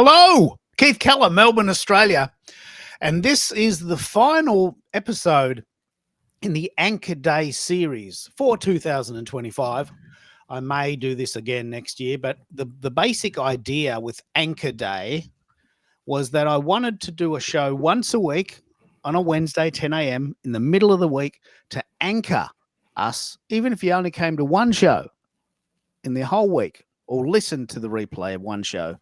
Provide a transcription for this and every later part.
Hello, Keith Keller, Melbourne, Australia. And this is the final episode in the Anchor Day series for 2025. I may do this again next year, but the basic idea with Anchor Day was that I wanted to do a show once a week on a Wednesday, 10 a.m. in the middle of the week to anchor us, even if you only came to one show in the whole week or listened to the replay of one show.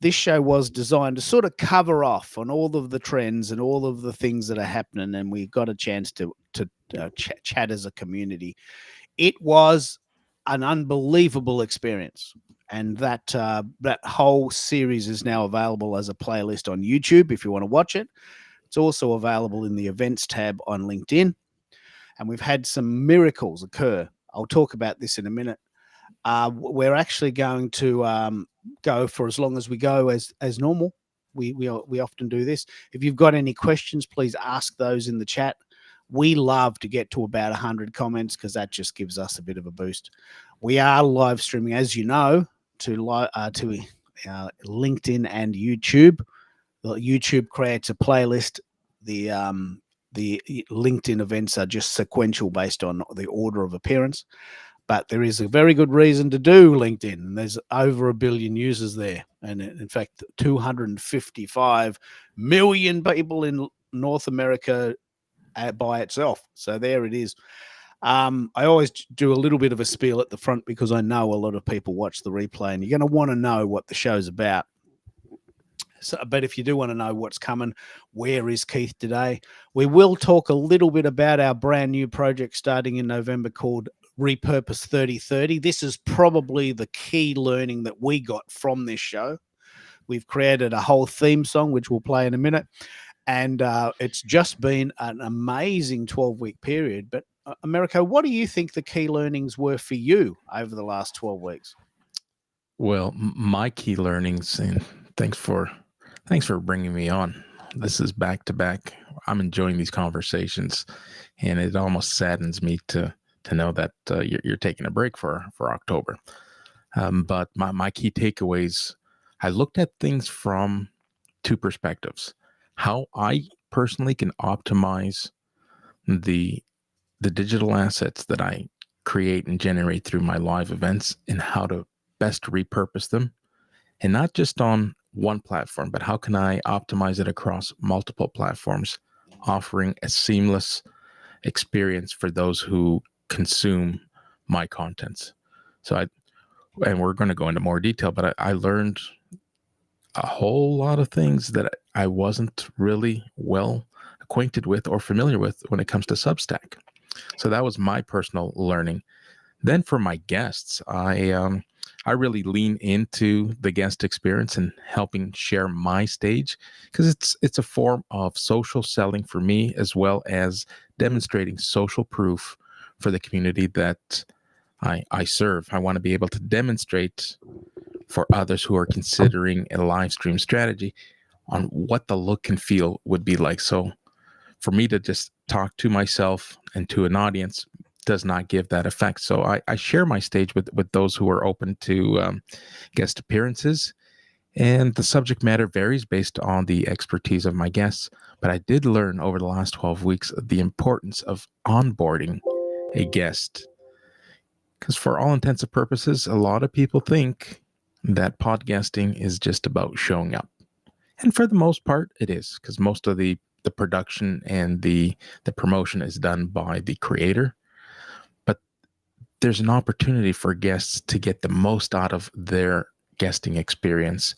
This show was designed to sort of cover off on all of the trends and all of the things that are happening, and we got a chance to chat as a community. It was an unbelievable experience, and that whole series is now available as a playlist on YouTube if you want to watch it. It's also available in the events tab on LinkedIn, and we've had some miracles occur. I'll talk about this in a minute. We're actually going to go for as long as we go as normal. We often do this. If you've got any questions, please ask those in the chat. We love to get to about 100 comments because that just gives us a bit of a boost. We are live streaming, as you know, to LinkedIn and YouTube. The YouTube creates a playlist. The LinkedIn events are just sequential based on the order of appearance. But there is a very good reason to do LinkedIn. And there's over 1 billion users there. And in fact, 255 million people in North America by itself. So there it is. I always do a little bit of a spiel at the front because I know a lot of people watch the replay and you're going to want to know what the show's about. So, but if you do want to know what's coming, where is Keith today? We will talk a little bit about our brand new project starting in November called Repurpose 3030. This is probably the key learning that we got from this show. We've created a whole theme song, which we'll play in a minute. And it's just been an amazing 12-week period. But Americo, what do you think the key learnings were for you over the last 12 weeks? Well, my key learnings, and thanks for bringing me on. This is back to back. I'm enjoying these conversations, and it almost saddens me to know that you're taking a break for October. But my key takeaways, I looked at things from two perspectives. How I personally can optimize the digital assets that I create and generate through my live events, and how to best repurpose them, and not just on one platform, but how can I optimize it across multiple platforms, offering a seamless experience for those who consume my contents. So and we're going to go into more detail, but I learned a whole lot of things that I wasn't really well acquainted with or familiar with when it comes to Substack. So that was my personal learning. Then for my guests, I really lean into the guest experience and helping share my stage, because it's a form of social selling for me, as well as demonstrating social proof for the community that I serve. I want to be able to demonstrate for others who are considering a live stream strategy on what the look and feel would be like. So for me to just talk to myself and to an audience does not give that effect. So I share my stage with those who are open to guest appearances, and the subject matter varies based on the expertise of my guests. But I did learn over the last 12 weeks the importance of onboarding a guest, because for all intents and purposes, a lot of people think that podcasting is just about showing up. And for the most part, it is, because most of the production and the promotion is done by the creator. But there's an opportunity for guests to get the most out of their guesting experience,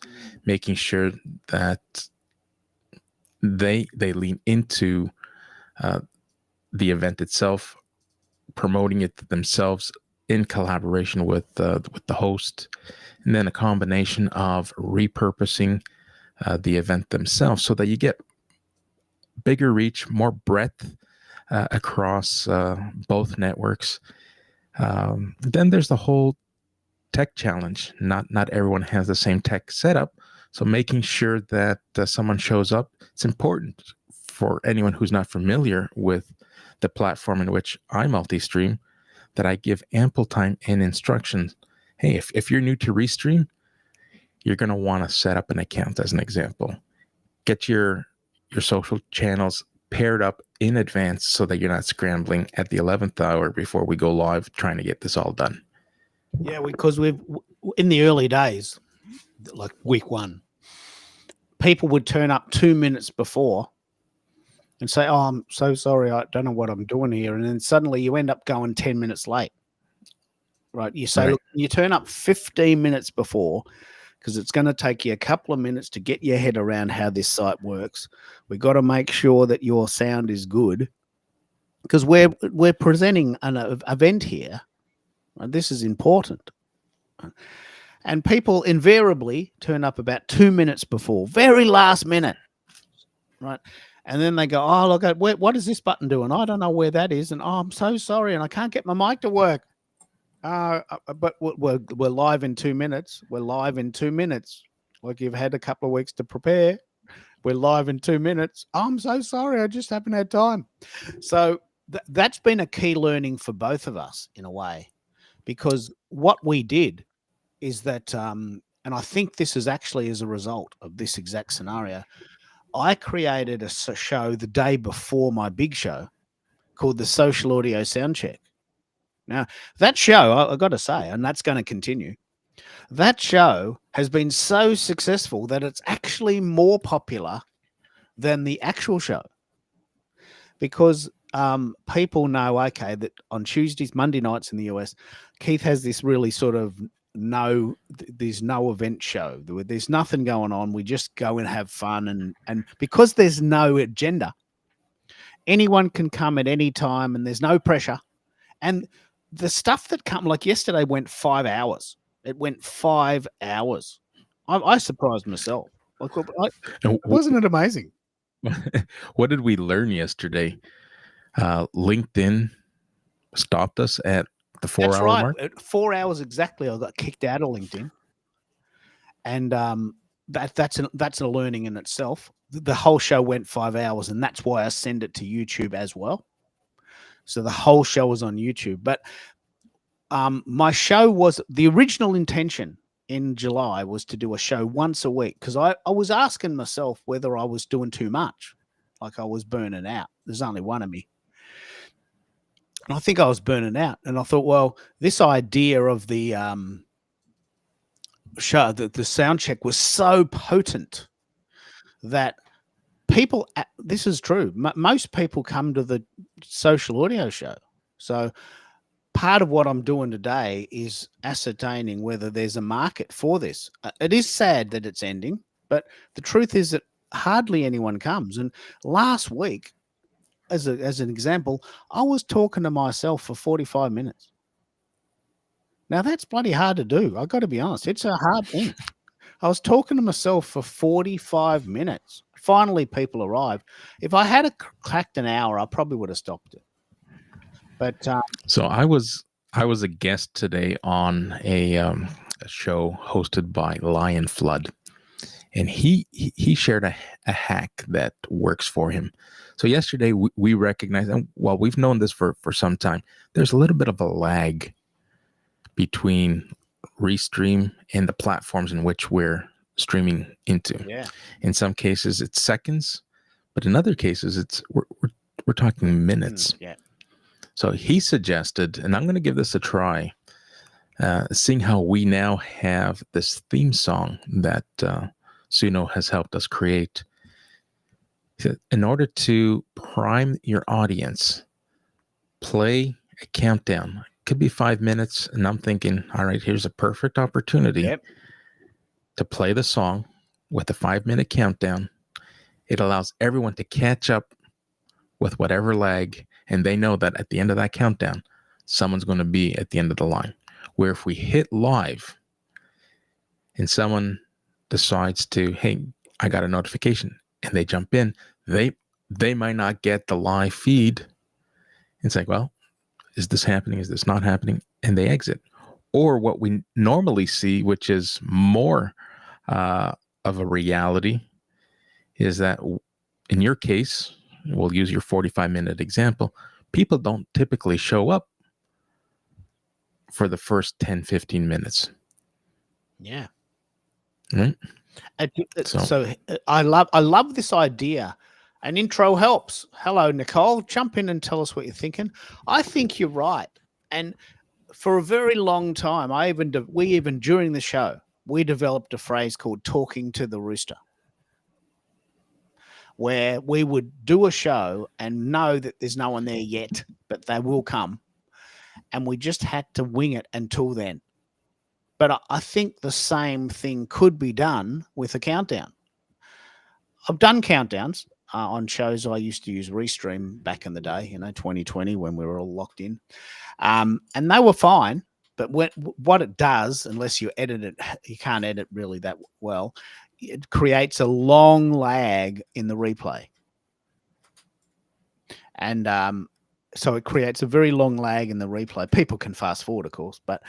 making sure that they lean into the event itself, promoting it themselves in collaboration with the host, and then a combination of repurposing the event themselves so that you get bigger reach, more breadth across both networks. Then there's the whole tech challenge. Not everyone has the same tech setup, so making sure that someone shows up. It's important for anyone who's not familiar with the platform in which I multi-stream, that I give ample time and instructions. Hey, if you're new to Restream, you're going to want to set up an account as an example. Get your social channels paired up in advance so that you're not scrambling at the 11th hour before we go live trying to get this all done. Yeah, because in the early days, like week 1, people would turn up 2 minutes before and say, "Oh, I'm so sorry, I don't know what I'm doing here," and then suddenly you end up going 10 minutes late. Right? You say, Right. "Look, you turn up 15 minutes before because it's going to take you a couple of minutes to get your head around how this site works. We've got to make sure that your sound is good because we're presenting an event here. Right? This is important." And people invariably turn up about 2 minutes before, very last minute, right? And then they go, "Oh, look, what is this button doing? I don't know where that is, and oh, I'm so sorry, and I can't get my mic to work." But we're live in 2 minutes. We're live in 2 minutes. Like you've had a couple of weeks to prepare. We're live in 2 minutes. Oh, I'm so sorry. I just haven't had time. So that's been a key learning for both of us in a way, because what we did is that, and I think this is actually as a result of this exact scenario, I created a show the day before my big show called the Social Audio Soundcheck. Now, that show, I got to say, and that's going to continue, that show has been so successful that it's actually more popular than the actual show, because people know, okay, that on Tuesdays, Monday nights in the US, Keith has this really sort of there's no event show. There's nothing going on. We just go and have fun. And because there's no agenda, anyone can come at any time and there's no pressure. And the stuff that come, like yesterday, went 5 hours. It went 5 hours. I surprised myself. Like, wasn't it amazing? What did we learn yesterday? LinkedIn stopped us at the 4-hour mark. At 4 hours exactly, I got kicked out of LinkedIn, and that's a learning in itself. The whole show went 5 hours, and that's why I send it to YouTube as well. So the whole show was on YouTube. But my show was, the original intention in July was to do a show once a week, because I was asking myself whether I was doing too much, like I was burning out. There's only one of me. And I think I was burning out. And I thought, well, this idea of the show, the sound check was so potent that people, this is true, most people come to the Social Audio Show. So part of what I'm doing today is ascertaining whether there's a market for this. It is sad that it's ending, but the truth is that hardly anyone comes. And last week, as an example, I was talking to myself for 45 minutes. Now, that's bloody hard to do. I've got to be honest. It's a hard thing. I was talking to myself for 45 minutes. Finally, people arrived. If I had clacked an hour, I probably would have stopped it. But so I was a guest today on a show hosted by Lion Flood, and he shared a hack that works for him. So yesterday we recognized, and while we've known this for some time, there's a little bit of a lag between Restream and the platforms in which we're streaming into. yeah, In some cases it's seconds, but in other cases we're talking minutes. yeah. So he suggested, and I'm going to give this a try, seeing how we now have this theme song that Suno has helped us create. In order to prime your audience, play a countdown. It could be 5 minutes, and I'm thinking, all right, here's a perfect opportunity to play the song with a 5-minute countdown. It allows everyone to catch up with whatever lag, and they know that at the end of that countdown, someone's going to be at the end of the line. Where if we hit live and someone decides to, hey, I got a notification, and they jump in, they might not get the live feed. It's like, well, is this happening? Is this not happening? And they exit. Or what we normally see, which is more of a reality, is that in your case, we'll use your 45-minute example, people don't typically show up for the first 10, 15 minutes. Yeah. Right. So So I love this idea. An intro helps. Hello, Nicole. Jump in and tell us what you're thinking. I think you're right. And for a very long time, we even during the show, we developed a phrase called "talking to the rooster," where we would do a show and know that there's no one there yet, but they will come, and we just had to wing it until then. But I think the same thing could be done with a countdown. I've done countdowns on shows. I used to use Restream back in the day, 2020 when we were all locked in, and they were fine. But what it does, unless you edit it, you can't edit really that well. It creates a long lag in the replay, and so it creates a very long lag in the replay. People can fast forward, of course, but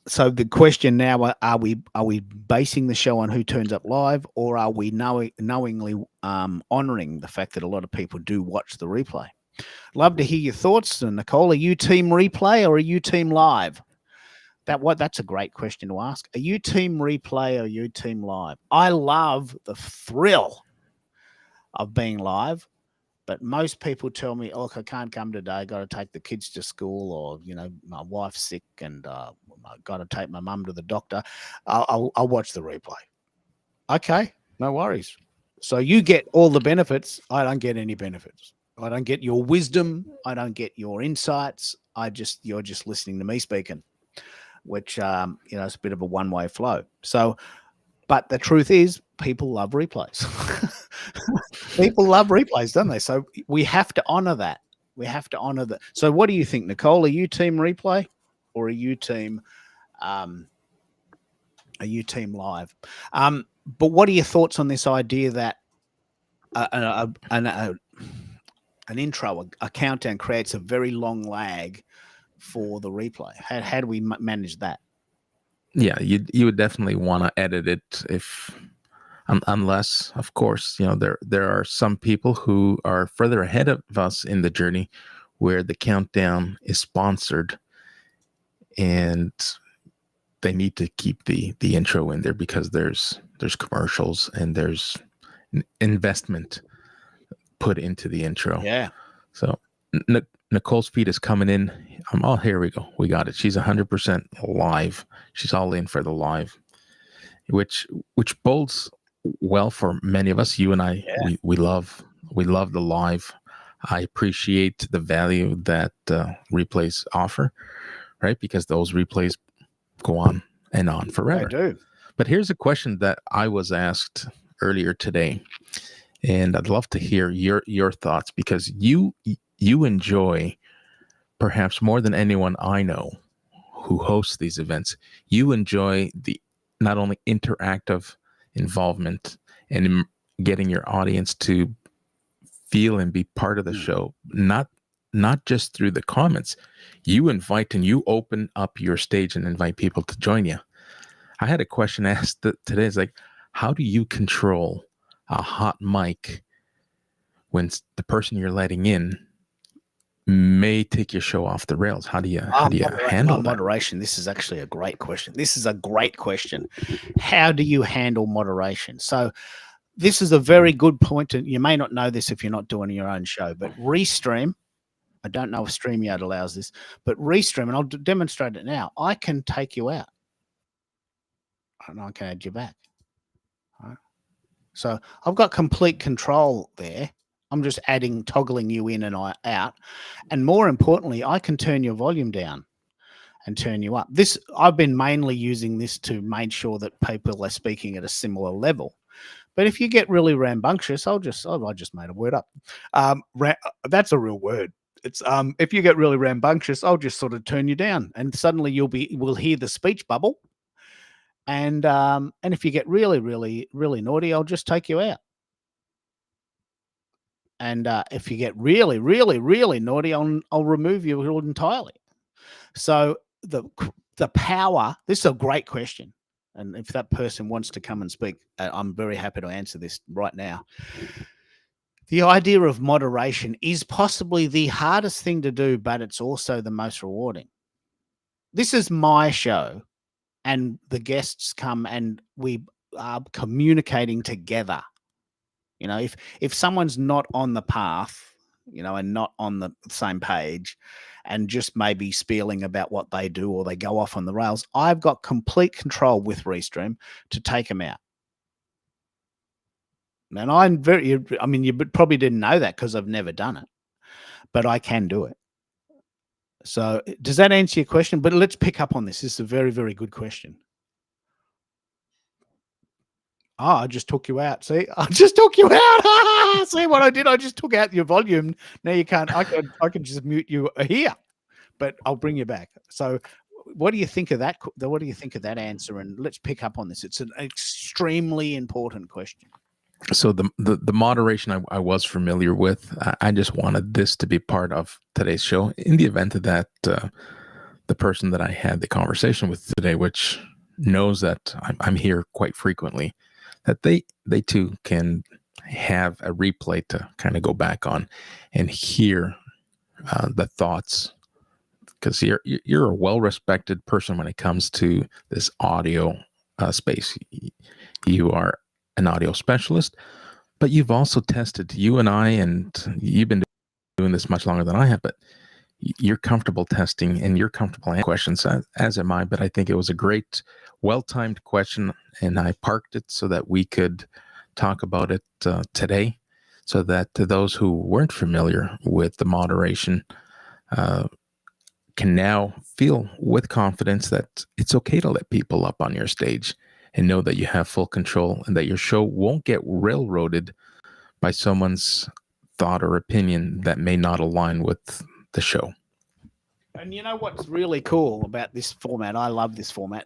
so the question now: are we basing the show on who turns up live, or are we knowingly honoring the fact that a lot of people do watch the replay? Love to hear your thoughts. And Nicole, are you team replay or are you team live? That's a great question to ask. Are you team replay or are you team live? I love the thrill of being live, but most people tell me, "Oh, I can't come today. Got to take the kids to school, or my wife's sick, and I got to take my mum to the doctor. I'll watch the replay." Okay, no worries. So you get all the benefits. I don't get any benefits. I don't get your wisdom. I don't get your insights. You're just listening to me speaking, which it's a bit of a one-way flow. So, but the truth is, people love replays. People love replays, don't they? So we have to honor that. We have to honor that. So what do you think, Nicole? Are you team replay or are you team live? But what are your thoughts on this idea that an intro, a countdown creates a very long lag for the replay? How do we manage that? yeah, you would definitely want to edit it unless, of course, there are some people who are further ahead of us in the journey where the countdown is sponsored and they need to keep the intro in there because there's commercials and there's investment put into the intro. Yeah. So Nicole's feed is coming in. Here we go. We got it. She's 100% live. She's all in for the live, which bodes well for many of us. You and I, yeah. we love the live. I appreciate the value that replays offer, right? Because those replays go on and on forever. They do. But here's a question that I was asked earlier today, and I'd love to hear your thoughts, because you enjoy, perhaps more than anyone I know who hosts these events, you enjoy the not only interactive involvement and getting your audience to feel and be part of the show, not just through the comments. You invite and you open up your stage and invite people to join you. I had a question asked today. It's like, how do you control a hot mic when the person you're letting in may take your show off the rails? How do you handle that? Moderation? This is actually a great question. How do you handle moderation? So this is a very good point. And you may not know this if you're not doing your own show, but Restream, I don't know if StreamYard allows this, but Restream, and I'll demonstrate it now, I can take you out and I can add you back. All right. So I've got complete control there. I'm just toggling you in and out. And more importantly, I can turn your volume down and turn you up. I've been mainly using this to make sure that people are speaking at a similar level. But if you get really rambunctious, I just made a word up. That's a real word. It's if you get really rambunctious, I'll just sort of turn you down, and suddenly we'll hear the speech bubble. And if you get really, really, really naughty, I'll just take you out. And if you get really, really, really naughty, I'll remove you entirely. So the power. This is a great question, and if that person wants to come and speak, I'm very happy to answer this right now. The idea of moderation is possibly the hardest thing to do, but it's also the most rewarding. This is my show. and the guests come and we are communicating together. You know, if someone's not on the path, you know, and not on the same page and just maybe spieling about what they do or they go off on the rails, I've got complete control with Restream to take them out. And I mean, you probably didn't know that because I've never done it, but I can do it. So does that answer your question? But let's pick up on this. This is a very, very good question. Oh, I just took you out. See, I just took you out. See what I did? I just took out your volume. Now you can't. I can just mute you here, but I'll bring you back. So, what do you think of that? What do you think of that answer? And let's pick up on this. It's an extremely important question. So the moderation I was familiar with. I just wanted this to be part of today's show in the event that the person that I had the conversation with today, which knows that I'm here quite frequently, that they too can have a replay to kind of go back on and hear the thoughts, because you're a well-respected person when it comes to this audio space. You are an audio specialist, but you've also tested. You and I, and you've been doing this much longer than I have, but you're comfortable testing and you're comfortable answering questions, as am I. But I think it was a great, well-timed question, and I parked it so that we could talk about it today, so that to those who weren't familiar with the moderation can now feel with confidence that it's okay to let people up on your stage and know that you have full control and that your show won't get railroaded by someone's thought or opinion that may not align with the show. And you know what's really cool about this format? I love this format.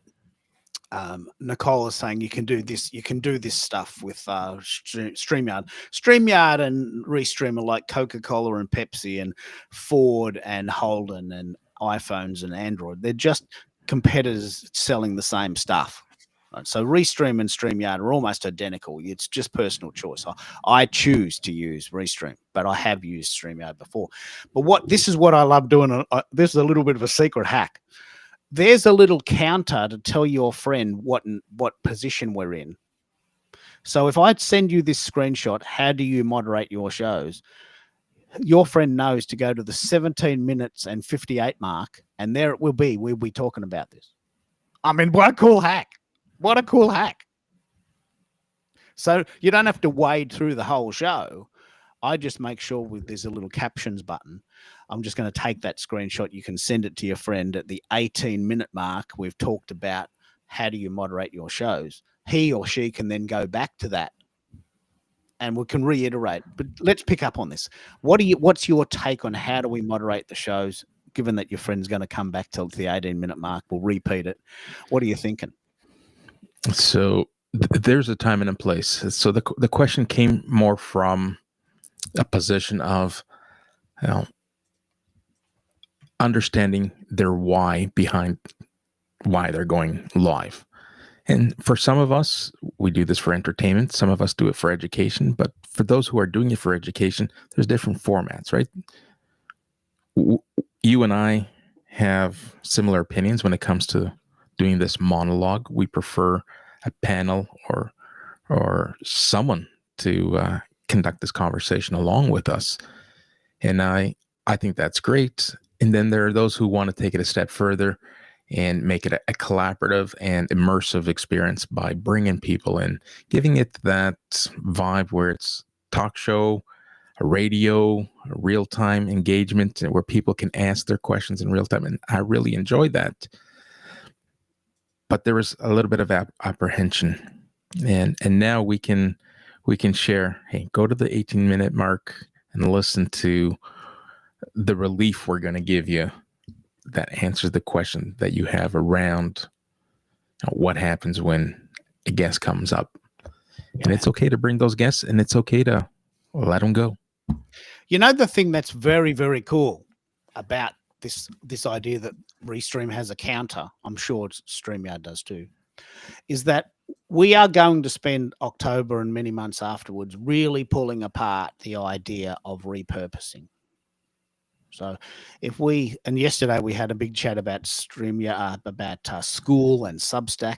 Nicole is saying you can do this. You can do this stuff with StreamYard. StreamYard and Restream are like Coca-Cola and Pepsi and Ford and Holden and iPhones and Android. They're just competitors selling the same stuff. So Restream and StreamYard are almost identical. It's just personal choice. I choose to use Restream, but I have used StreamYard before. But this is what I love doing. This is a little bit of a secret hack. There's a little counter to tell your friend what position we're in. So if I send you this screenshot, how do you moderate your shows? Your friend knows to go to the 17 minutes and 58 mark, and there it will be. We'll be talking about this. I mean, what a cool hack. What a cool hack. So you don't have to wade through the whole show. I just make sure there's a little captions button. I'm just going to take that screenshot. You can send it to your friend at the 18-minute mark. We've talked about how do you moderate your shows. He or she can then go back to that and we can reiterate. But let's pick up on this. What's your take on how do we moderate the shows, given that your friend's going to come back till the 18-minute mark? We'll repeat it. What are you thinking? So there's a time and a place. So the question came more from a position of, you know, understanding their why behind why they're going live. And for some of us, we do this for entertainment. Some of us do it for education. But for those who are doing it for education, there's different formats, right? You and I have similar opinions when it comes to doing this monologue. We prefer a panel or someone to conduct this conversation along with us. And I think that's great. And then there are those who want to take it a step further and make it a collaborative and immersive experience by bringing people in, giving it that vibe where it's talk show, a radio, a real-time engagement where people can ask their questions in real time. And I really enjoyed that. But there was a little bit of apprehension. And now we can share, hey, go to the 18-minute mark and listen to the relief we're going to give you that answers the question that you have around what happens when a guest comes up. And it's okay to bring those guests, and it's okay to let them go. You know, the thing that's very, very cool about this idea that Restream has a counter, I'm sure StreamYard does too, is that we are going to spend October and many months afterwards really pulling apart the idea of repurposing. So and yesterday we had a big chat about StreamYard, about school and Substack,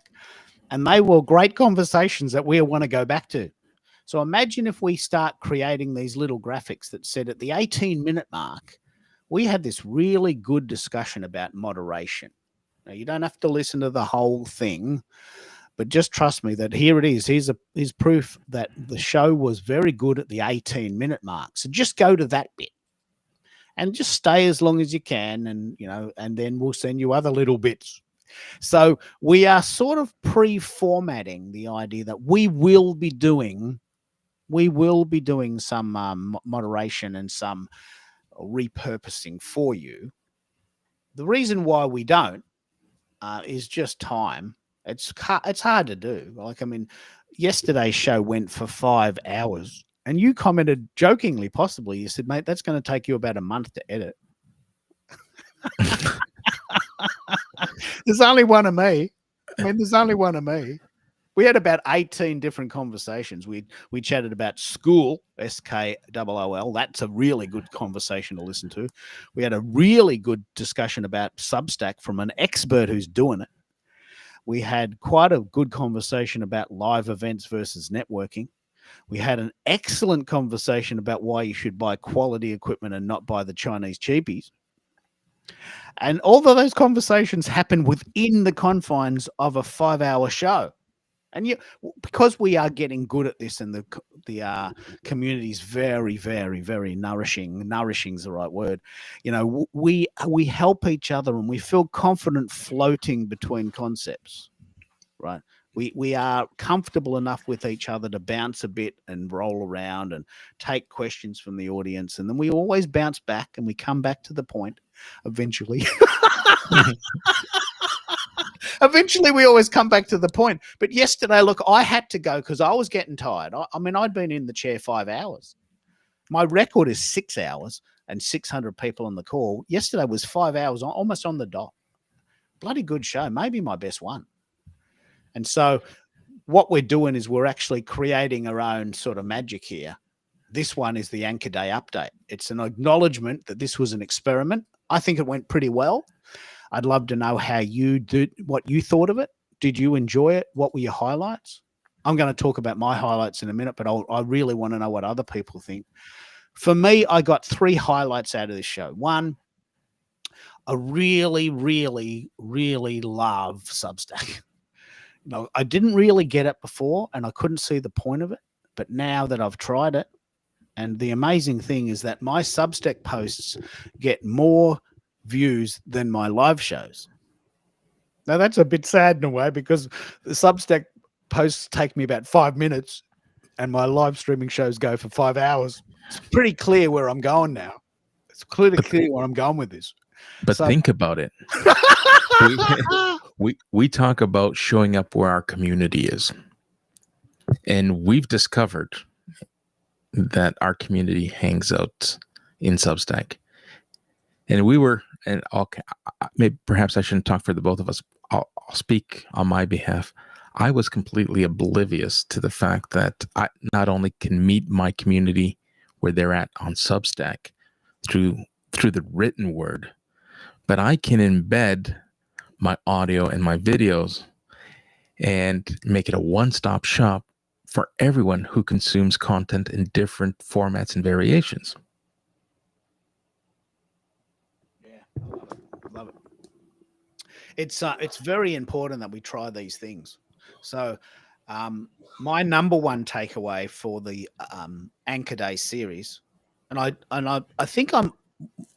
and they were great conversations that we want to go back to. So imagine if we start creating these little graphics that said at the 18-minute mark, we had this really good discussion about moderation. Now, you don't have to listen to the whole thing, but just trust me that here it is. Here's proof that the show was very good at the 18-minute mark. So just go to that bit and just stay as long as you can, and then we'll send you other little bits. So we are sort of pre-formatting the idea that we will be doing some moderation and some repurposing for you. The reason why we don't is just time. It's hard to do. Like, I mean, yesterday's show went for 5 hours, and you commented jokingly, possibly, you said, mate, that's going to take you about a month to edit. There's only one of me. There's only one of me. We had about 18 different conversations. We chatted about school, SKOOL. That's a really good conversation to listen to. We had a really good discussion about Substack from an expert who's doing it. We had quite a good conversation about live events versus networking. We had an excellent conversation about why you should buy quality equipment and not buy the Chinese cheapies. And all of those conversations happen within the confines of a 5-hour show. And because we are getting good at this, and the community is very, very, very nourishing. Nourishing is the right word. We help each other, and we feel confident floating between concepts, right? We are comfortable enough with each other to bounce a bit and roll around and take questions from the audience, and then we always bounce back and we come back to the point eventually. Eventually, we always come back to the point. But yesterday, look, I had to go because I was getting tired. I'd been in the chair 5 hours. My record is 6 hours and 600 people on the call. Yesterday was 5 hours, almost on the dot. Bloody good show, maybe my best one. And so what we're doing is we're actually creating our own sort of magic here. This one is the Anchor Day update. It's an acknowledgement that this was an experiment. I think it went pretty well. I'd love to know how you did, what you thought of it. Did you enjoy it? What were your highlights? I'm going to talk about my highlights in a minute, but I really want to know what other people think. For me, I got 3 highlights out of this show. One, I really, really, really love Substack. I didn't really get it before, and I couldn't see the point of it. But now that I've tried it, and the amazing thing is that my Substack posts get more views than my live shows. Now that's a bit sad in a way, because the Substack posts take me about 5 minutes and my live streaming shows go for 5 hours. It's pretty clear where I'm going now. It's clear where I'm going with this. But think about it. we talk about showing up where our community is. And we've discovered that our community hangs out in Substack. And maybe perhaps I shouldn't talk for the both of us. I'll speak on my behalf. I was completely oblivious to the fact that I not only can meet my community where they're at on Substack through the written word, but I can embed my audio and my videos and make it a one-stop shop for everyone who consumes content in different formats and variations. Love it. It's very important that we try these things. So my number one takeaway for the Anchor Day series, and I think I'm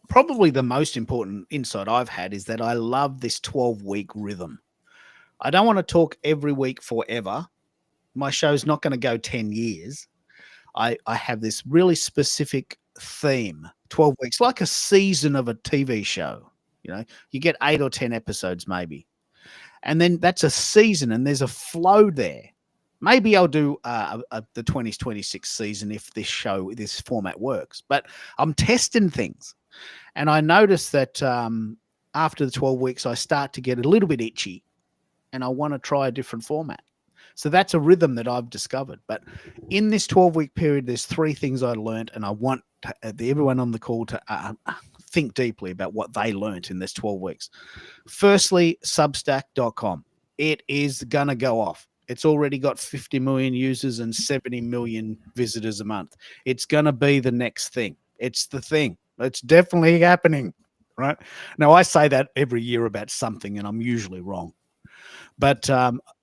probably the most important insight I've had, is that I love this 12-week rhythm. I don't want to talk every week forever. My show's not going to go 10 years. I have this really specific theme, 12 weeks, like a season of a TV show. You get 8 or 10 episodes maybe. And then that's a season, and there's a flow there. Maybe I'll do the 2026 season if this format works. But I'm testing things. And I noticed that after the 12 weeks, I start to get a little bit itchy, and I want to try a different format. So that's a rhythm that I've discovered. But in this 12-week period, there's 3 things I learned, and I want everyone on the call to think deeply about what they learned in this 12 weeks. Firstly, Substack.com. It is going to go off. It's already got 50 million users and 70 million visitors a month. It's going to be the next thing. It's the thing. It's definitely happening, right? Now, I say that every year about something, and I'm usually wrong. But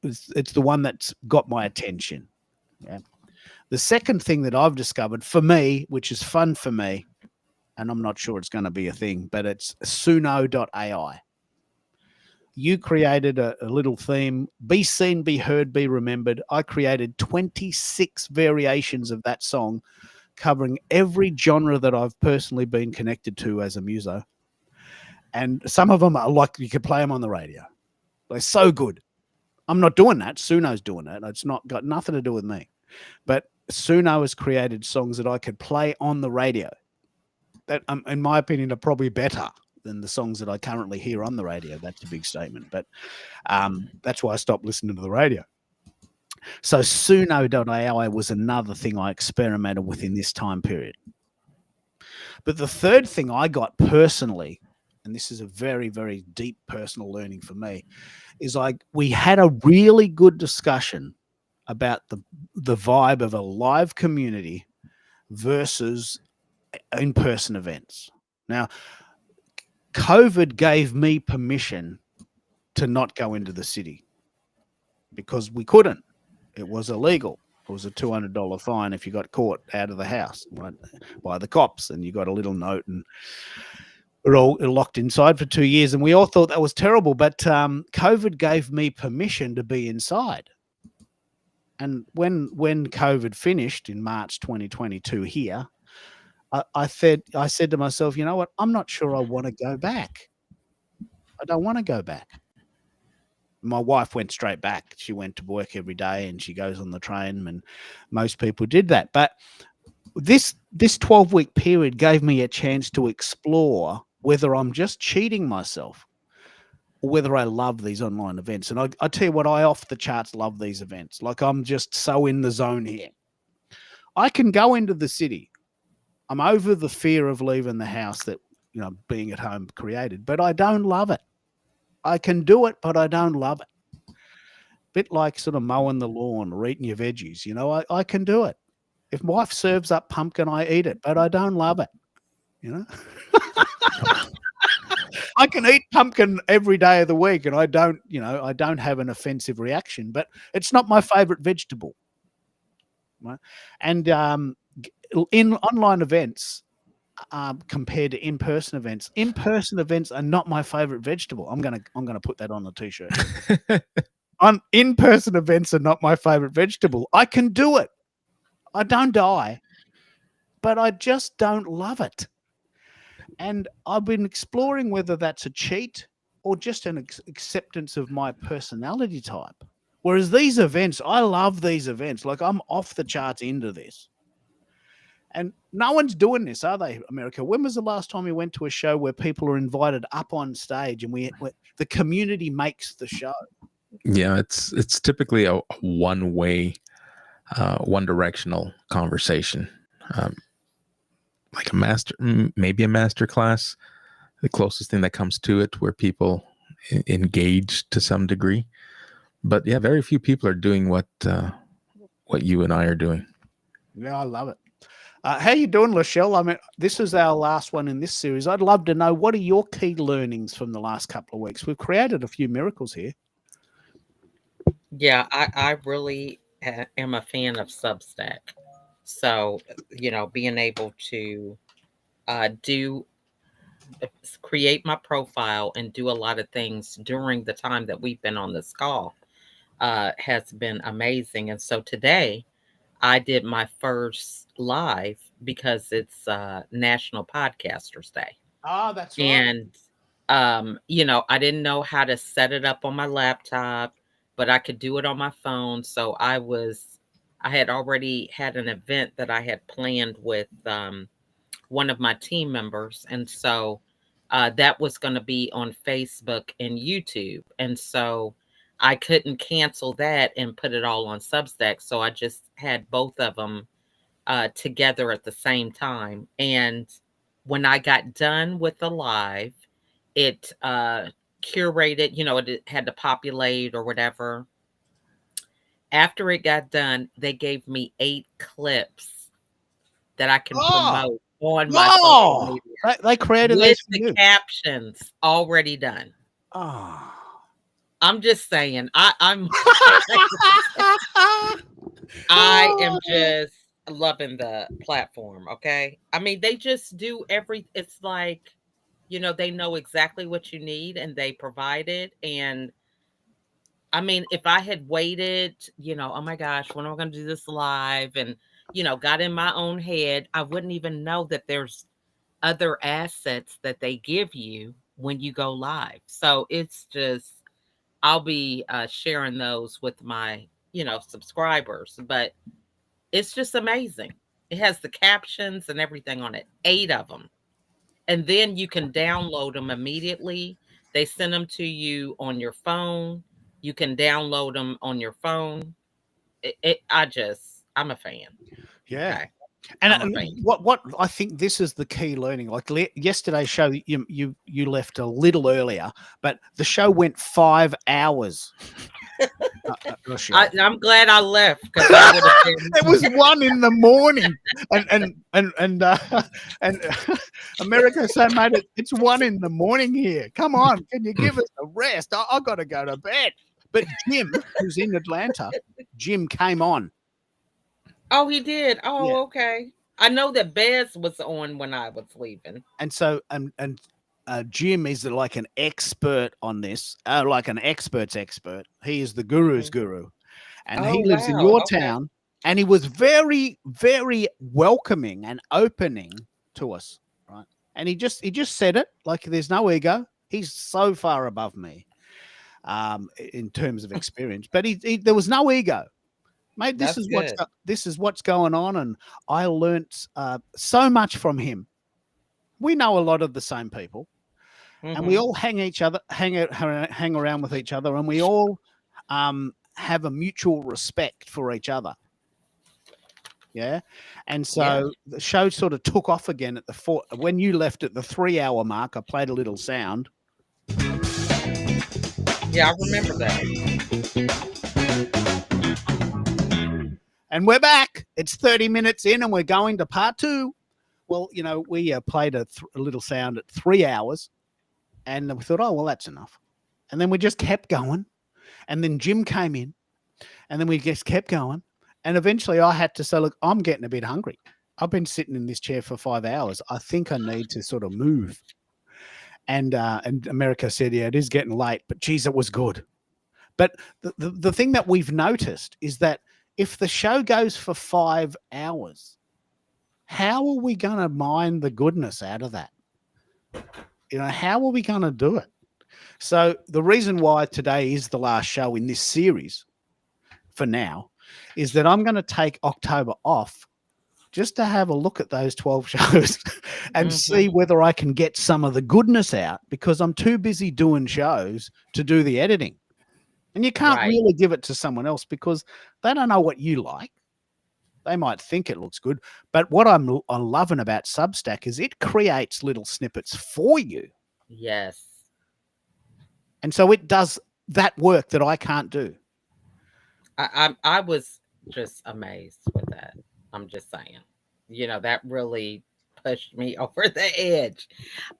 it's the one that's got my attention. Yeah. The second thing that I've discovered for me, which is fun for me, and I'm not sure it's going to be a thing, but it's Suno.ai. You created a little theme, be seen, be heard, be remembered. I created 26 variations of that song, covering every genre that I've personally been connected to as a muso. And some of them are like, you could play them on the radio. They're so good. I'm not doing that. Suno's doing it. It's not got nothing to do with me. But Suno has created songs that I could play on the radio that, in my opinion, are probably better than the songs that I currently hear on the radio. That's a big statement. But that's why I stopped listening to the radio. So Suno.ai was another thing I experimented with in this time period. But the third thing I got personally, and this is a very, very deep personal learning for me, is we had a really good discussion about the vibe of a live community versus in-person events. Now, COVID gave me permission to not go into the city because we couldn't. It was illegal. It was a $200 fine if you got caught out of the house, right, by the cops, and you got a little note, and we're all locked inside for 2 years, and we all thought that was terrible. But COVID gave me permission to be inside. And when COVID finished in March 2022 here, I said to myself, you know what? I'm not sure I want to go back. I don't want to go back. My wife went straight back. She went to work every day and she goes on the train, and most people did that. But this 12-week period gave me a chance to explore whether I'm just cheating myself or whether I love these online events. And I tell you what, I off the charts love these events. Like, I'm just so in the zone here. I can go into the city. I'm over the fear of leaving the house that, being at home created, but I don't love it. I can do it, but I don't love it. Bit like sort of mowing the lawn or eating your veggies. I can do it. If my wife serves up pumpkin, I eat it, but I don't love it. I can eat pumpkin every day of the week, and I don't have an offensive reaction, but it's not my favorite vegetable. Right? And in online events, compared to in-person events are not my favorite vegetable. I'm gonna put that on the t-shirt. In-person events are not my favorite vegetable. I can do it. I don't die, but I just don't love it. And I've been exploring whether that's a cheat or just an acceptance of my personality type. Whereas these events, I love these events. Like, I'm off the charts into this. And no one's doing this, are they, America? When was the last time you went to a show where people are invited up on stage and the community makes the show? Yeah, it's typically a one-way, one-directional conversation. Like maybe a master class, the closest thing that comes to it, where people engage to some degree. But yeah, very few people are doing what you and I are doing. Yeah, I love it. How you doing, Lachelle? I mean, this is our last one in this series. I'd love to know, what are your key learnings from the last couple of weeks? We've created a few miracles here. Yeah, I really am a fan of Substack. So, being able to create my profile and do a lot of things during the time that we've been on this call has been amazing. And so today I did my first live because it's National Podcasters Day. Ah, that's right. And, I didn't know how to set it up on my laptop, but I could do it on my phone. So I had already had an event that I had planned with one of my team members. And so that was going to be on Facebook and YouTube. And so I couldn't cancel that and put it all on Substack. So I just had both of them together at the same time. And when I got done with the live, it curated, it had to populate or whatever. After it got done, they gave me 8 clips that I can promote on my social Whoa! media They created with this for the you. captions already done. Oh. I'm just saying, I am just loving the platform. Okay. I mean, they just do it's like, they know exactly what you need and they provide it. And I mean, if I had waited, oh my gosh, when am I going to do this live? And, got in my own head, I wouldn't even know that there's other assets that they give you when you go live. So it's just, I'll be sharing those with my, subscribers, but it's just amazing. It has the captions and everything on it, 8 of them. And then you can download them immediately. They send them to you on your phone. You can download them on your phone. I'm a fan. Yeah. Okay. And what I think this is the key learning. Like yesterday's show, you left a little earlier, but the show went 5 hours. I'm glad I left because I would have been. It was 1 in the morning, and America said, "Mate, it's 1 in the morning here. Come on, can you give us a rest? I got to go to bed." But Jim, who's in Atlanta, Jim came on. Oh, he did. Oh, Yeah. okay. I know that Bez was on when I was leaving. And so, Jim is like an expert on this, like an expert's expert. He is the guru's guru, and he lives in your town. And he was very, very welcoming and opening to us, right? And he just said it like there's no ego. He's so far above me, in terms of experience, but there was no ego. Mate, this is what's going on, and I learnt so much from him. We know a lot of the same people, and we all hang around with each other, and we all have a mutual respect for each other. Yeah, and so the show sort of took off again at when you left at the 3-hour mark. I played a little sound. Yeah, I remember that. And we're back. It's 30 minutes in, and we're going to part 2. Well, we played a little sound at 3 hours, and we thought, oh, well, that's enough. And then we just kept going. And then Jim came in, and then we just kept going. And eventually I had to say, look, I'm getting a bit hungry. I've been sitting in this chair for 5 hours. I think I need to sort of move. And America said, yeah, it is getting late, but geez, it was good. But the thing that we've noticed is that if the show goes for 5 hours, how are we going to mine the goodness out of that? How are we going to do it? So the reason why today is the last show in this series for now is that I'm going to take October off just to have a look at those 12 shows and see whether I can get some of the goodness out, because I'm too busy doing shows to do the editing. And you can't really give it to someone else because they don't know what you like. They might think it looks good. But what I'm loving about Substack is it creates little snippets for you. Yes. And so it does that work that I can't do. I was just amazed with that. I'm just saying, that really pushed me over the edge.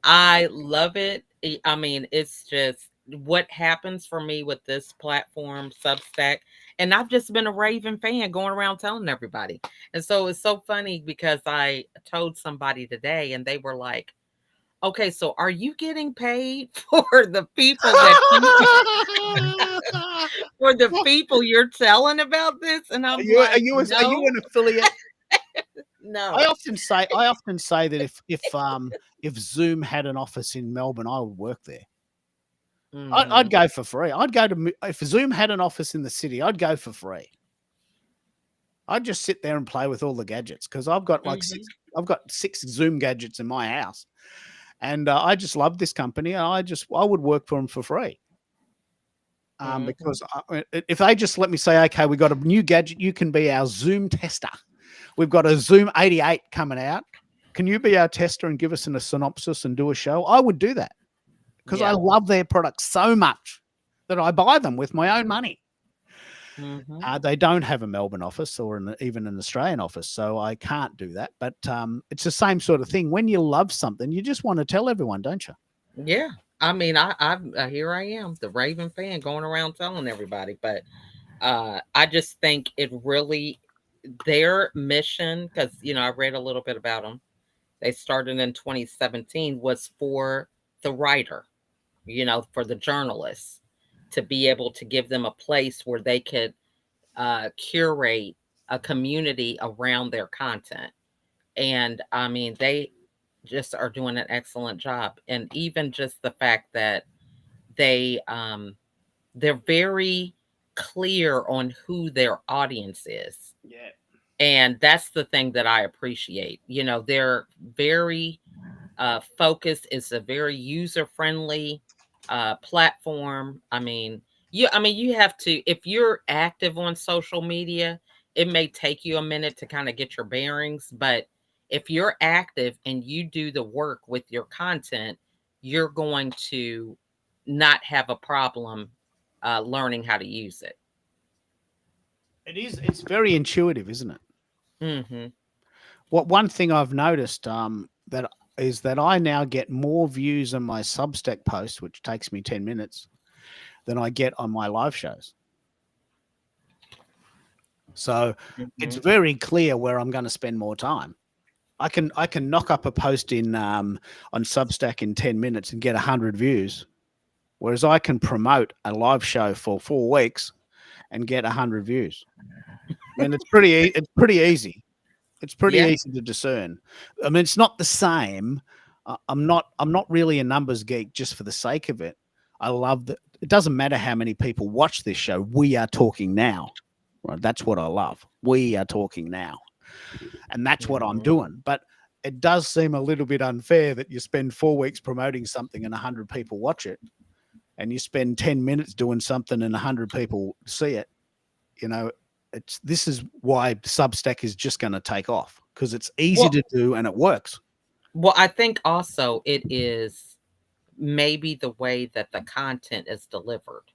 I love it. I mean, it's just what happens for me with this platform, Substack. And I've just been a raving fan going around telling everybody. And so it's so funny because I told somebody today and they were like, okay, so are you getting paid for the people for the people you're telling about this? And I'm are you an affiliate? No. I often say that if Zoom had an office in Melbourne, I would work there. I'd go for free. If Zoom had an office in the city, I'd go for free. I'd just sit there and play with all the gadgets because I've got six Zoom gadgets in my house, and I just love this company. And I would work for them for free. Mhm. because if they just let me say, okay, we got a new gadget, you can be our Zoom tester. We've got a Zoom 88 coming out. Can you be our tester and give us a synopsis and do a show? I would do that because I Yeah. love their products so much that I buy them with my own money. Mhm. They don't have a Melbourne office or even an Australian office, so I can't do that. But it's the same sort of thing. When you love something, you just want to tell everyone, don't you? Yeah. I mean, I here I am, the Raven fan, going around telling everybody. But I just think it really, their mission, because I read a little bit about them. They started in 2017, was for the writer, for the journalists, to be able to give them a place where they could curate a community around their content. And I mean, they just are doing an excellent job. And even just the fact that they they're very clear on who their audience is. Yeah. And that's the thing that I appreciate. They're very focused. It's a very user friendly platform. You have to, if you're active on social media, it may take you a minute to kind of get your bearings, but if you're active and you do the work with your content, you're going to not have a problem learning how to use it. It is. It's very intuitive, isn't it? Hmm. What one thing I've noticed that is that I now get more views on my Substack post, which takes me 10 minutes, than I get on my live shows. So it's Hmm. very clear where I'm going to spend more time. I can knock up a post in on Substack in 10 minutes and get 100 views, whereas I can promote a live show for 4 weeks and get 100 views. And it's pretty easy. It's pretty Yeah. easy to discern. I mean, it's not the same. I'm not really a numbers geek just for the sake of it. I love that. It doesn't matter how many people watch this show. We are talking now. Right? That's what I love. We are talking now. And that's what I'm Hmm. doing. But it does seem a little bit unfair that you spend 4 weeks promoting something and 100 people watch it, and you spend 10 minutes doing something and 100 people see it. This is why Substack is just going to take off, because it's easy Well, to do and it works. I think also it is maybe the way that the content is delivered.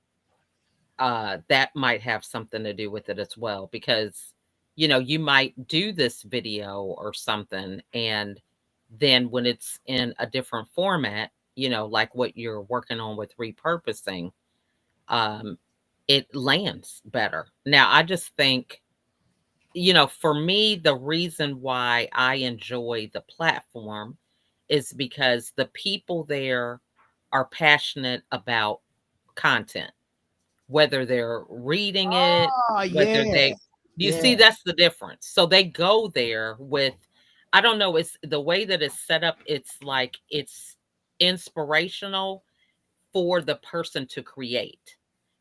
That might have something to do with it as well, because you might do this video or something, and then when it's in a different format, like what you're working on with repurposing, um it lands better. Now I just think, for me, the reason why I enjoy the platform is because the people there are passionate about content, whether they're reading it, Oh, whether yeah. they, you Yeah. see, that's the difference. So they go there with, I don't know, it's the way that it's set up. It's like it's inspirational for the person to create,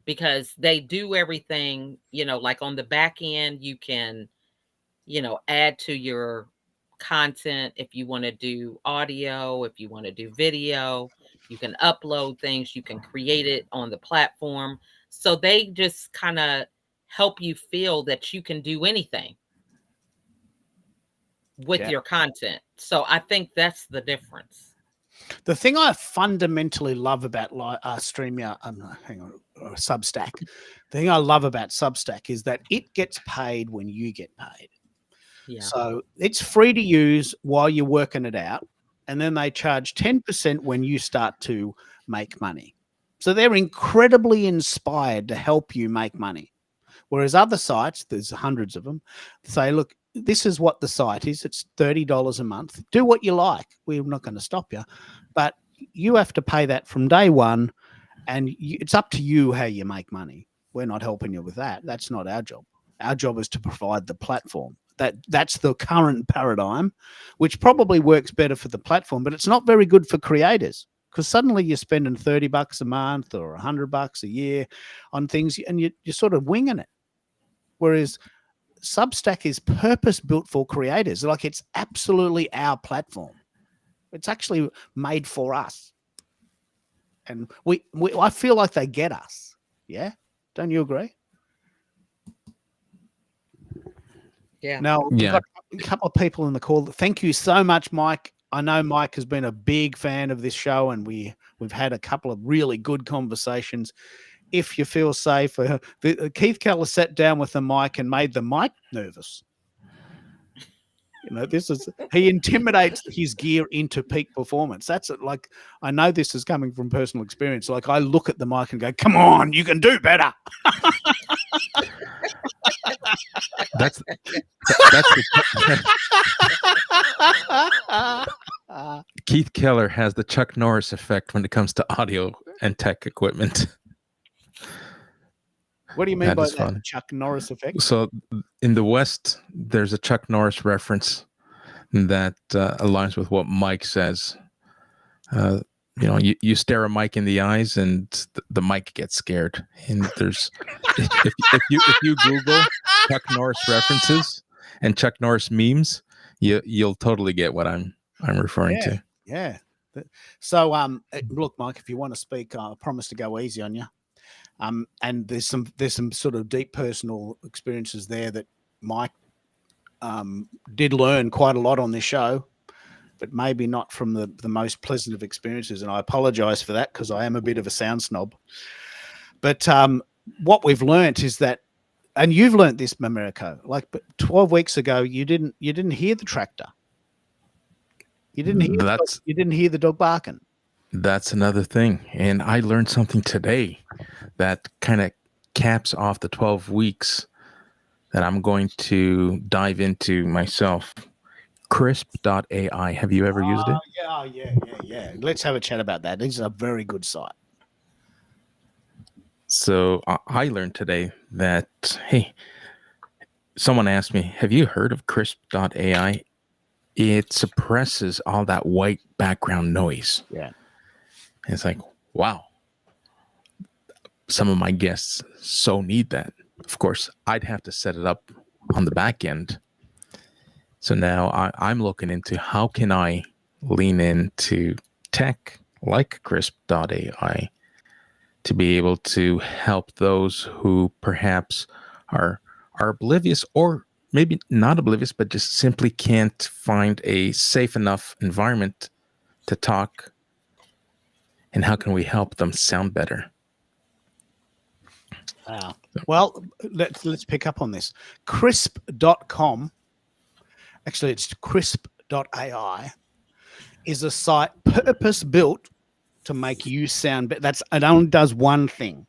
because they do everything, like on the back end, you can, add to your content. If you want to do audio, if you want to do video, you can upload things, you can create it on the platform. So they just kind of help you feel that you can do anything with Yeah. your content. So I think that's the difference. The thing I fundamentally love about StreamYard, Substack, the thing I love about Substack is that it gets paid when you get paid. Yeah. So it's free to use while you're working it out. And then they charge 10% when you start to make money. So they're incredibly inspired to help you make money. Whereas other sites, there's hundreds of them, say, look, this is what the site is. It's $30 a month. Do what you like. We're not going to stop you. But you have to pay that from day one. And it's up to you how you make money. We're not helping you with that. That's not our job. Our job is to provide the platform. That's the current paradigm, which probably works better for the platform, but it's not very good for creators, because suddenly you're spending $30 a month or $100 a year on things, and you're sort of winging it. Whereas Substack is purpose built for creators. Like, it's absolutely our platform. It's actually made for us. And I feel like they get us. Yeah, don't you agree? Yeah. Now, we've Yeah. got a couple of people in the call. Thank you so much, Mike. I know Mike has been a big fan of this show, and we've had a couple of really good conversations. If you feel safe, Keith Keller sat down with the mic and made the mic nervous. You know, he intimidates his gear into peak performance. That's it. Like, I know this is coming from personal experience. Like, I look at the mic and go, "Come on, you can do better." That's Keith Keller has the Chuck Norris effect when it comes to audio and tech equipment. What do you mean That by is that? fun. Chuck Norris effect? So in the West, there's a Chuck Norris reference that aligns with what Mike says. You stare a mic in the eyes and the mic gets scared. And there's if you Google Chuck Norris references and Chuck Norris memes, you'll totally get what I'm referring to. Yeah. So, look, Mike, if you want to speak, I promise to go easy on you. And there's some sort of deep personal experiences there that Mike did learn quite a lot on this show, but maybe not from the most pleasant of experiences. And I apologize for that because I am a bit of a sound snob. But what we've learned is that, and you've learned this, Americo, but 12 weeks ago, you didn't hear the tractor. You didn't hear the dog barking. That's another thing. And I learned something today that kind of caps off the 12 weeks that I'm going to dive into myself. Crisp.ai. Have you ever used it? Yeah. Let's have a chat about that. This is a very good site. So I learned today that, hey, someone asked me, have you heard of Crisp.ai? It suppresses all that white background noise. Yeah. And it's like, wow. Some of my guests so need that. Of course, I'd have to set it up on the back end. So now I'm looking into how can I lean into tech like Crisp.ai to be able to help those who perhaps are oblivious, or maybe not oblivious, but just simply can't find a safe enough environment to talk. And how can we help them sound better? Wow. Well, let's pick up on this. Crisp.com, actually it's crisp.ai, is a site purpose built to make you sound better. It only does one thing.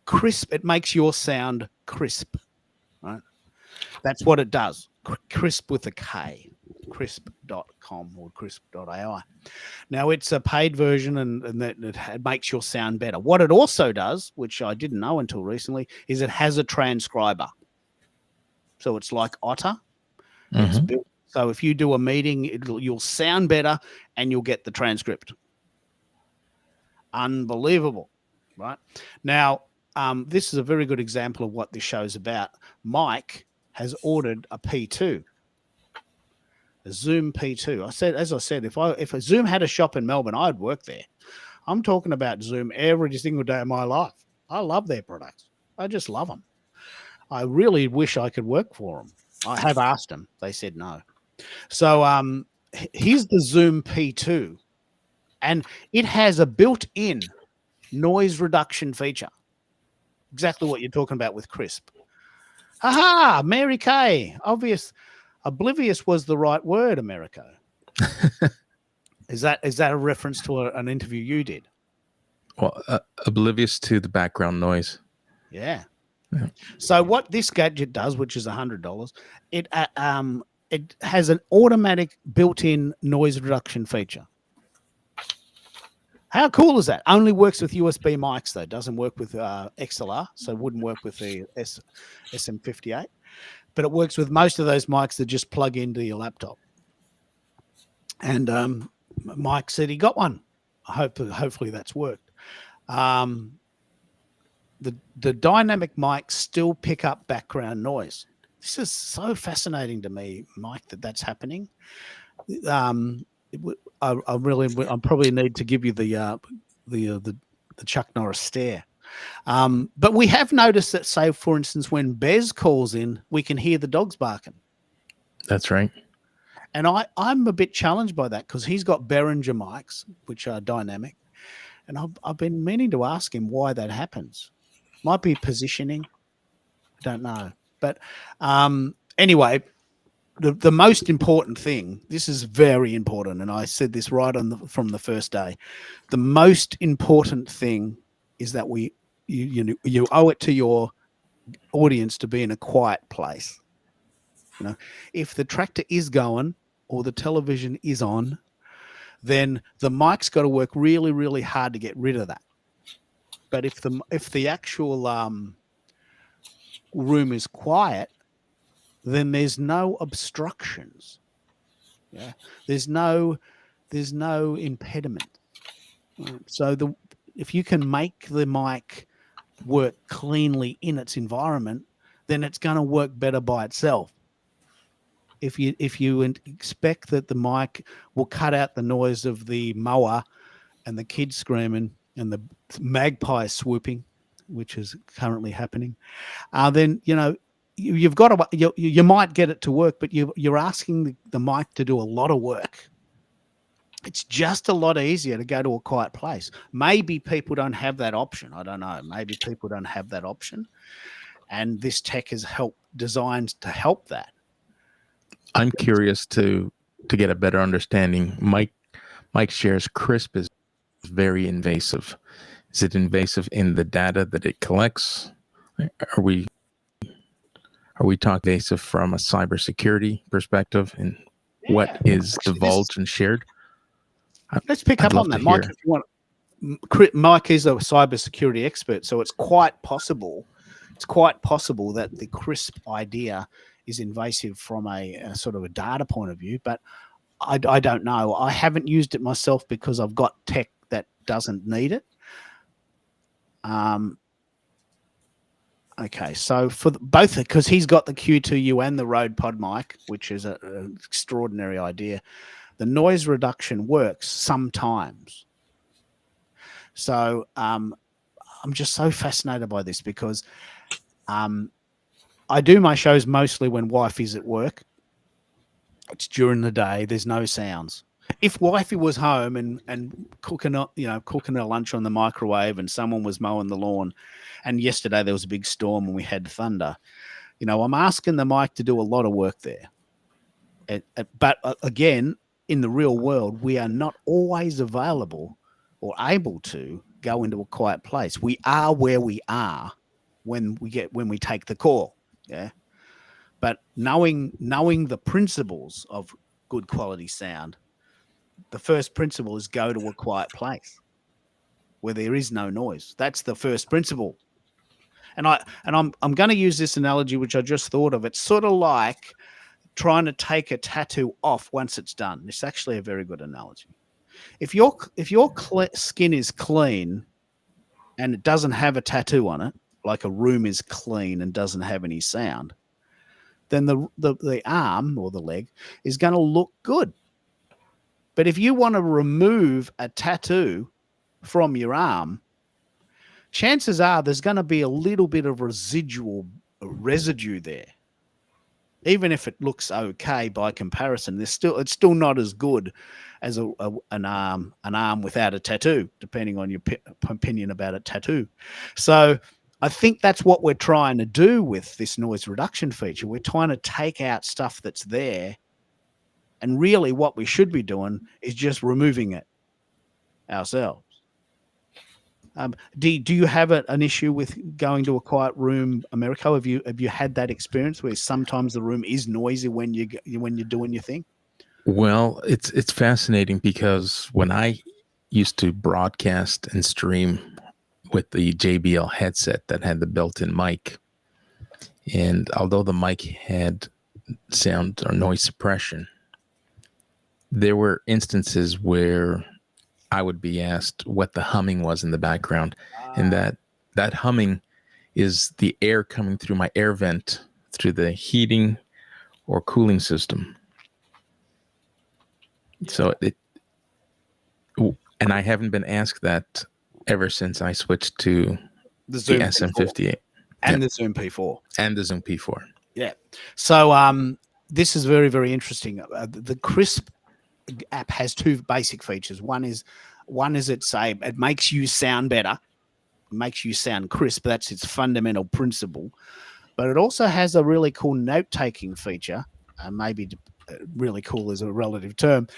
Crisp, it makes your sound crisp, right? That's what it does. Crisp with a K. Crisp.com or crisp.ai. Now, it's a paid version and that it makes your sound better. What it also does, which I didn't know until recently, is it has a transcriber. So it's like Otter. It's built, so if you do a meeting, you'll sound better and you'll get the transcript. Unbelievable, right? Now, this is a very good example of what this show's about. Mike has ordered a P2. A Zoom P2. As I said, if a Zoom had a shop in Melbourne, I'd work there. I'm talking about Zoom every single day of my life. I love their products. I just love them. I really wish I could work for them. I have asked them. They said no. So here's the Zoom P2, and it has a built-in noise reduction feature. Exactly what you're talking about with Crisp. Aha, Mary Kay. Oblivious was the right word, Americo. Is that a reference to an interview you did? Well, oblivious to the background noise. Yeah. So what this gadget does, which is $100, it has an automatic built-in noise reduction feature. How cool is that? Only works with USB mics, though. Doesn't work with XLR, so it wouldn't work with the SM58. But it works with most of those mics that just plug into your laptop. And Mike said he got one. Hopefully that's worked. The dynamic mics still pick up background noise. This is so fascinating to me, Mike, that's happening. I probably need to give you the Chuck Norris stare. But we have noticed that, say, for instance, when Bez calls in, we can hear the dogs barking. That's right. And I'm a bit challenged by that because he's got Behringer mics, which are dynamic. And I've been meaning to ask him why that happens. Might be positioning. I don't know. But anyway, the most important thing, this is very important, and I said this right from the first day. The most important thing is that you owe it to your audience to be in a quiet place. You know, if the tractor is going or the television is on, then the mic's got to work really, really hard to get rid of that. But if the actual room is quiet, then there's no obstructions. Yeah, there's no impediment. Right? So if you can make the mic work cleanly in its environment, then it's going to work better by itself. If you expect that the mic will cut out the noise of the mower and the kids screaming and the magpie swooping, which is currently happening, then you've got to you might get it to work, but you're asking the mic to do a lot of work. It's just a lot easier to go to a quiet place. Maybe people don't have that option. I don't know. Maybe people don't have that option, and this tech is designed to help that. I'm curious to get a better understanding. Mike shares CRISP is very invasive. Is it invasive in the data that it collects? Are we talking invasive from a cybersecurity perspective, and what is divulged and shared? Let's pick up on that, Mike. If you want, Mike is a cybersecurity expert, so it's quite possible that the CRISP idea is invasive from a sort of a data point of view, but I don't know. I haven't used it myself because I've got tech that doesn't need it. Okay, so for both, because he's got the Q2U and the Rode Pod mic, which is an extraordinary idea, the noise reduction works sometimes. So I'm just so fascinated by this because I do my shows mostly when wifey's at work. It's during the day. There's no sounds. If wifey was home and cooking her lunch on the microwave and someone was mowing the lawn, and yesterday there was a big storm and we had thunder, I'm asking the mic to do a lot of work there. But again, in the real world, we are not always available or able to go into a quiet place. We are where we are when we take the call. Yeah. But knowing the principles of good quality sound, the first principle is go to a quiet place where there is no noise. That's the first principle. And I'm going to use this analogy, which I just thought of. It's sort of like trying to take a tattoo off once it's done. It's actually a very good analogy. If your skin is clean and it doesn't have a tattoo on it, like a room is clean and doesn't have any sound, then the arm or the leg is going to look good. But if you want to remove a tattoo from your arm, chances are there's going to be a little bit of residue there. Even if it looks okay by comparison, it's still not as good as an arm without a tattoo, depending on your opinion about a tattoo. So I think that's what we're trying to do with this noise reduction feature. We're trying to take out stuff that's there, and really what we should be doing is just removing it ourselves. Do you have an issue with going to a quiet room, Americo? Have you had that experience where sometimes the room is noisy when you're doing your thing? Well, it's fascinating because when I used to broadcast and stream with the JBL headset that had the built-in mic, and although the mic had sound or noise suppression, there were instances where I would be asked what the humming was in the background, and that humming is the air coming through my air vent through the heating or cooling system. So and I haven't been asked that ever since I switched to The Zoom The P4 SM58 and the Zoom P4. and the Zoom P4. Yeah. So this is very, very interesting. The Crisp app has two basic features. One is it makes you sound better, makes you sound crisp. That's its fundamental principle. But it also has a really cool note-taking feature. Maybe really cool is a relative term,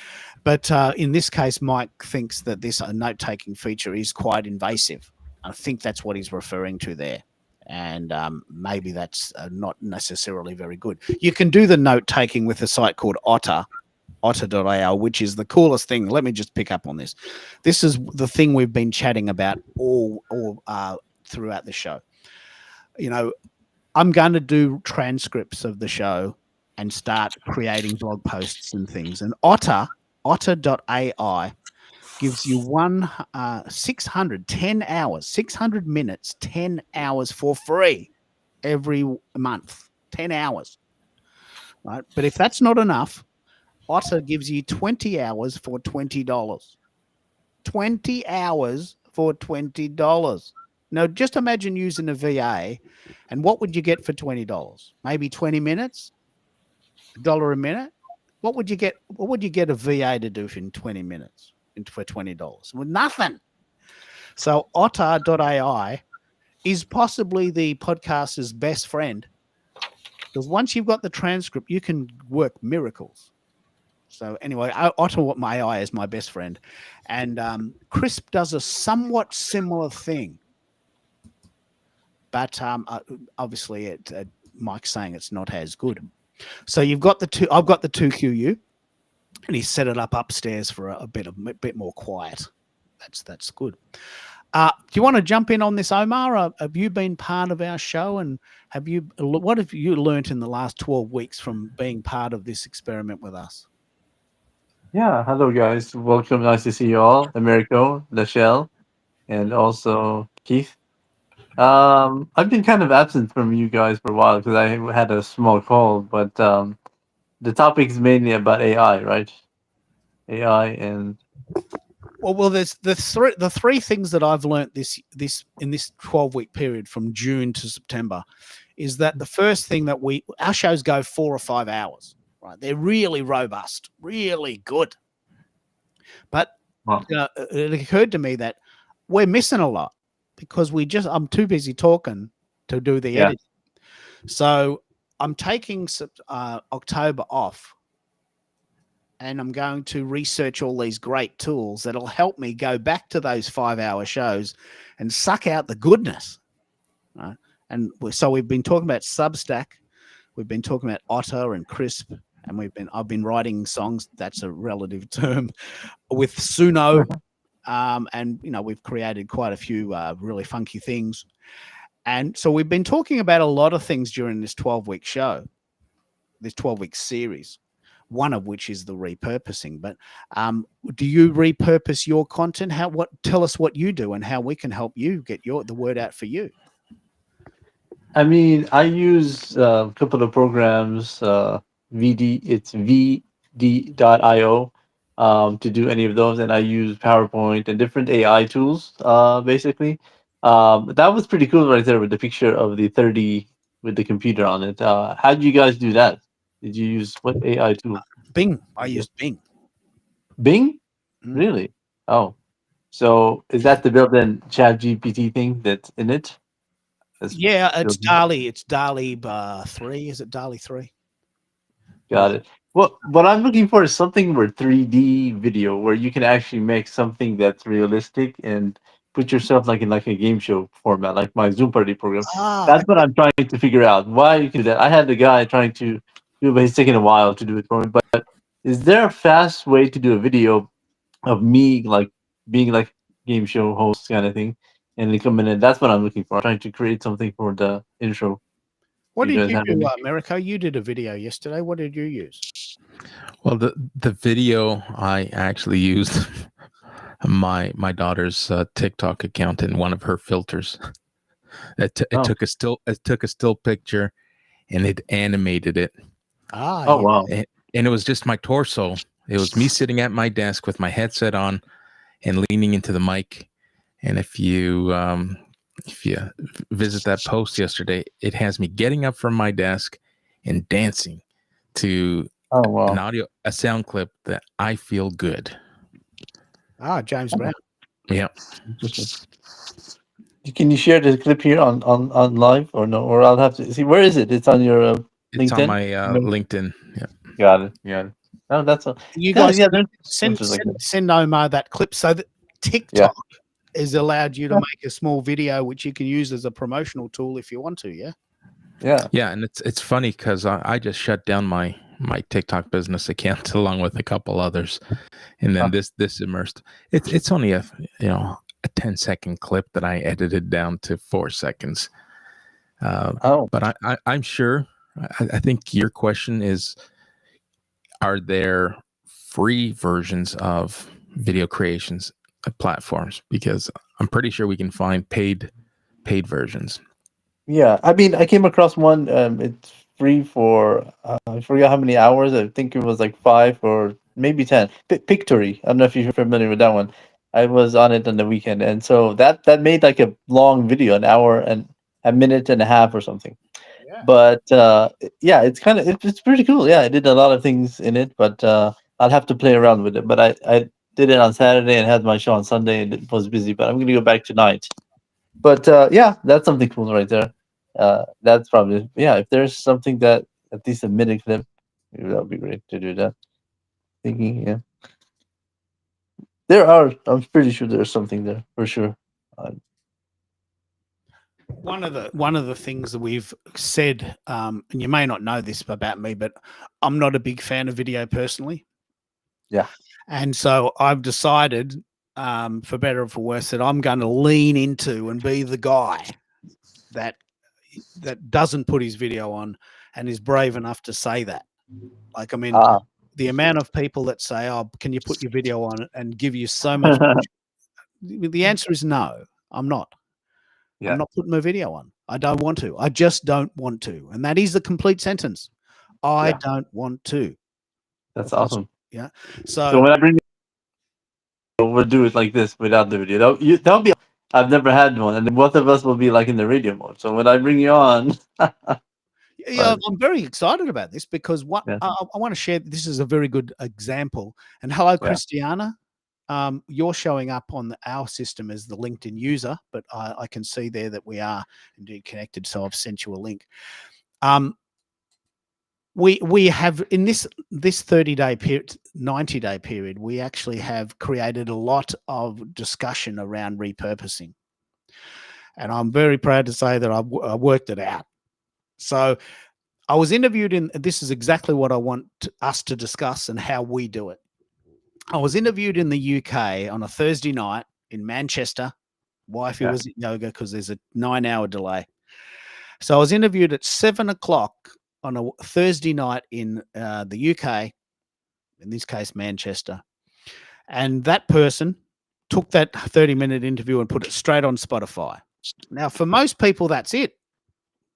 but in this case, Mike thinks that this note-taking feature is quite invasive. I think that's what he's referring to there. And maybe that's not necessarily very good. You can do the note-taking with a site called otter.io, which is the coolest thing. Let me just pick up on this. This is the thing we've been chatting about all throughout the show. You know, I'm going to do transcripts of the show and start creating blog posts and things. And otter.ai gives you 600 minutes, 10 hours for free every month, 10 hours. Right? But if that's not enough, Otter gives you 20 hours for $20. 20 hours for $20. Now, just imagine using a VA, and what would you get for $20? Maybe 20 minutes? $1 a minute? What would you get? What would you get a VA to do in 20 minutes for $20? Well, nothing. So Otter.ai is possibly the podcaster's best friend, because once you've got the transcript, you can work miracles. So anyway, Otter.ai is my best friend, and Crisp does a somewhat similar thing, but obviously, Mike's saying it's not as good. So you've got the two. I've got the 2QU, and he set it up upstairs for a bit more quiet. That's good. Do you want to jump in on this, Omar? Have you been part of our show, and what have you learnt in the last 12 weeks from being part of this experiment with us? Yeah, hello guys. Welcome. Nice to see you all. Americo, Lachelle, and also Keith. I've been kind of absent from you guys for a while because I had a small cold, but the topic is mainly about AI, right? AI and Well, there's the three things that I've learnt this in this 12-week period from June to September is that the first thing that our shows go 4 or 5 hours, right? They're really robust, really good. But Wow. it occurred to me that we're missing a lot because I'm too busy talking to do the editing. So I'm taking October off, and I'm going to research all these great tools that'll help me go back to those 5-hour shows and suck out the goodness. Right? And so we've been talking about Substack, we've been talking about Otter and Crisp, and I've been writing songs. That's a relative term with Suno, and we've created quite a few really funky things. And so we've been talking about a lot of things during this 12-week show, this 12-week series, one of which is the repurposing. But do you repurpose your content? Tell us what you do and how we can help you get the word out for you. I mean, I use a couple of programs. It's vd.io to do any of those, and I use PowerPoint and different AI tools. Basically, that was pretty cool right there with the picture of the 30 with the computer on it. How did you guys do that? Did you use what AI tool? Bing. I used Bing. Bing? Mm. Really? Oh, so is that the built-in ChatGPT thing that's in it? Yeah, it's DALL-E. It's DALL-E 3. Is it DALL-E 3? Got it. Well, what I'm looking for is something where 3D video, where you can actually make something that's realistic and put yourself in a game show format, like my Zoom party program. That's what I'm trying to figure out. Why you can do that? I had the guy trying to do it, but he's taking a while to do it for me. But is there a fast way to do a video of me being like game show host kind of thing, and they come in? And that's what I'm looking for. I'm trying to create something for the intro. What did you do, Americo? You did a video yesterday. What did you use? Well, the video I actually used my daughter's TikTok account in one of her filters. It took a still picture, and it animated it. Wow! And it was just my torso. It was me sitting at my desk with my headset on and leaning into the mic. And if you if you visit that post yesterday, it has me getting up from my desk and dancing to Oh wow. a sound clip that I feel good. James Brown. Yeah. Interesting. Can you share the clip here on live or no? Or I'll have to see. Where is it? It's on your It's LinkedIn. on my LinkedIn. Yeah. Got it. Got it. Oh, that's a You yeah. guys Yeah, there's send like that. send Omar that clip so that TikTok has allowed you to Yeah. make a small video which you can use as a promotional tool if you want to. Yeah. Yeah. Yeah, and it's funny because I just shut down my TikTok business account along with a couple others, and then this immersed. It's only a 10-second clip that I edited down to 4 seconds. But I'm sure. I think your question is, are there free versions of video creations platforms? Because I'm pretty sure we can find paid versions. Yeah. I mean, I came across one. It's free for I forget how many hours. I think it was like 5 or maybe 10. Pictory. I don't know if you're familiar with that one. I was on it on the weekend, and so that made like a long video, an hour and a minute and a half or something. Yeah. But yeah, it's kind of it's pretty cool. Yeah, I did a lot of things in it, but I'll have to play around with it. But I did it on Saturday and had my show on Sunday, and it was busy. But I'm gonna go back tonight. But yeah, that's something cool right there. That's probably if there's something that at least a minute clip, maybe that would be great to do that. Thinking there are. I'm pretty sure there's something there for sure. One of the things that we've said, and you may not know this about me, but I'm not a big fan of video personally. Yeah. And so I've decided, for better or for worse, that I'm going to lean into and be the guy that doesn't put his video on and is brave enough to say that. Like, I mean, the amount of people that say, "Oh, can you put your video on?" and give you so much. The answer is no. I'm not. Yeah. I'm not putting my video on. I don't want to. I just don't want to. And that is the complete sentence. I don't want to. That's awesome. Yeah. So when I bring we'll do it like this without the video. That'll be. I've never had one, and both of us will be like in the radio mode. So when I bring you on, yeah, I'm very excited about this because I want to share. This is a very good example. And hello, Christiana. You're showing up on our system as the LinkedIn user, but I can see there that we are indeed connected. So I've sent you a link. We have in this 30-day period, 90-day period, we actually have created a lot of discussion around repurposing. And I'm very proud to say that I worked it out. So I was interviewed this is exactly what I want us to discuss and how we do it. I was interviewed in the UK on a Thursday night in Manchester. Wifey was at yoga because there's a 9-hour delay. So I was interviewed at 7 o'clock on a Thursday night in the UK, in this case, Manchester. And that person took that 30-minute interview and put it straight on Spotify. Now, for most people, that's it.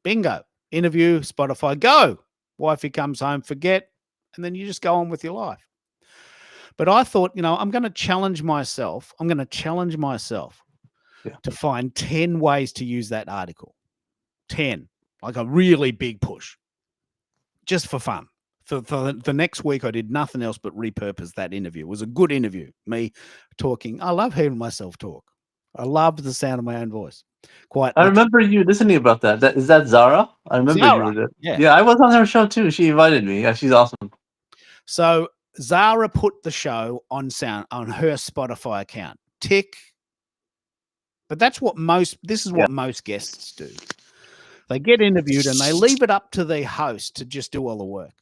Bingo. Interview, Spotify, go. Wifey comes home, forget, and then you just go on with your life. But I thought, I'm going to challenge myself. I'm going to challenge myself to find 10 ways to use that article. 10, like a really big push, just for fun. For the next week, I did nothing else but repurpose that interview. It was a good interview. Me talking. I love hearing myself talk. I love the sound of my own voice. I remember you listening about that. Is that Zara? I remember Zara, you with it. Yeah, I was on her show too. She invited me. Yeah, she's awesome. So Zara put the show on her Spotify account. Tick. But this is what most guests do. They get interviewed and they leave it up to the host to just do all the work.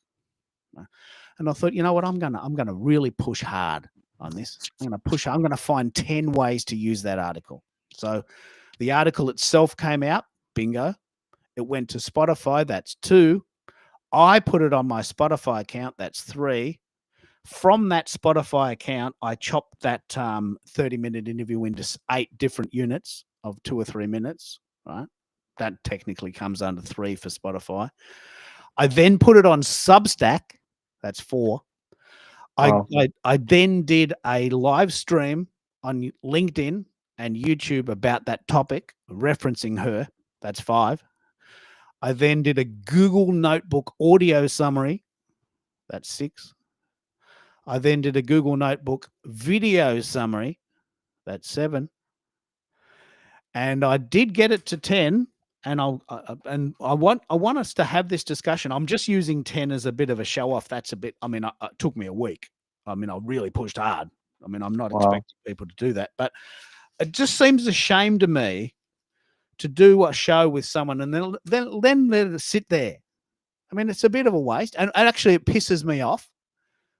And I thought, you know what? I'm gonna really push hard on this. I'm gonna find 10 ways to use that article. So the article itself came out, bingo. It went to Spotify, that's 2. I put it on my Spotify account, that's 3. From that Spotify account, I chopped that 30-minute interview into 8 different units of 2 or 3 minutes, right? That technically comes under 3 for Spotify. I then put it on Substack, that's 4. I then did a live stream on LinkedIn and YouTube about that topic, referencing her. That's 5. I then did a Google Notebook audio summary. That's 6. I then did a Google Notebook video summary. That's 7. And I did get it to 10. And I want us to have this discussion. I'm just using 10 as a bit of a show off. That's a bit. I mean, it took me a week. I mean, I really pushed hard. I mean, I'm not expecting people to do that, but it just seems a shame to me to do a show with someone and then let it sit there. I mean, it's a bit of a waste, and actually, it pisses me off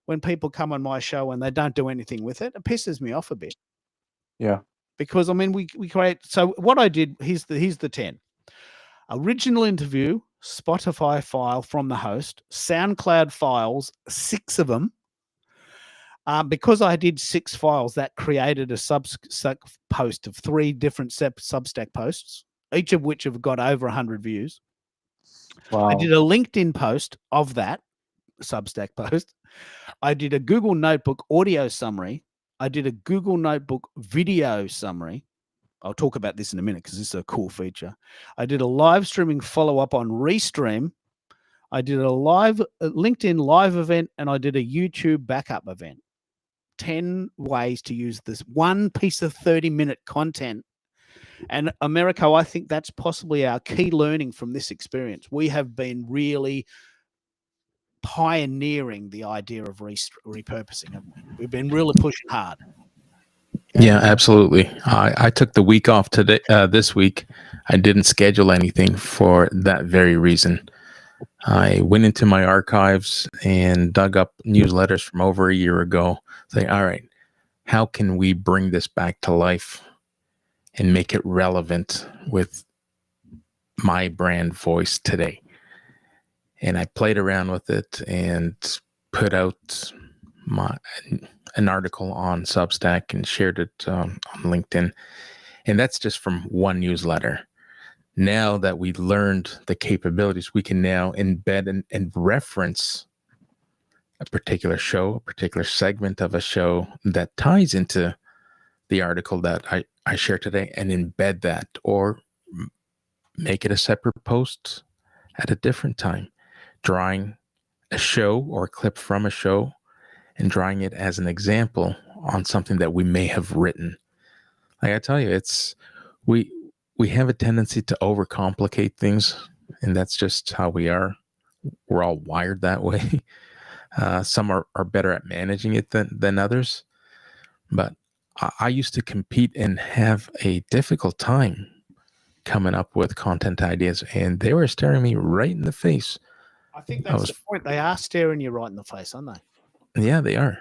when people come on my show and they don't do anything with it. It pisses me off a bit. Yeah. Because I mean, we create. So what I did, here's the 10. Original interview, Spotify file from the host, SoundCloud files, 6 of them. Because I did 6 files, that created a Substack post of 3 different Substack posts, each of which have got over 100 views. Wow. I did a LinkedIn post of that Substack post. I did a Google Notebook audio summary. I did a Google Notebook video summary. I'll talk about this in a minute because this is a cool feature. I did a live streaming follow-up on Restream. I did a LinkedIn live event, and I did a YouTube backup event. 10 ways to use this one piece of 30-minute content. And Americo, I think that's possibly our key learning from this experience. We have been really pioneering the idea of repurposing, haven't we? We've been really pushing hard. Yeah, absolutely. I took the week off today. This week, I didn't schedule anything for that very reason. I went into my archives and dug up newsletters from over a year ago, saying, all right, how can we bring this back to life and make it relevant with my brand voice today? And I played around with it and put out an article on Substack and shared it on LinkedIn. And that's just from one newsletter. Now that we learned the capabilities, we can now embed and reference a particular show, a particular segment of a show that ties into the article that I shared today, and embed that or make it a separate post at a different time, drawing a show or a clip from a show and drawing it as an example on something that we may have written. Like I tell you, we have a tendency to overcomplicate things, and that's just how we are. We're all wired that way. Some are better at managing it than others. But I used to compete and have a difficult time coming up with content ideas, and they were staring me right in the face. I think that's the point. They are staring you right in the face, aren't they? Yeah, they are.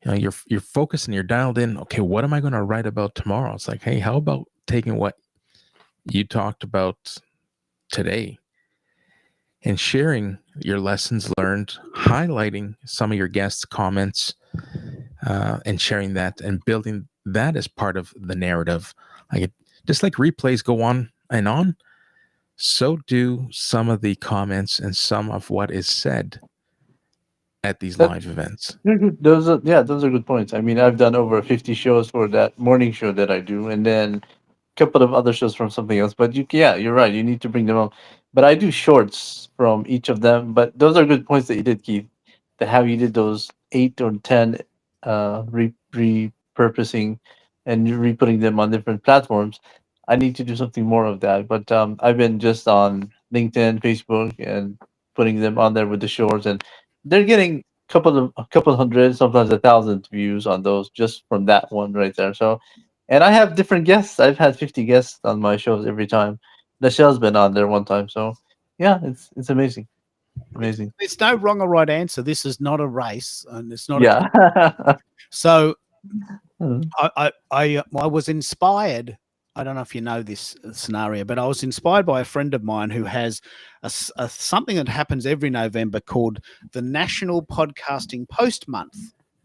You know, you're focused and you're dialed in. Okay, what am I going to write about tomorrow? It's like, hey, how about taking what you talked about today and sharing your lessons learned, highlighting some of your guests' comments, and sharing that and building that as part of the narrative. Just like replays go on and on, so do some of the comments and some of what is said at these live events. Those are good points. I mean, I've done over 50 shows for that morning show that I do, and then a couple of other shows from something else. But you're right. You need to bring them on. But I do shorts from each of them. But those are good points that you did, Keith. That how you did those 8 or 10 repurposing and re-putting them on different platforms. I need to do something more of that. But I've been just on LinkedIn, Facebook, and putting them on there with the shorts, and they're getting a couple hundred, sometimes 1,000 views on those just from that one right there. So, and I have different guests. I've had 50 guests on my shows every time. Michelle's been on there one time. So, yeah, it's amazing. Amazing. There's no wrong or right answer. This is not a race, and it's not. Yeah. So, I was inspired. I don't know if you know this scenario, but I was inspired by a friend of mine who has something that happens every November called the National Podcasting Post Month,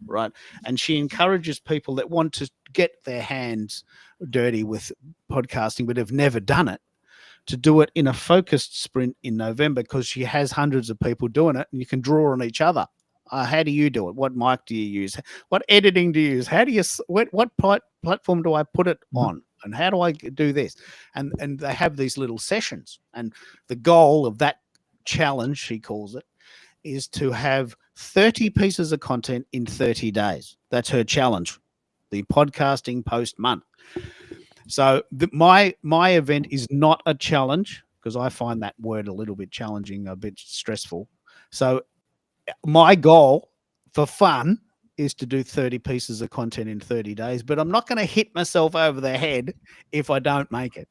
right? And she encourages people that want to get their hands dirty with podcasting but have never done it to do it in a focused sprint in November, because she has hundreds of people doing it and you can draw on each other. How do you do it? What mic do you use? What editing do you use? How do you what platform do I put it on? And how do I do this? And they have these little sessions. And the goal of that challenge, she calls it, is to have 30 pieces of content in 30 days. That's her challenge, the podcasting post month. So my event is not a challenge, because I find that word a little bit challenging, a bit stressful. So my goal for fun is to do 30 pieces of content in 30 days, but I'm not going to hit myself over the head if I don't make it.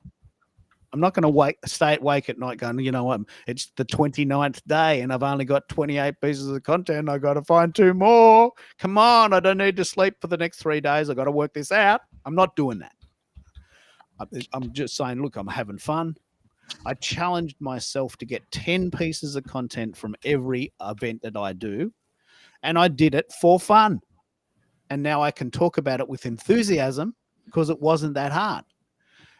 I'm not going to stay awake at night going, you know what, it's the 29th day and I've only got 28 pieces of content. I got to find 2 more. Come on, I don't need to sleep for the next 3 days. I got to work this out. I'm not doing that. I'm just saying, look, I'm having fun. I challenged myself to get 10 pieces of content from every event that I do, and I did it for fun. And now I can talk about it with enthusiasm because it wasn't that hard.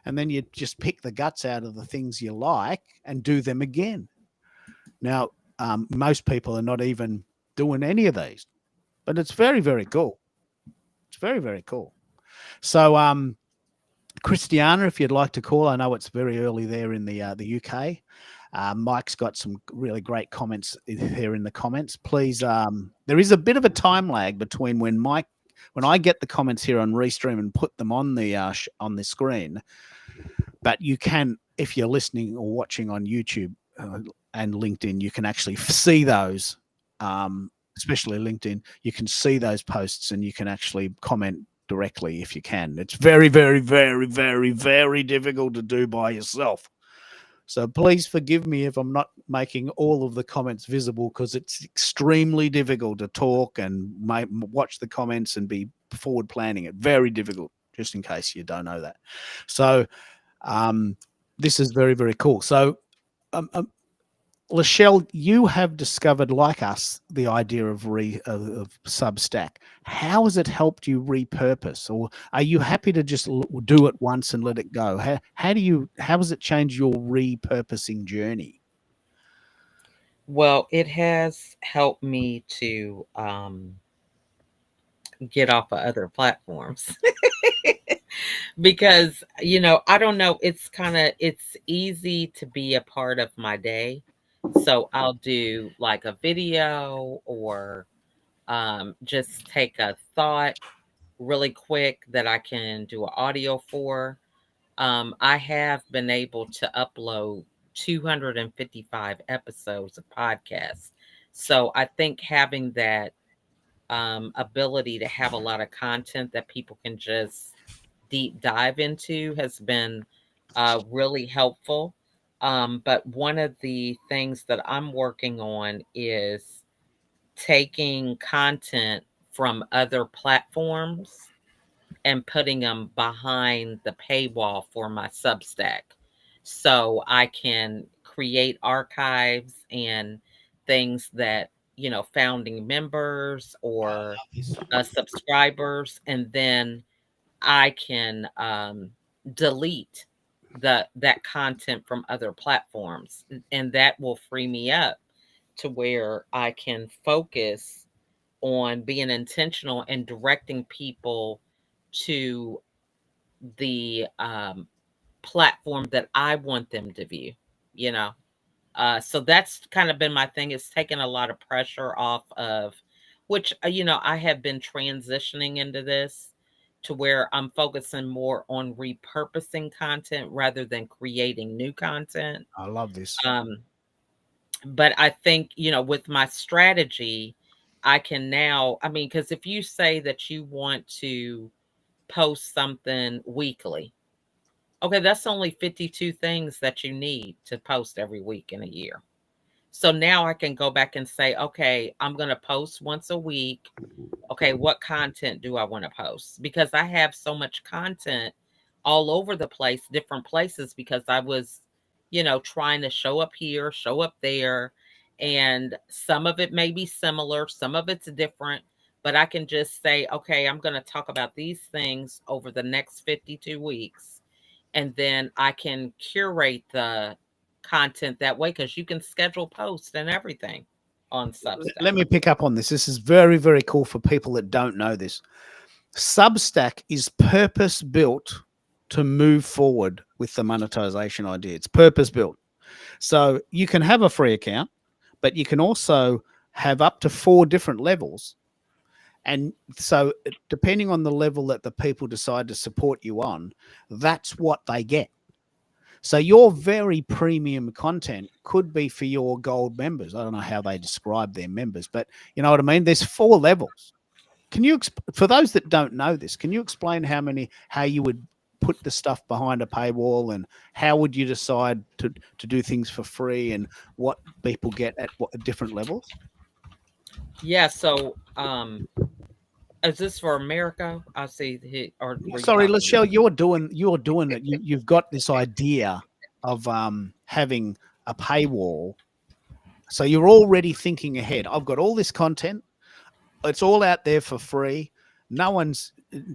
And then you just pick the guts out of the things you like and do them again. Now, most people are not even doing any of these, but it's very, very cool. It's very, very cool. So, Christiana, if you'd like to call, I know it's very early there in the UK. Mike's got some really great comments here in the comments. Please, there is a bit of a time lag between when I get the comments here on Restream and put them on the screen, but you can, if you're listening or watching on YouTube and LinkedIn, you can actually see those, especially LinkedIn. You can see those posts and you can actually comment directly if you can. It's very, very, very, very, very difficult to do by yourself. So please forgive me if I'm not making all of the comments visible, because it's extremely difficult to talk and watch the comments and be forward planning it. Very difficult, just in case you don't know that. So this is very, very cool. So Lachelle, you have discovered, like us, the idea of Substack. How has it helped you repurpose, or are you happy to just do it once and let it go? How has it changed your repurposing journey? Well, it has helped me to get off of other platforms. Because, I don't know, it's easy to be a part of my day. So I'll do like a video or just take a thought really quick that I can do an audio for. I have been able to upload 255 episodes of podcasts. So I think having that ability to have a lot of content that people can just deep dive into has been really helpful. But one of the things that I'm working on is taking content from other platforms and putting them behind the paywall for my Substack, so I can create archives and things that, founding members or subscribers, and then I can delete that content from other platforms, and that will free me up to where I can focus on being intentional and directing people to the platform that I want them to view, you know. So that's kind of been my thing. It's taken a lot of pressure off of, which, I have been transitioning into this to where I'm focusing more on repurposing content rather than creating new content. I love this. But I think, with my strategy, I can now, because if you say that you want to post something weekly, okay, that's only 52 things that you need to post every week in a year. So now I can go back and say, okay, I'm going to post once a week. Okay, what content do I want to post? Because I have so much content all over the place, different places, because I was, trying to show up here, show up there. And some of it may be similar, some of it's different, but I can just say, okay, I'm going to talk about these things over the next 52 weeks. And then I can curate the content that way, because you can schedule posts and everything. on Substack. Let me pick up on this. This is very, very cool for people that don't know this. Substack is purpose built to move forward with the monetization idea. It's purpose built. So you can have a free account, but you can also have up to 4 different levels. And so depending on the level that the people decide to support you on, that's what they get. So your very premium content could be for your gold members. I don't know how they describe their members, but you know what I mean? There's 4 levels. Can you, for those that don't know this, can you explain how you would put the stuff behind a paywall, and how would you decide to do things for free, and what people get at what different levels? Yeah. So, is this for America? I see. Sorry, Lachelle, you're doing it. You've got this idea of having a paywall. So you're already thinking ahead. I've got all this content. It's all out there for free.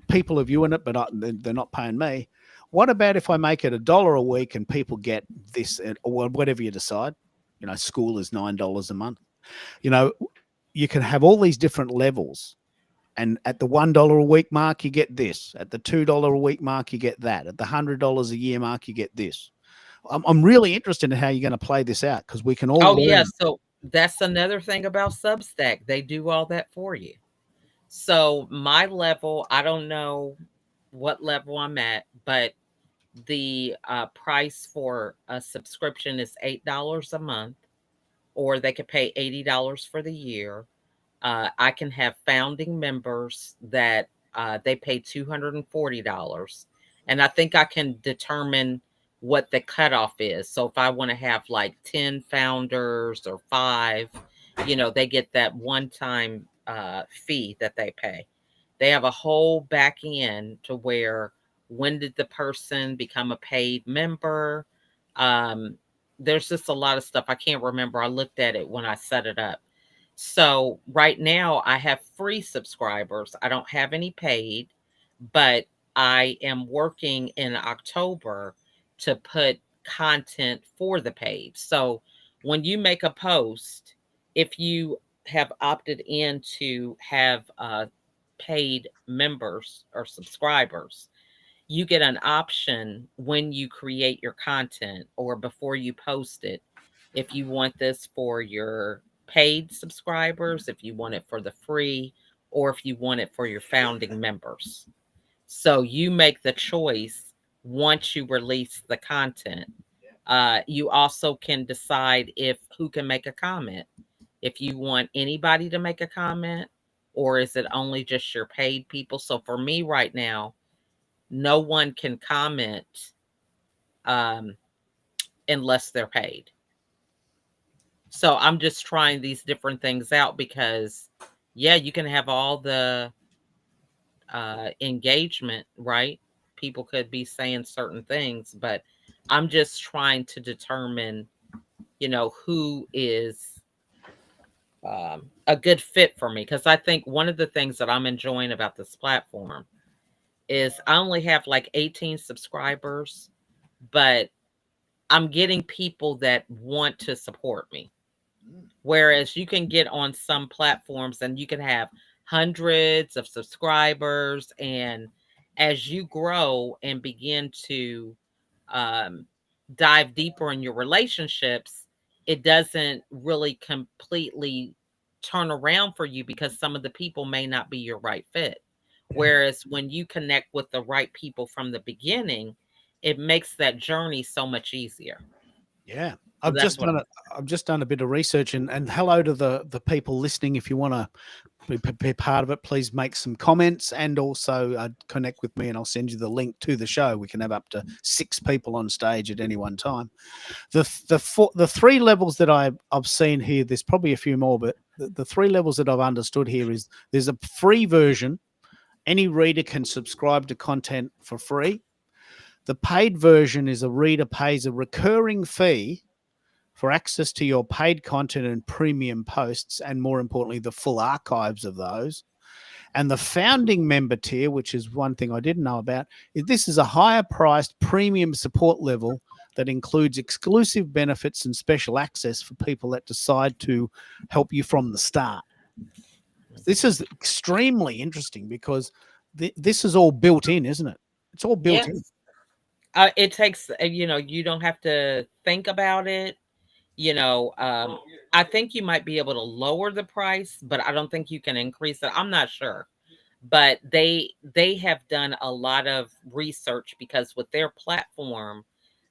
People are viewing it, but they're not paying me. What about if I make it $1 a week and people get this, or whatever you decide? You know, school is $9 a month. You know, you can have all these different levels. And at the $1 a week mark, you get this. At the $2 a week mark, you get that. At the $100 a year mark, you get this. I'm really interested in how you're going to play this out, because we can all. Oh, yeah. So that's another thing about Substack. They do all that for you. So my level, I don't know what level I'm at, but the price for a subscription is $8 a month, or they could pay $80 for the year. I can have founding members that they pay $240. And I think I can determine what the cutoff is. So if I want to have like 10 founders or 5, you know, they get that one-time fee that they pay. They have a whole back end to where, when did the person become a paid member? There's just a lot of stuff. I can't remember. I looked at it when I set it up. So right now I have free subscribers. I don't have any paid, but I am working in October to put content for the paid. So when you make a post, if you have opted in to have paid members or subscribers, you get an option when you create your content or before you post it, if you want this for your paid subscribers, if you want it for the free, or if you want it for your founding members. So you make the choice once you release the content. You also can decide who can make a comment. If you want anybody to make a comment, or is it only just your paid people? So for me right now, no one can comment unless they're paid. So I'm just trying these different things out, because yeah, you can have all the engagement, right? People could be saying certain things, but I'm just trying to determine, you know, who is a good fit for me. Because I think one of the things that I'm enjoying about this platform is I only have like 18 subscribers, but I'm getting people that want to support me. Whereas you can get on some platforms and you can have hundreds of subscribers, and as you grow and begin to dive deeper in your relationships, it doesn't really completely turn around for you, because some of the people may not be your right fit. Whereas when you connect with the right people from the beginning, it makes that journey so much easier. Yeah. I've just done a bit of research, and hello to the people listening. If you want to be part of it, please make some comments, and also connect with me, and I'll send you the link to the show. We can have up to 6 people on stage at any one time. The 3 levels that I've seen here, there's probably a few more, but the 3 levels that I've understood here is there's a free version. Any reader can subscribe to content for free. The paid version is a reader pays a recurring fee for access to your paid content and premium posts, and more importantly, the full archives of those. And the founding member tier, which is one thing I didn't know about, is this is a higher priced premium support level that includes exclusive benefits and special access for people that decide to help you from the start. This is extremely interesting because this is all built in, isn't it? It's all built in. Yes. It takes, you don't have to think about it. I think you might be able to lower the price, but I don't think you can increase it. I'm not sure. But they have done a lot of research because with their platform,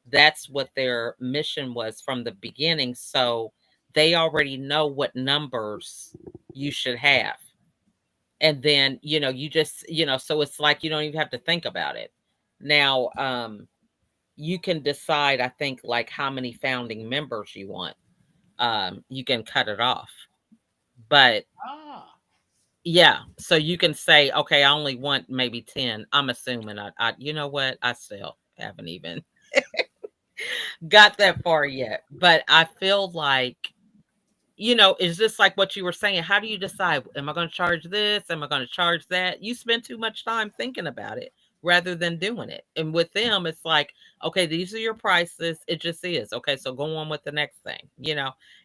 that's what their mission was from the beginning. So they already know what numbers you should have. And then, you just, so it's like you don't even have to think about it. Now, you can decide, I think, like how many founding members you want. You can cut it off. But yeah, so you can say, okay, I only want maybe 10. I'm assuming you know what? I still haven't even got that far yet. But I feel like, it's just like what you were saying. How do you decide? Am I going to charge this? Am I going to charge that? You spend too much time thinking about it rather than doing it. And with them, it's like, okay, these are your prices. It just is. Okay, so go on with the next thing,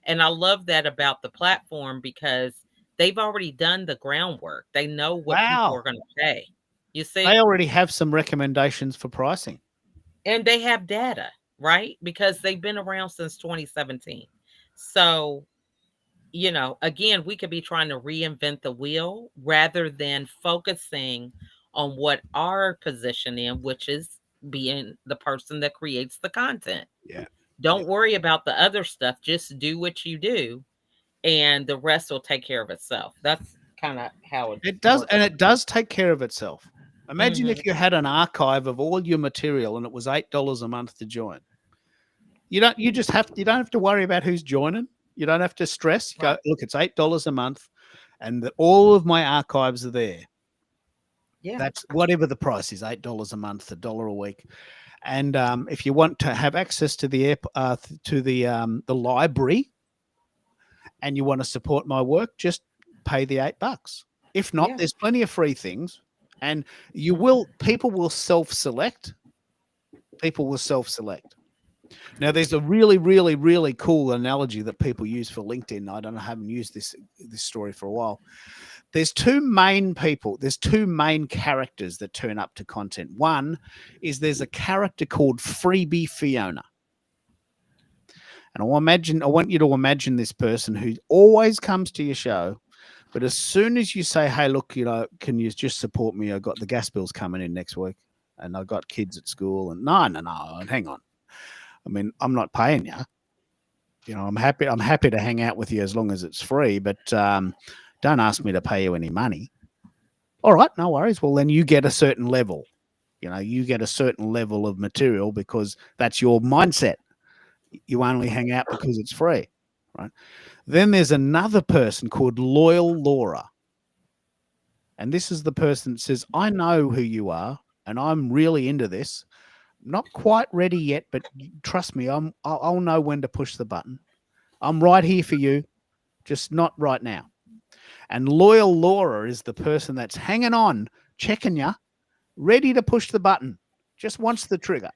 And I love that about the platform because they've already done the groundwork. They know what people are going to pay. You see? They already have some recommendations for pricing. And they have data, right? Because they've been around since 2017. So, again, we could be trying to reinvent the wheel rather than focusing on what our position in, which is being the person that creates the content. Yeah. Don't worry about the other stuff. Just do what you do and the rest will take care of itself. That's kind of how it does. And it does take care of itself. Imagine if you had an archive of all your material and it was $8 a month to join. You don't have to worry about who's joining. You don't have to stress. You go, look, it's $8 a month and all of my archives are there. Yeah. That's whatever the price is, $8 a month, $1 a week. And if you want to have access to the library and you want to support my work, just pay the $8. If not, there's plenty of free things. And people will self-select. Now, there's a really, really, really cool analogy that people use for LinkedIn. I haven't used this story for a while. There's two main characters that turn up to content. One is there's a character called Freebie Fiona. And I want you to imagine this person who always comes to your show, but as soon as you say, hey, look, can you just support me? I've got the gas bills coming in next week and I've got kids at school. And no, hang on. I mean, I'm not paying you. I'm happy to hang out with you as long as it's free, but don't ask me to pay you any money. All right, no worries. Well, then you get a certain level. You get a certain level of material because that's your mindset. You only hang out because it's free, right? Then there's another person called Loyal Laura. And this is the person that says, I know who you are, and I'm really into this. Not quite ready yet, but trust me, I'll know when to push the button. I'm right here for you, just not right now. And Loyal Laura is the person that's hanging on, checking you, ready to push the button, just wants the trigger.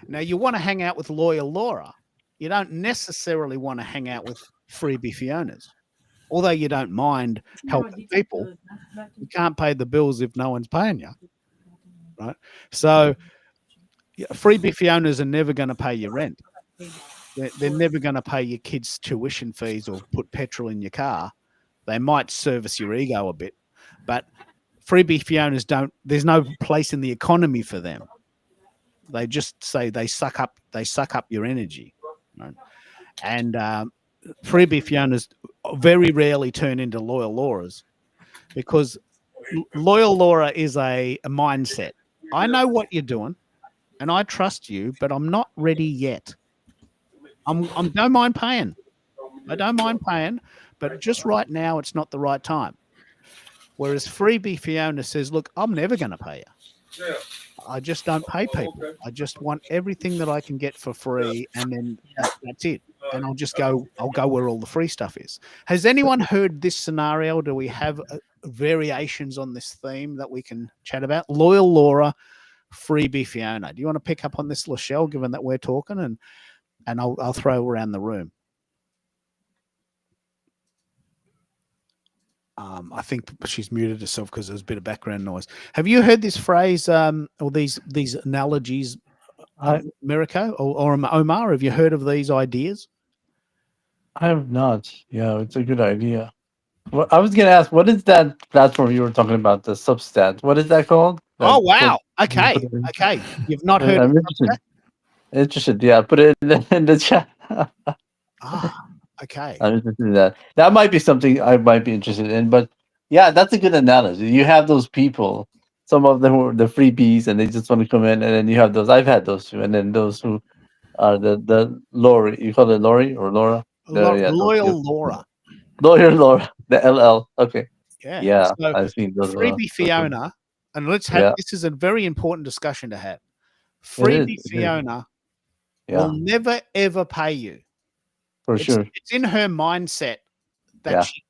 Now, you want to hang out with Loyal Laura. You don't necessarily want to hang out with Freebie Fionas. Although you don't mind helping people, you can't pay the bills if no one's paying you. Right? So Freebie Fionas are never going to pay your rent. They're never going to pay your kids' tuition fees or put petrol in your car. They might service your ego a bit, but Freebie Fionas there's no place in the economy for them. They just say they suck up your energy. Right? And Freebie Fionas very rarely turn into Loyal Lauras because Loyal Laura is a mindset. I know what you're doing and I trust you, but I'm not ready yet. I don't mind paying. But just right now, it's not the right time. Whereas Freebie Fiona says, look, I'm never going to pay you. I just don't pay people. I just want everything that I can get for free. And then that's it. And I'll go where all the free stuff is. Has anyone heard this scenario? Do we have variations on this theme that we can chat about? Loyal Laura, Freebie Fiona. Do you want to pick up on this, Lachelle, given that we're talking, and I'll throw around the room. I think she's muted herself because there's a bit of background noise. Have you heard this phrase or these analogies, Miraco or Omar? Have you heard of these ideas? I have not. Yeah, it's a good idea. Well, I was gonna ask, what is that platform you were talking about, the Substat? What is that called? Oh wow! Okay, okay. You've not heard. I'm interested. Interested? Yeah, put it in the chat. Okay. I'm interested in that. That might be something I might be interested in. But yeah, that's a good analogy. You have those people. Some of them were the freebies, and they just want to come in, and then you have those. I've had those too, and then those who are the Lori. You call it Lori or Laura? Loyal Laura. Lawyer Laura, the LL. Okay. Yeah. Yeah, So I've seen those. Freebie Fiona, and let's have this is a very important discussion to have. Freebie Fiona will never ever pay you. For sure. It's in her mindset that she,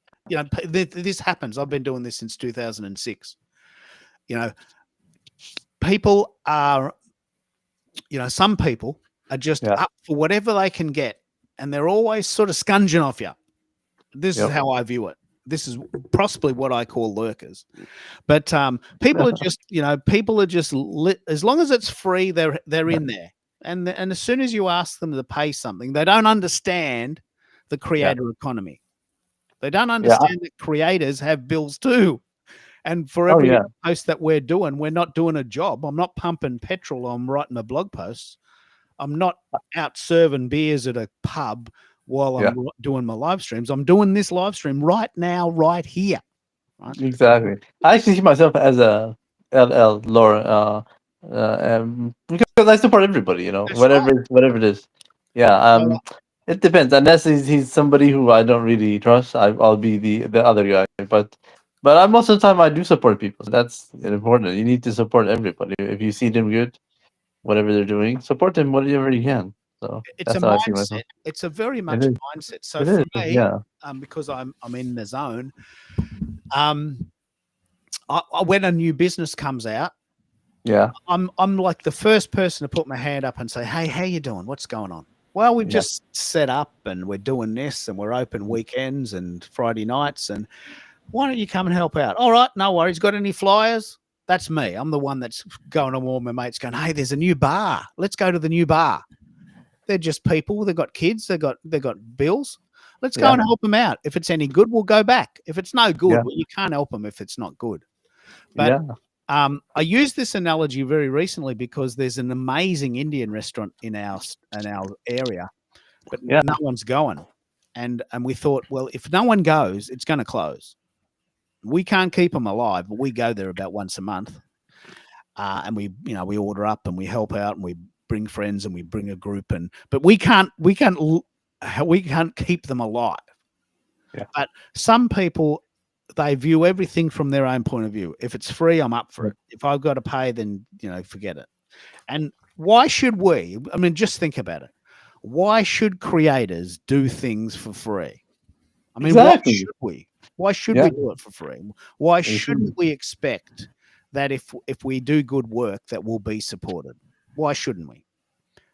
this happens. I've been doing this since 2006. People are, some people are just up for whatever they can get, and they're always sort of scunging off you. This is how I view it. This is possibly what I call lurkers. But people are just, as long as it's free, they're in there. And as soon as you ask them to pay something, they don't understand the creator economy. They don't understand that creators have bills too. And for every post that we're doing, we're not doing a job. I'm not pumping petrol. I'm writing a blog post. I'm not out serving beers at a pub while I'm doing my live streams. I'm doing this live stream right now, right here. Right? Exactly. I actually see myself as a LL Laura. Because I support everybody, whatever it is. Yeah, it depends. Unless he's somebody who I don't really trust, I'll be the other guy. But most of the time I do support people. That's important. You need to support everybody. If you see them good, whatever they're doing, support them whatever you can. So it's a mindset. It's a very much mindset. So for me, because I'm in the zone, when a new business comes out, I'm like the first person to put my hand up and say, hey, how you doing? What's going on? Well, we've just set up and we're doing this and we're open weekends and Friday nights. And why don't you come and help out? All right, no worries. Got any flyers? That's me. I'm the one that's going on with all my mates going, hey, there's a new bar. Let's go to the new bar. They're just people. They've got kids. They've got bills. Let's go and help them out. If it's any good, we'll go back. If it's no good, well, you can't help them if it's not good. But I used this analogy very recently because there's an amazing Indian restaurant in our area, but no one's going. And we thought, well, if no one goes, it's going to close. We can't keep them alive, but we go there about once a month, and we order up and we help out and we bring friends and we bring a group but we can't keep them alive. Yeah. But some people, they view everything from their own point of view. If it's free, I'm up for it. If I've got to pay, then forget it. And why should we? I mean, just think about it. Why should creators do things for free? I mean, why should we? Why should we do it for free? Why shouldn't we expect that if we do good work that we'll be supported? Why shouldn't we?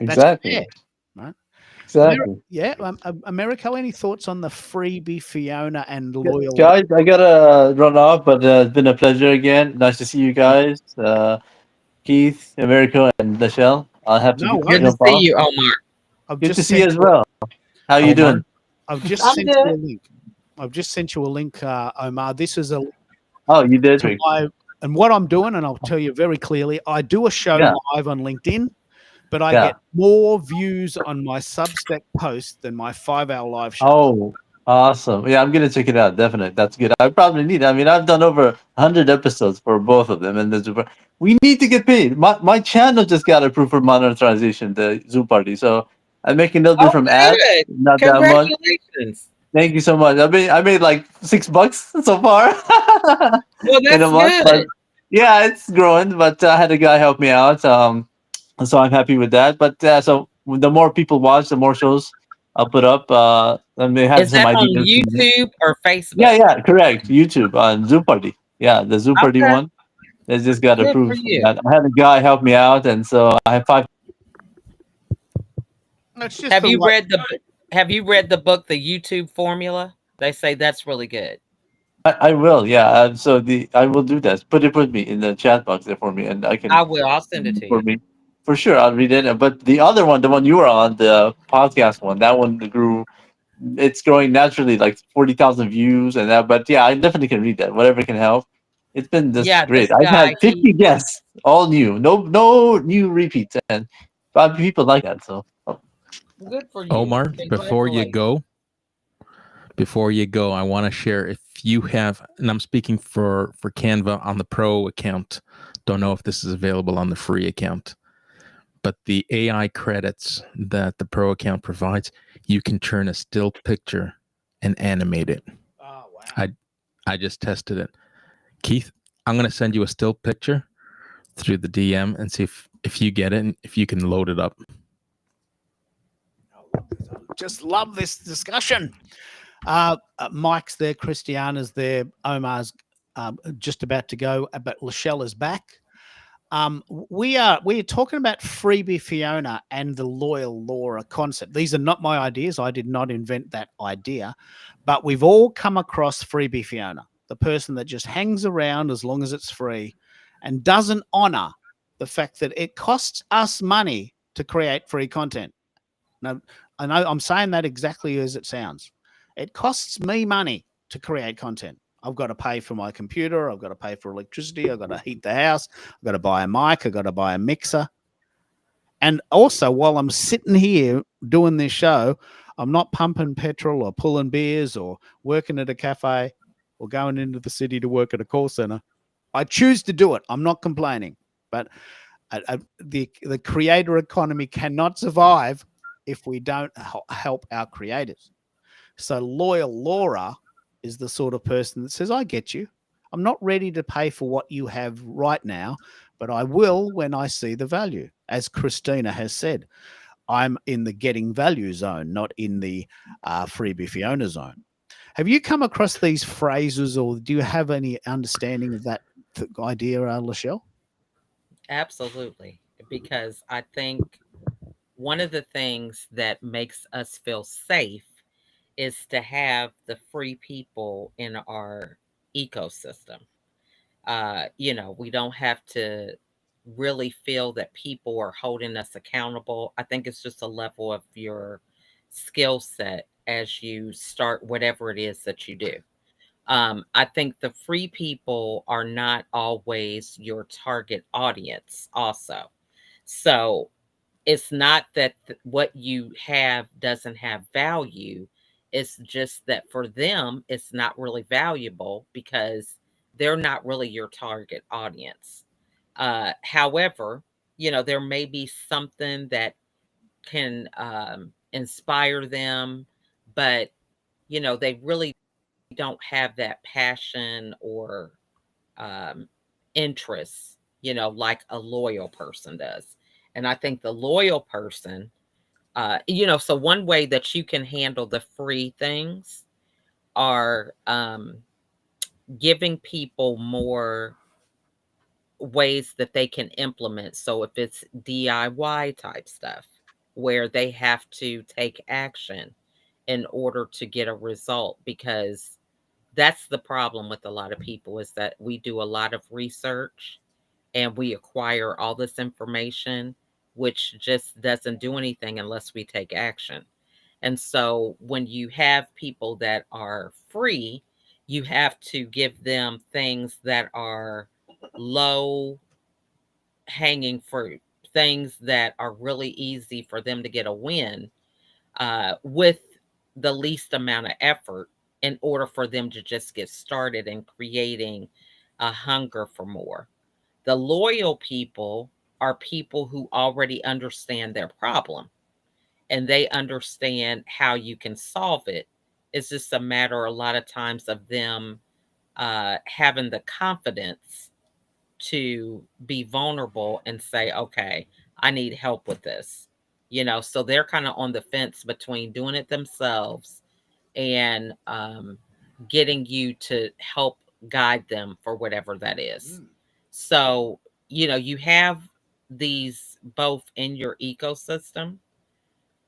Exactly. That's fair, right? Exactly. Americo, any thoughts on the Freebie Fiona and Loyal? Guys, I gotta run off, but it's been a pleasure again. Nice to see you guys, Keith, Americo, and Lachelle. I'll have to good to see you, Omar. Good to see you as well. How are you doing? I've just sent you a link. I've just sent you a link, Omar. This is you did. And what I'm doing, and I'll tell you very clearly, I do a show live on LinkedIn, but I get more views on my Substack post than my 5-hour live show. Oh, awesome. Yeah, I'm going to check it out. Definitely. That's good. I probably need it. I mean, I've done over 100 episodes for both of them. And we need to get paid. My channel just got approved for monetization, the Zoom party. So I'm making a little bit from ads. Not that much. Congratulations. Thank you so much. I made like $6 so far. Well, that's good. But yeah, it's growing. But I had a guy help me out. So I'm happy with that. But so the more people watch, the more shows I'll put up. And they have Is that on YouTube or Facebook? Yeah, correct. YouTube on Zoom Party. Yeah, the Zoom Party one. It's just got Good for approved. you. I had a guy help me out, and so I have 5. It's just Have the you way- read the Have you read the book, The YouTube Formula? They say that's really good. I will, yeah. So I will do that. Put it with me in the chat box there for me, and I can I will. I'll send it to for you. me for sure. I'll read it. But the other one, the one you were on, the podcast one, that one grew. It's growing naturally, like 40,000 views and that. But yeah, I definitely can read that. Whatever can help. It's been just Yeah, great. this I've had guy, 50 guests, all new, no new repeats, and 5 people like that. So good for you. Omar, Congratulations. before you go, I want to share if you have, and I'm speaking for Canva on the pro account. Don't know if this is available on the free account, but the AI credits that the pro account provides, you can turn a still picture and animate it. Oh wow. I just tested it. Keith, I'm going to send you a still picture through the DM and see if you get it and if you can load it up. Just love this discussion. Mike's there, Christiana's there, Omar's just about to go, but Lachelle is back. We are talking about Freebie Fiona and the loyal Laura concept. These are not my ideas. I did not invent that idea, but we've all come across Freebie Fiona, the person that just hangs around as long as it's free and doesn't honor the fact that it costs us money to create free content. Now, I know I'm saying that exactly as it sounds. It costs me money to create content. I've got to pay for my computer. I've got to pay for electricity. I've got to heat the house. I've got to buy a mic. I've got to buy a mixer. And also, while I'm sitting here doing this show, I'm not pumping petrol or pulling beers or working at a cafe or going into the city to work at a call center. I choose to do it. I'm not complaining. But the creator economy cannot survive if we don't help our creators. So loyal Laura is the sort of person that says, I get you. I'm not ready to pay for what you have right now, but I will when I see the value. As Christina has said, I'm in the getting value zone, not in the Freebie Fiona zone. Have you come across these phrases, or do you have any understanding of that idea, Lachelle? Absolutely. Because I think one of the things that makes us feel safe is to have the free people in our ecosystem. We don't have to really feel that people are holding us accountable. I think it's just a level of your skill set as you start whatever it is that you do. I think the free people are not always your target audience, also. So it's not that what you have doesn't have value. It's just that for them, it's not really valuable because they're not really your target audience. However, there may be something that can inspire them, but, they really don't have that passion or um, interest, like a loyal person does. And I think the loyal person, so one way that you can handle the free things are giving people more ways that they can implement. So if it's DIY type stuff where they have to take action in order to get a result, because that's the problem with a lot of people is that we do a lot of research and we acquire all this information, which just doesn't do anything unless we take action. And so when you have people that are free, you have to give them things that are low hanging fruit, things that are really easy for them to get a win with the least amount of effort in order for them to just get started in creating a hunger for more. The loyal people are people who already understand their problem and they understand how you can solve it. It's just a matter a lot of times of them having the confidence to be vulnerable and say, okay, I need help with this. So they're kind of on the fence between doing it themselves and getting you to help guide them for whatever that is. So, you have these both in your ecosystem.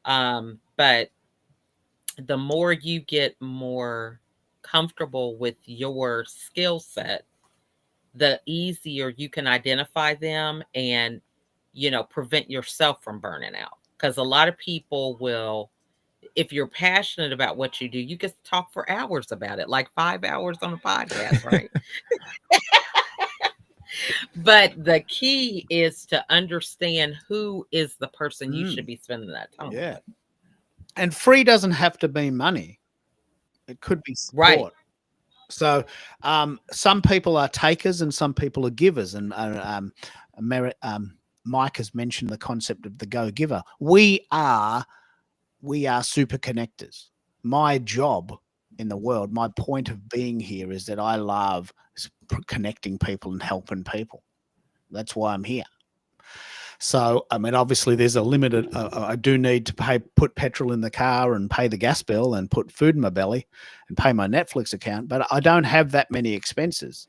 But the more you get more comfortable with your skill set, the easier you can identify them and, prevent yourself from burning out. Because a lot of people will, if you're passionate about what you do, you can talk for hours about it, like 5 hours on a podcast, right? But the key is to understand who is the person you should be spending that time Yeah. with. And free doesn't have to be money. It could be Right. support. So some people are takers and some people are givers. And Mike has mentioned the concept of the go-giver. We are super connectors. My job in the world, my point of being here is that I love connecting people and helping people. That's why I'm here. So, I mean, obviously there's a limited, I do need to put petrol in the car and pay the gas bill and put food in my belly and pay my Netflix account, but I don't have that many expenses.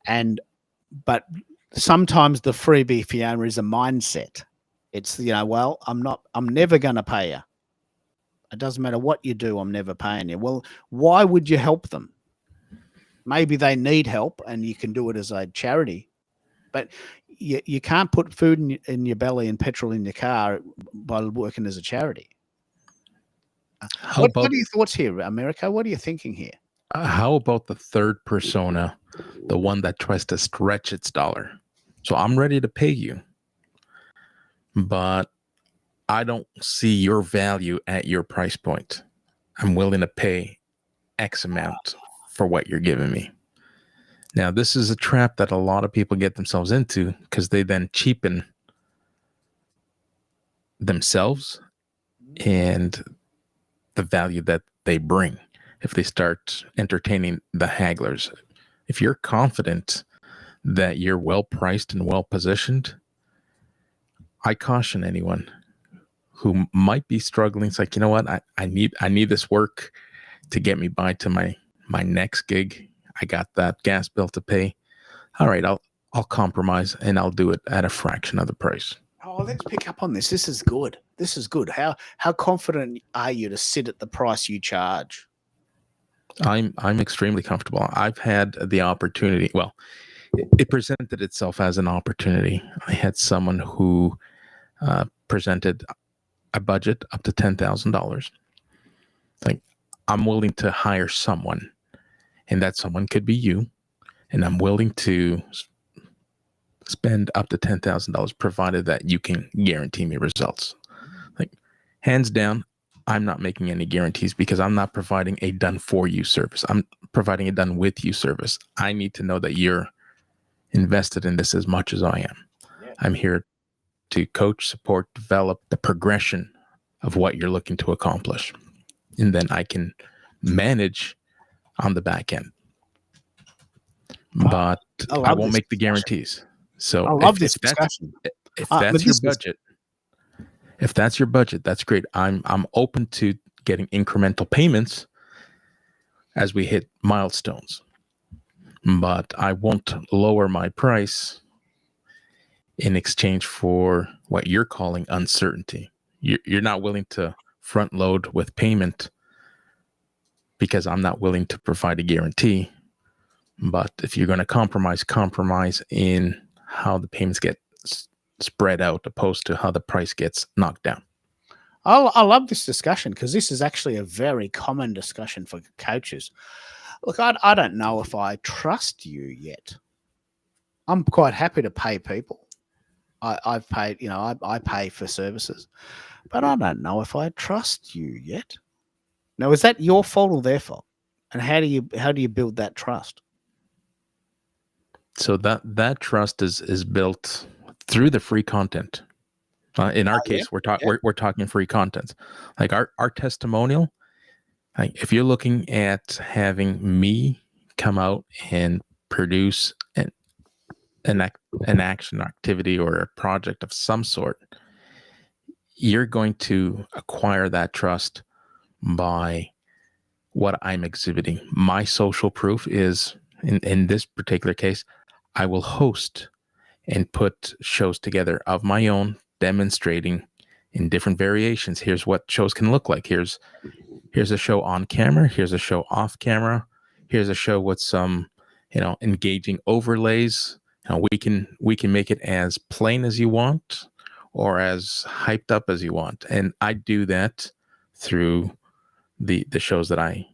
But sometimes the freebie, Fiona, is a mindset. It's, well, I'm never going to pay you. It doesn't matter what you do, I'm never paying you. Well, why would you help them? Maybe they need help and you can do it as a charity, but you can't put food in your belly and petrol in your car by working as a charity. What are your thoughts here, America? What are you thinking here? How about the third persona, the one that tries to stretch its dollar? So I'm ready to pay you, but I don't see your value at your price point. I'm willing to pay X amount for what you're giving me. Now, this is a trap that a lot of people get themselves into because they then cheapen themselves and the value that they bring if they start entertaining the hagglers. If you're confident that you're well priced and well positioned, I caution anyone who might be struggling. It's like, you know what, I need this work to get me by to my next gig. I got that gas bill to pay. All right, I'll compromise and I'll do it at a fraction of the price. Oh, let's pick up on this. This is good. This is good. How confident are you to sit at the price you charge? I'm extremely comfortable. I've had the opportunity. Well, it presented itself as an opportunity. I had someone who presented a budget up to $10,000. Like, I'm willing to hire someone, and that someone could be you, and I'm willing to spend up to $10,000 provided that you can guarantee me results. Like, hands down, I'm not making any guarantees because I'm not providing a done for you service. I'm providing a done with you service. I need to know that you're invested in this as much as I am. Yeah. I'm here to coach, support, develop the progression of what you're looking to accomplish. And then I can manage on the back end. But I won't make the guarantees. So I love this discussion. If that's your budget, if that's your budget, that's great. I'm open to getting incremental payments as we hit milestones. But I won't lower my price in exchange for what you're calling uncertainty. You're not willing to front load with payment because I'm not willing to provide a guarantee. But if you're going to compromise in how the payments get spread out opposed to how the price gets knocked down. I love this discussion because this is actually a very common discussion for coaches. Look, I don't know if I trust you yet. I'm quite happy to pay people. I've paid, I pay for services, but I don't know if I trust you yet. Now, is that your fault or their fault? And how do you build that trust? So that trust is built through the free content. In our case, we're talking free content. Like our testimonial. Like if you're looking at having me come out and produce an action activity or a project of some sort, you're going to acquire that trust by what I'm exhibiting. My social proof is, in this particular case, I will host and put shows together of my own, demonstrating in different variations. Here's what shows can look like. Here's a show on camera. Here's a show off camera. Here's a show with some, engaging overlays. We can make it as plain as you want or as hyped up as you want. And I do that through the shows that I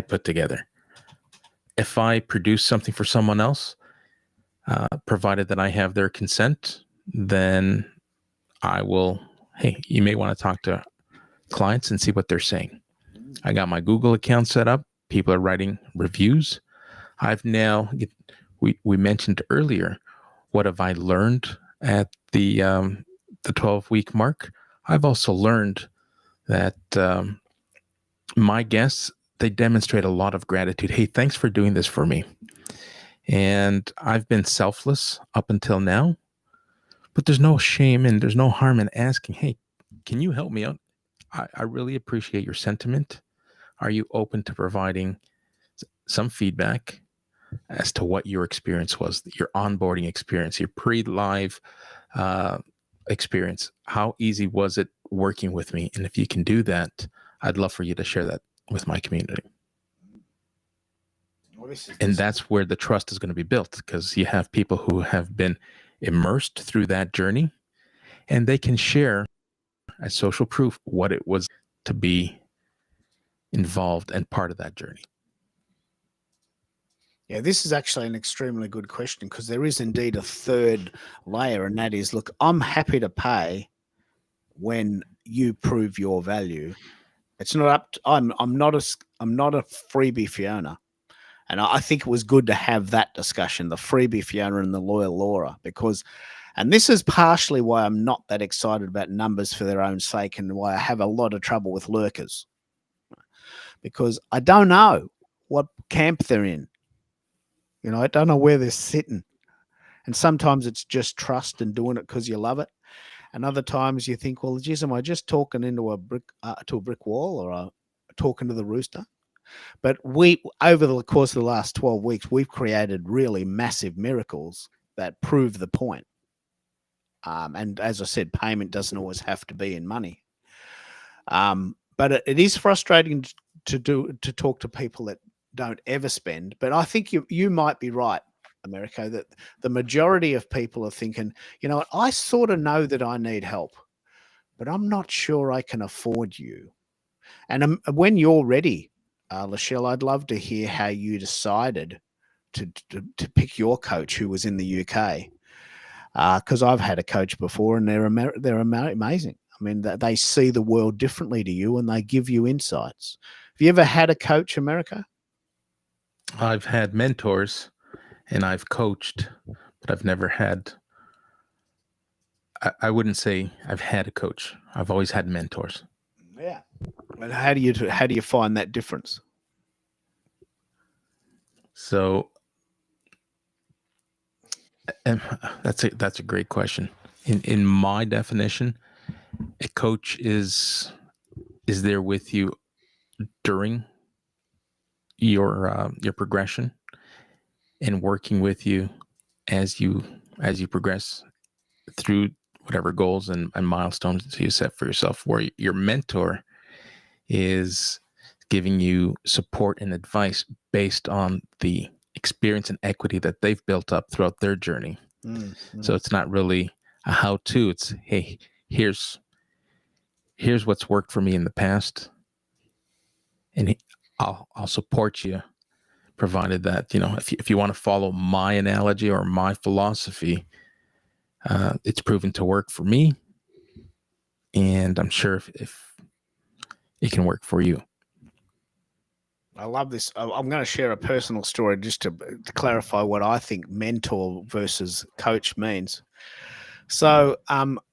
put together. If I produce something for someone else, provided that I have their consent, then I will, hey, you may want to talk to clients and see what they're saying. I got my Google account set up. People are writing reviews. I've now, we mentioned earlier, what have I learned at the 12-week mark? I've also learned that my guests, they demonstrate a lot of gratitude. Hey, thanks for doing this for me. And I've been selfless up until now, but there's no shame and there's no harm in asking, hey, can you help me out? I really appreciate your sentiment. Are you open to providing some feedback as to what your experience was, your onboarding experience, your pre-live experience? How easy was it working with me? And if you can do that, I'd love for you to share that with my community. And that's where the trust is going to be built, because you have people who have been immersed through that journey, and they can share as social proof what it was to be involved and part of that journey. Yeah, this is actually an extremely good question, because there is indeed a third layer, and that is, look, I'm happy to pay when you prove your value. It's not up to, I'm not a freebie Fiona. And I think it was good to have that discussion, the freebie Fiona and the loyal Laura, because, and this is partially why I'm not that excited about numbers for their own sake, and why I have a lot of trouble with lurkers, because I don't know what camp they're in. I don't know where they're sitting. And sometimes it's just trust and doing it because you love it. And other times you think, well, geez, am I just talking into a brick wall, or talking to the rooster? But over the course of the last 12 weeks, we've created really massive miracles that prove the point. And as I said, payment doesn't always have to be in money. But it is frustrating to talk to people that don't ever spend. But I think you might be right, Americo, that the majority of people are thinking, you know what, I sort of know that I need help, but I'm not sure I can afford you. And when you're ready, Lachelle, I'd love to hear how you decided to pick your coach who was in the UK. Because I've had a coach before, and they're amazing. I mean, they see the world differently to you, and they give you insights. Have you ever had a coach, Americo? I've had mentors, and I've coached, but I've never had. I wouldn't say I've had a coach. I've always had mentors. Yeah. And how do you find that difference? So that's a great question. In my definition, a coach is there with you during your progression, and working with you as you progress through whatever goals and milestones you set for yourself. Where your mentor is giving you support and advice based on the experience and equity that they've built up throughout their journey. Mm-hmm. So it's not really a how-to. It's, hey, here's what's worked for me in the past, and I'll support you, provided that, if you want to follow my analogy or my philosophy, it's proven to work for me, and I'm sure if it can work for you. I love this. I'm going to share a personal story just to clarify what I think mentor versus coach means. So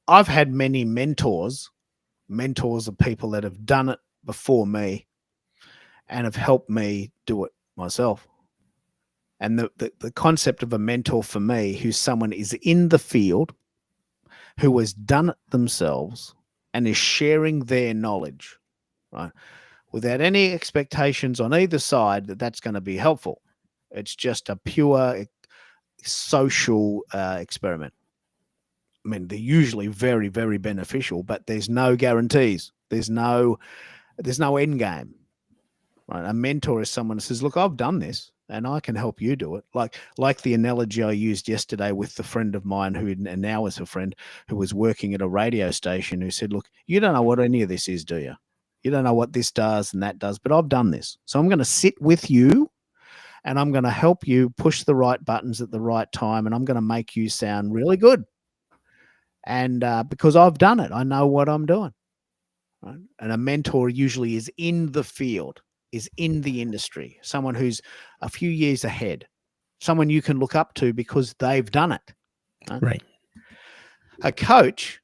I've had many mentors. Mentors are people that have done it before me and have helped me do it myself. And the concept of a mentor for me, who's someone is in the field, who has done it themselves and is sharing their knowledge, right? Without any expectations on either side that that's going to be helpful. It's just a pure social experiment. I mean, they're usually very, very beneficial, but there's no guarantees. There's no end game. Right? A mentor is someone who says, "Look, I've done this, and I can help you do it." Like the analogy I used yesterday with the friend of mine who and now is a friend who was working at a radio station who said, "Look, you don't know what any of this is, do you? You don't know what this does and that does, but I've done this, so I'm going to sit with you." And I'm going to help you push the right buttons at the right time, and I'm going to make you sound really good. And because I've done it, I know what I'm doing. Right? And a mentor usually is in the field, is in the industry, someone who's a few years ahead, someone you can look up to because they've done it. Right. A coach,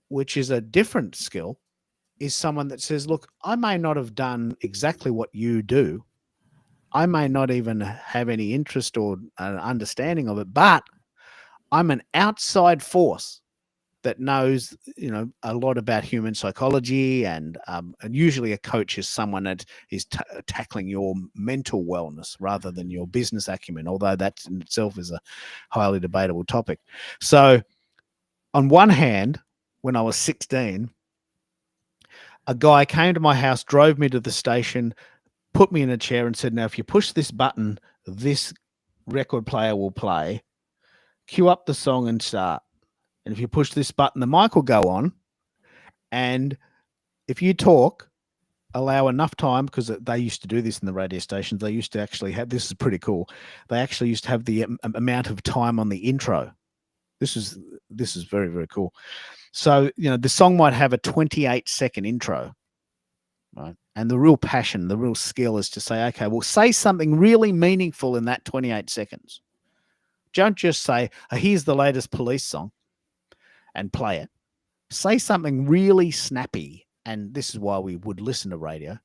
which is a different skill, is someone that says, "Look, I may not have done exactly what you do. I may not even have any interest or understanding of it, but I'm an outside force that knows, a lot about human psychology, and usually a coach is someone that is tackling your mental wellness rather than your business acumen, although that in itself is a highly debatable topic." So on one hand, when I was 16, a guy came to my house, drove me to the station, put me in a chair and said, "Now, if you push this button, this record player will play. Cue up the song and start. And if you push this button, the mic will go on. And if you talk, allow enough time," because they used to do this in the radio stations. They used to actually have, this is pretty cool. They actually used to have the amount of time on the intro. This is very, very cool. So, the song might have a 28-second intro. Right. And the real passion, the real skill is to say, okay, well, say something really meaningful in that 28 seconds. Don't just say, "Here's the latest Police song," and play it. Say something really snappy. And this is why we would listen to radio.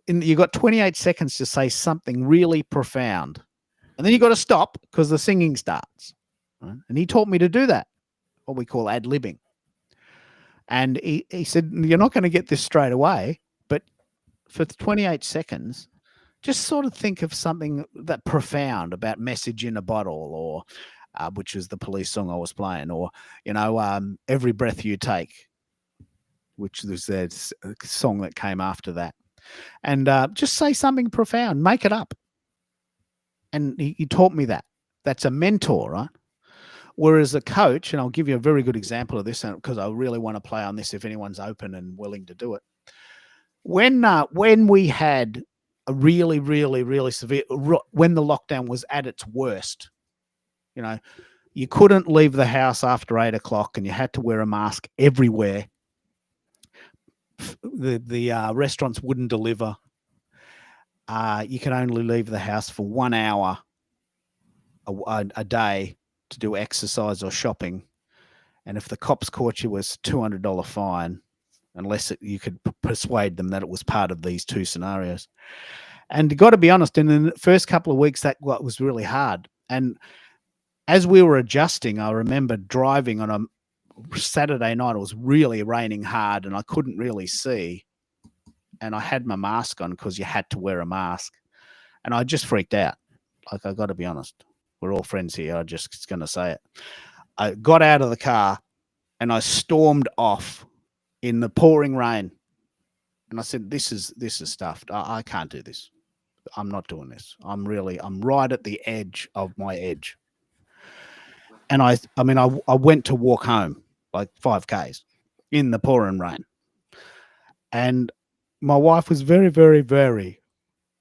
You've got 28 seconds to say something really profound. And then you've got to stop because the singing starts. Right? And he taught me to do that, what we call ad-libbing. And he said, "You're not going to get this straight away, but for 28 seconds, just sort of think of something that profound about Message in a Bottle," or which is the Police song I was playing, or, "Every Breath You Take," which was their song that came after that. And just say something profound, make it up. And he taught me that. That's a mentor, right? Whereas a coach, and I'll give you a very good example of this because I really want to play on this if anyone's open and willing to do it. When we had a really, really, really severe, when the lockdown was at its worst, you couldn't leave the house after 8 o'clock and you had to wear a mask everywhere. The restaurants wouldn't deliver. You could only leave the house for 1 hour a day to do exercise or shopping, and if the cops caught you, was $200 fine, unless you could persuade them that it was part of these two scenarios. And you got to be honest, in the first couple of weeks, that was really hard. And as we were adjusting, I remember driving on a Saturday night. It was really raining hard, and I couldn't really see, and I had my mask on because you had to wear a mask, and I just freaked out. Like, I got to be honest. We're all friends here. I'm just going to say it. I got out of the car and I stormed off in the pouring rain. And I said, this is stuffed. I can't do this. I'm not doing this. I'm right at the edge of my edge. And I went to walk home like 5 Ks in the pouring rain. And my wife was very, very, very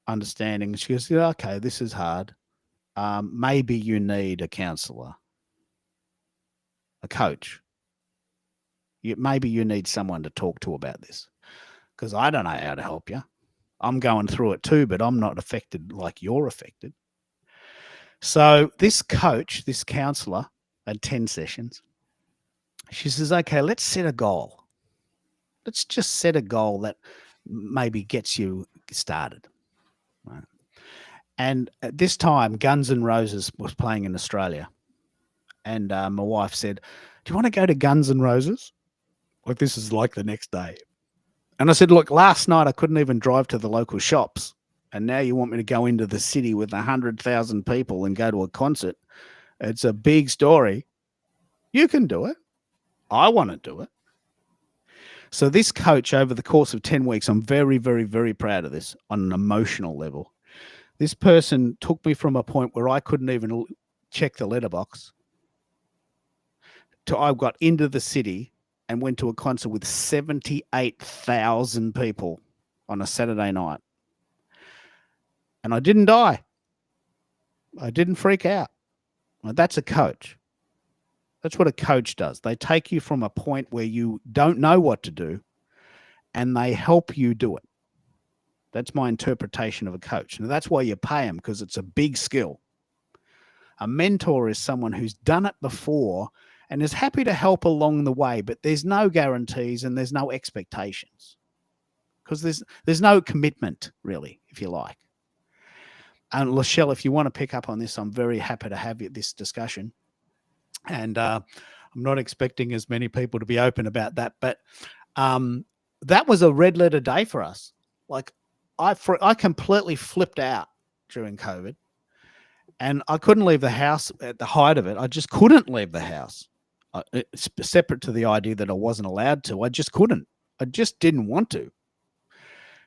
understanding. She goes, "Yeah, okay, this is hard. Maybe you need a counselor, a coach. Maybe you need someone to talk to about this, because I don't know how to help you. I'm going through it too, but I'm not affected like you're affected." So this coach, this counselor, had 10 sessions. She says, "Okay, let's set a goal. Let's just set a goal that maybe gets you started." Right? And at this time, Guns N' Roses was playing in Australia. And my wife said, "Do you want to go to Guns N' Roses?" Like, this is like the next day. And I said, "Look, last night I couldn't even drive to the local shops. And now you want me to go into the city with 100,000 people and go to a concert? It's a big story. You can do it. I want to do it. So this coach, over the course of 10 weeks, I'm very, very, very proud of this on an emotional level. This person took me from a point where I couldn't even check the letterbox to I got into the city and went to a concert with 78,000 people on a Saturday night. And I didn't die. I didn't freak out. Now, that's a coach. That's what a coach does. They take you from a point where you don't know what to do and they help you do it. That's my interpretation of a coach. Now, that's why you pay them, because it's a big skill. A mentor is someone who's done it before and is happy to help along the way, but there's no guarantees and there's no expectations, because there's no commitment, really, if you like. And Lachelle, if you want to pick up on this, I'm very happy to have this discussion. And I'm not expecting as many people to be open about that, but that was a red letter day for us. Like I completely flipped out during COVID, and I couldn't leave the house at the height of it. I just couldn't leave the house. It's separate to the idea that I wasn't allowed to. I just couldn't. I just didn't want to,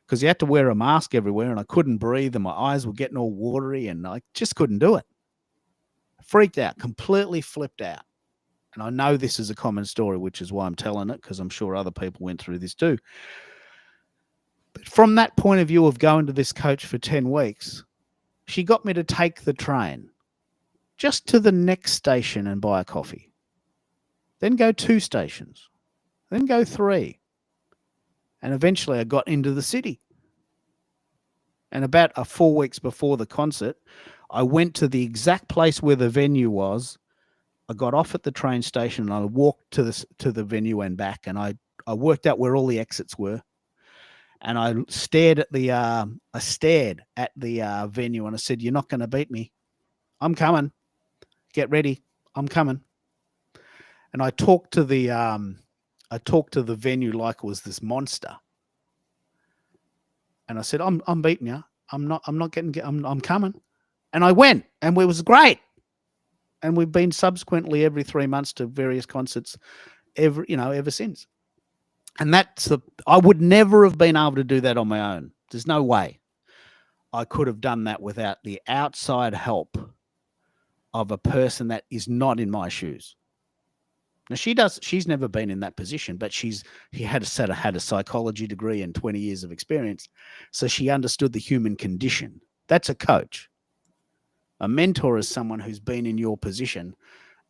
because you had to wear a mask everywhere, and I couldn't breathe, and my eyes were getting all watery, and I just couldn't do it. Freaked out, completely flipped out. And I know this is a common story, which is why I'm telling it, because I'm sure other people went through this too. But from that point of view of going to this coach for 10 weeks, she got me to take the train just to the next station and buy a coffee. Then go 2 stations. Then go 3. And eventually I got into the city. And about 4 weeks before the concert, I went to the exact place where the venue was. I got off at the train station and I walked to the venue and back, and I worked out where all the exits were. And I stared at the venue, and I said, "You're not going to beat me. I'm coming. Get ready. I'm coming." And I talked to the venue like it was this monster. And I said, "I'm beating you. I'm coming." And I went, and it was great. And we've been subsequently every 3 months to various concerts ever since. And I would never have been able to do that on my own. There's no way I could have done that without the outside help of a person that is not in my shoes. Now she's never been in that position, but he had a psychology degree and 20 years of experience. So she understood the human condition. That's a coach. A mentor is someone who's been in your position,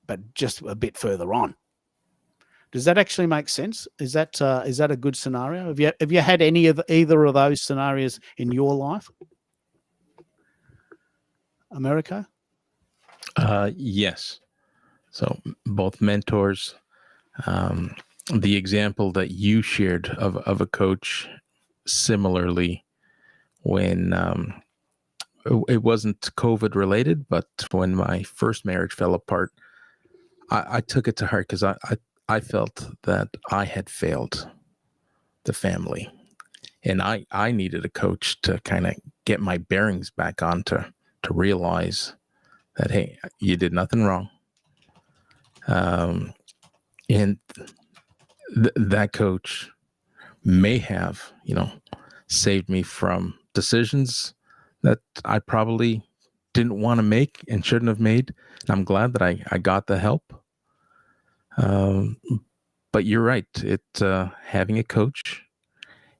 but just a bit further on. Does that actually make sense? Is that a good scenario? Have you had either of those scenarios in your life? America? Yes. So both mentors. The example that you shared of a coach, similarly, when it wasn't COVID related, but when my first marriage fell apart, I took it to heart, because I felt that I had failed the family, and I needed a coach to kind of get my bearings back on, to realize that, hey, you did nothing wrong. And that coach may have, saved me from decisions that I probably didn't want to make and shouldn't have made. And I'm glad that I got the help. But you're right. Having a coach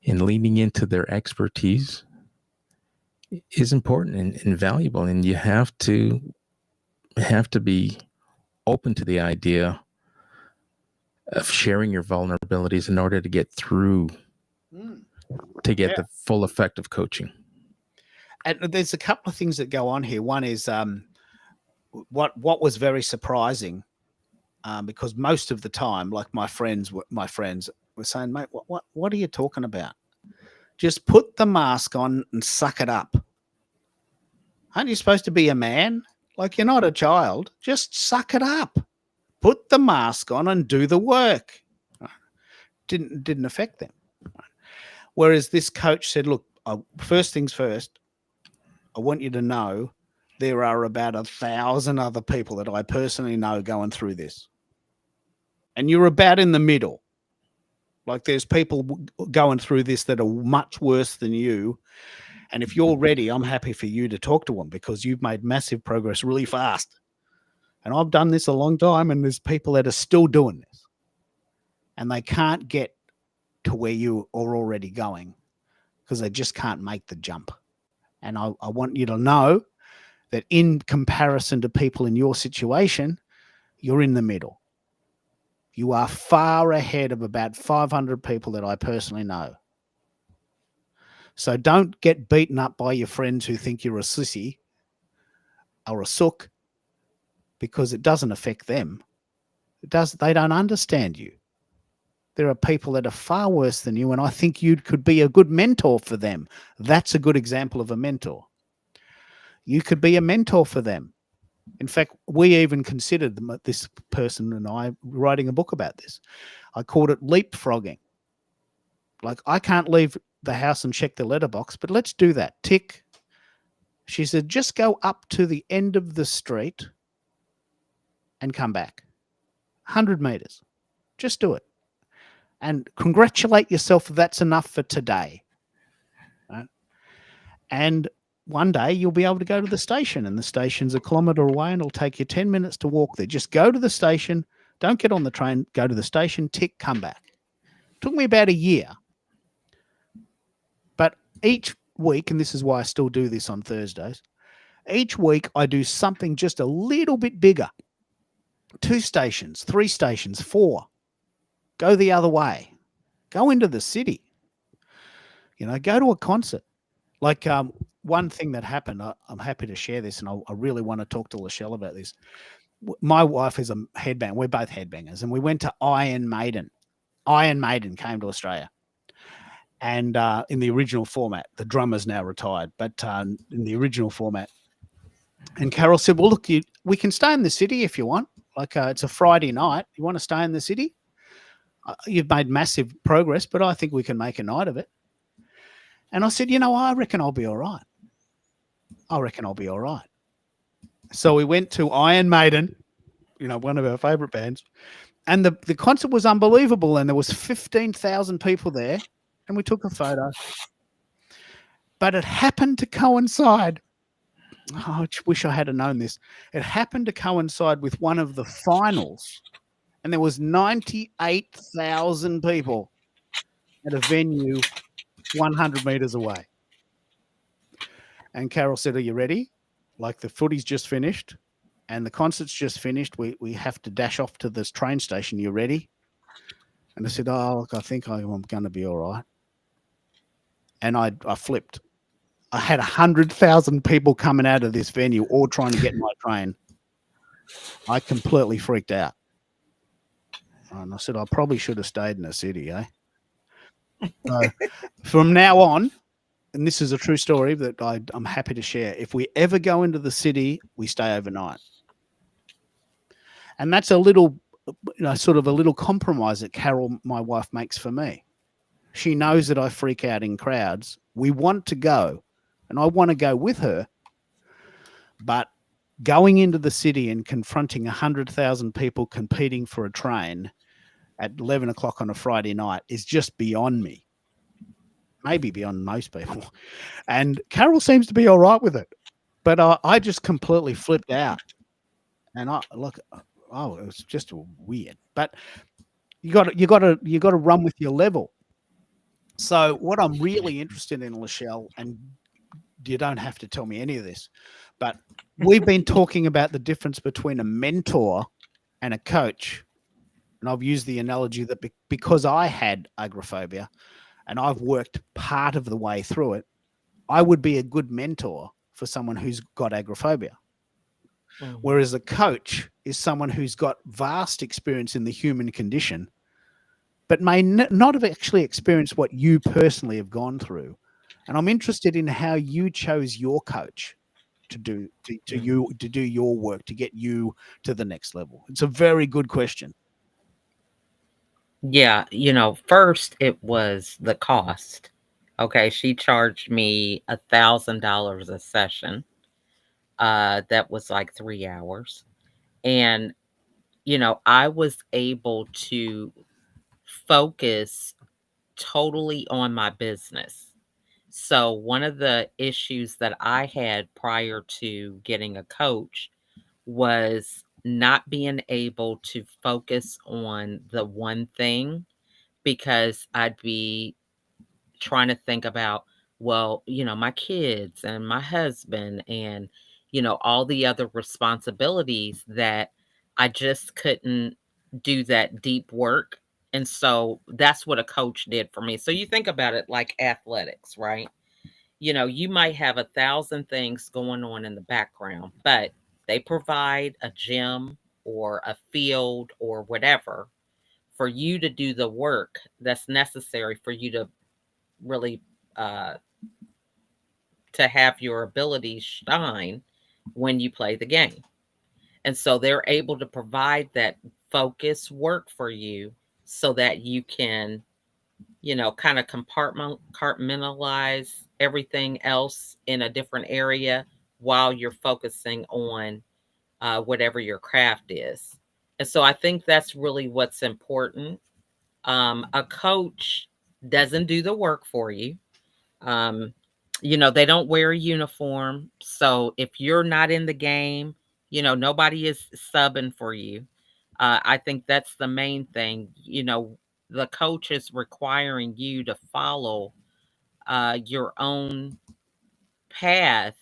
and leaning into their expertise is important and valuable. And you have to be open to the idea of sharing your vulnerabilities in order to get through, to get the full effect of coaching. And there's a couple of things that go on here. One is what was very surprising, because most of the time, like my friends were saying, "Mate, what are you talking about? Just put the mask on and suck it up. Aren't you supposed to be a man? Like, you're not a child. Just suck it up. Put the mask on and do the work." Didn't affect them. Whereas this coach said, "Look, first things first, I want you to know there are about 1,000 other people that I personally know going through this. And you're about in the middle. Like there's people going through this that are much worse than you. And if you're ready, I'm happy for you to talk to them because you've made massive progress really fast. And I've done this a long time, and there's people that are still doing this. And they can't get to where you are already going because they just can't make the jump. And I want you to know that in comparison to people in your situation, you're in the middle. You are far ahead of about 500 people that I personally know. So don't get beaten up by your friends who think you're a sissy or a sook, because it doesn't affect them. They don't understand you. There are people that are far worse than you, and I think you could be a good mentor for them. That's a good example of a mentor. You could be a mentor for them. In fact, we even considered this person and I writing a book about this. I called it leapfrogging. Like, I can't leave the house and check the letterbox, but let's do that. Tick. She said, just go up to the end of the street and come back. 100 meters. Just do it. And congratulate yourself if that's enough for today. Right? And one day you'll be able to go to the station, and the station's a kilometre away, and it'll take you 10 minutes to walk there. Just go to the station. Don't get on the train. Go to the station. Tick, come back. It took me about a year. But each week, and this is why I still do this on Thursdays, each week I do something just a little bit bigger. 2 stations, 3 stations, 4. Go the other way. Go into the city. Go to a concert. Like one thing that happened, I'm happy to share this, and I really want to talk to Lachelle about this. My wife is a headbanger. We're both headbangers, and we went to Iron Maiden. Iron Maiden came to Australia. And in the original format, the drummer's now retired, but in the original format. And Carol said, well, look, we can stay in the city if you want. Like it's a Friday night. You want to stay in the city? You've made massive progress, but I think we can make a night of it. And I said, I reckon I'll be all right. So we went to Iron Maiden, one of our favorite bands. And the concert was unbelievable. And there was 15,000 people there. And we took a photo. But it happened to coincide. Oh, I wish I had known this. It happened to coincide with one of the finals. And there was 98,000 people at a venue 100 meters away. And Carol said, are you ready? Like the footy's just finished and the concert's just finished. We have to dash off to this train station. You ready? And I said, oh, look, I think I'm going to be all right. And I flipped. I had 100,000 people coming out of this venue, all trying to get my train. I completely freaked out. And I said, I probably should have stayed in the city, eh? So from now on, and this is a true story that I'm happy to share, if we ever go into the city, we stay overnight. And that's a little, sort of a little compromise that Carol, my wife, makes for me. She knows that I freak out in crowds. We want to go, and I want to go with her. But going into the city and confronting 100,000 people competing for a train at 11 o'clock on a Friday night is just beyond me. Maybe beyond most people. And Carol seems to be all right with it. But I just completely flipped out. And it was just weird. But you got to run with your level. So what I'm really interested in, Lachelle, and you don't have to tell me any of this, but we've been talking about the difference between a mentor and a coach. And I've used the analogy that because I had agoraphobia and I've worked part of the way through it, I would be a good mentor for someone who's got agoraphobia. Mm. Whereas a coach is someone who's got vast experience in the human condition, but may not have actually experienced what you personally have gone through. And I'm interested in how you chose your coach to do your work, to get you to the next level. It's a very good question. Yeah, first it was the cost. Okay, she charged me $1,000 a session. that was like 3 hours. And, I was able to focus totally on my business. So, one of the issues that I had prior to getting a coach was not being able to focus on the one thing because I'd be trying to think about, well, my kids and my husband and, all the other responsibilities that I just couldn't do that deep work. And so that's what a coach did for me. So you think about it like athletics, right? You might have 1,000 things going on in the background, but they provide a gym or a field or whatever for you to do the work that's necessary for you to really uh, to have your abilities shine when you play the game. And so they're able to provide that focus work for you so that you can, kind of compartmentalize everything else in a different area while you're focusing on whatever your craft is. And so I think that's really what's important. A coach doesn't do the work for you. Um, they don't wear a uniform. So if you're not in the game, nobody is subbing for you. I think that's the main thing. The coach is requiring you to follow your own path,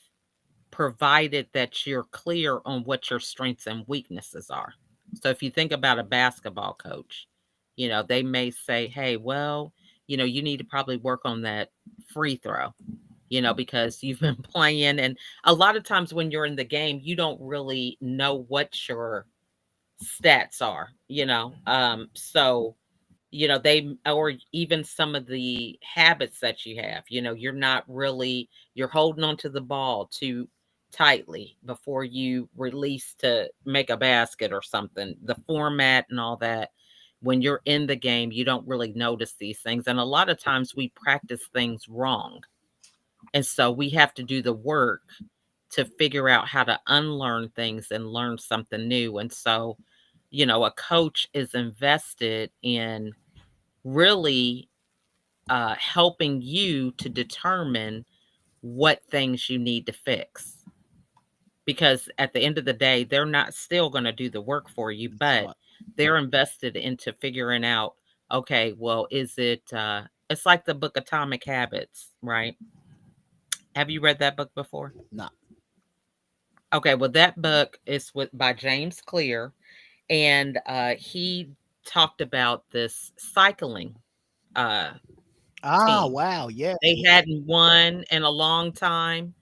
provided that you're clear on what your strengths and weaknesses are. So if you think about a basketball coach, they may say, hey, well, you need to probably work on that free throw, because you've been playing. And a lot of times when you're in the game, you don't really know what your stats are, so they, or even some of the habits that you have, you're holding on to the ball too tightly before you release to make a basket or something, the format and all that. When you're in the game, you don't really notice these things. And a lot of times we practice things wrong. And so we have to do the work to figure out how to unlearn things and learn something new. And so, a coach is invested in really helping you to determine what things you need to fix. Because at the end of the day, they're not still going to do the work for you, but right. they're invested into figuring out, okay, well, is it, it's like the book Atomic Habits, right? Have you read that book before? No. Okay, well, that book is by James Clear, and he talked about this cycling team. Wow. Yeah. They hadn't won in a long time,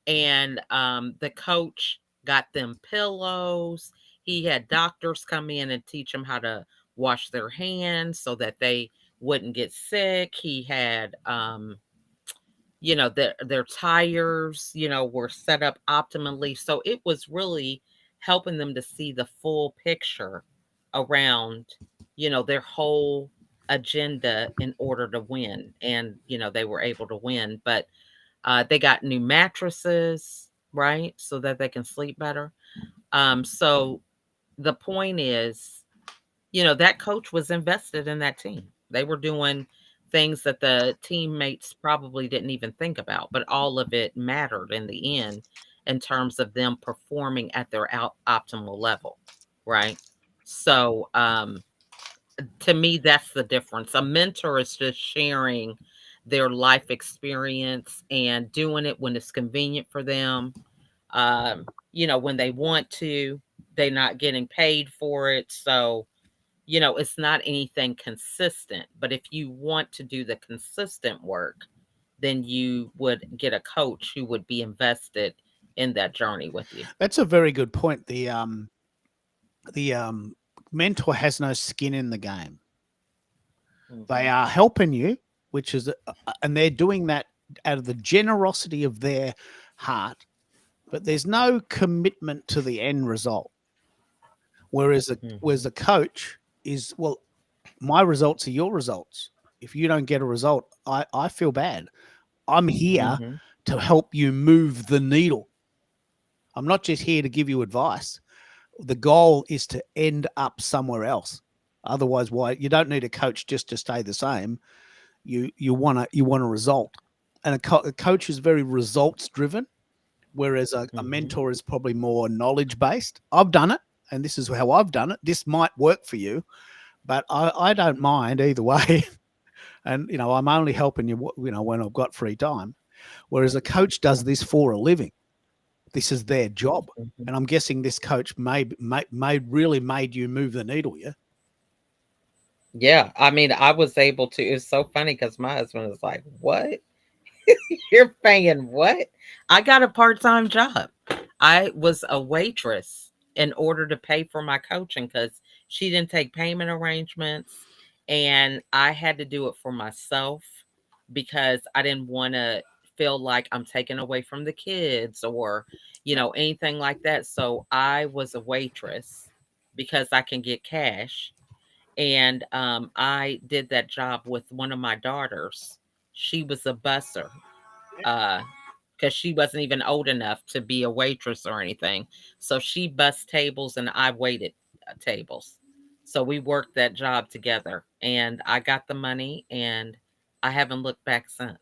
and the coach got them pillows. He had doctors come in and teach them how to wash their hands so that they wouldn't get sick. He had their tires, were set up optimally. So it was really helping them to see the full picture around, their whole agenda in order to win. And, they were able to win, but they got new mattresses, right? So that they can sleep better. So the point is, that coach was invested in that team. They were doing things that the teammates probably didn't even think about, but all of it mattered in the end in terms of them performing at their optimal level, right? So to me, that's the difference. A mentor is just sharing their life experience and doing it when it's convenient for them. When they want to, they're not getting paid for it. So, it's not anything consistent. But if you want to do the consistent work, then you would get a coach who would be invested in that journey with you. That's a very good point. The mentor has no skin in the game. They are helping you, which is, and they're doing that out of the generosity of their heart, but there's no commitment to the end result. Whereas a coach is, well, my results are your results. If you don't get a result, I feel bad. I'm here to help you move the needle. I'm not just here to give you advice. The goal is to end up somewhere else. Otherwise, why? You don't need a coach just to stay the same. You want a result, and a coach is very results driven, whereas a mentor is probably more knowledge based. I've done it, and this is how I've done it. This might work for you, but I don't mind either way. And I'm only helping you, when I've got free time. Whereas a coach does this for a living. This is their job, and I'm guessing this coach really made you move the needle. Yeah. Yeah, I mean, I was able to. It's so funny because my husband was like, "What? You're paying what?" I got a part-time job. I was a waitress in order to pay for my coaching because she didn't take payment arrangements, and I had to do it for myself because I didn't want to feel like I'm taking away from the kids or, anything like that. So I was a waitress because I can get cash. And I did that job with one of my daughters. She was a busser because she wasn't even old enough to be a waitress or anything. So she bussed tables and I waited tables. So we worked that job together and I got the money and I haven't looked back since.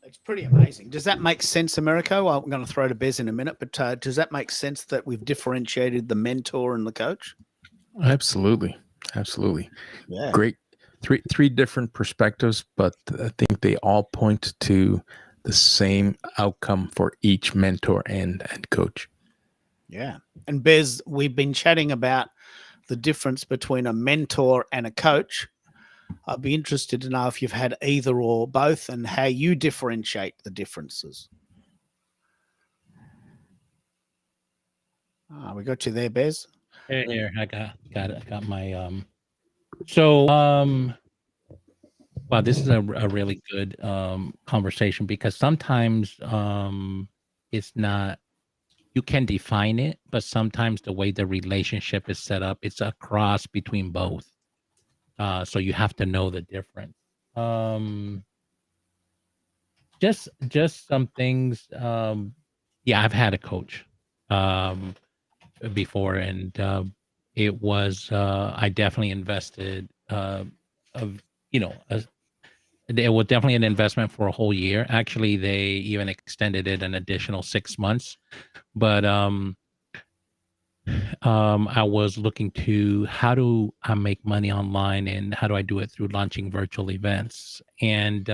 It's pretty amazing. Does that make sense, Americo? Well, I'm going to throw to Bez in a minute, but does that make sense that we've differentiated the mentor and the coach? Absolutely. Yeah. Great. Three different perspectives, but I think they all point to the same outcome for each mentor and coach. Yeah. And Bez, we've been chatting about the difference between a mentor and a coach. I'd be interested to know if you've had either or both and how you differentiate the differences. We got you there, Bez. Here, I got it. I got my wow, this is a really good conversation because sometimes it's not, you can define it, but sometimes the way the relationship is set up, it's a cross between both. So you have to know the difference. Just some things. Yeah, I've had a coach before, and it was I definitely invested it was definitely an investment for a whole year. Actually, they even extended it an additional 6 months. But I was looking to how do I make money online and how do I do it through launching virtual events. And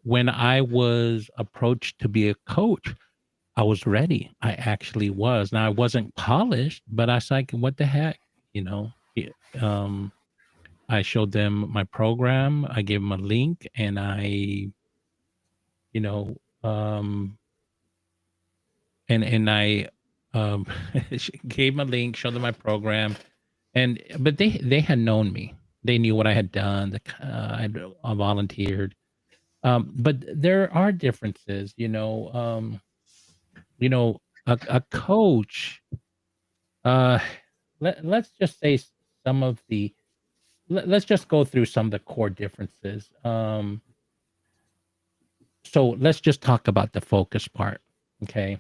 when I was approached to be a coach, I was ready. I actually was. Now I wasn't polished, but I was like, what the heck, I showed them my program. I gave them a link, and I, and I gave them a link, showed them my program, but they had known me. They knew what I had done. I volunteered, but there are differences. A coach. Let's just say some of the. Let's just go through some of the core differences. So let's just talk about the focus part. Okay.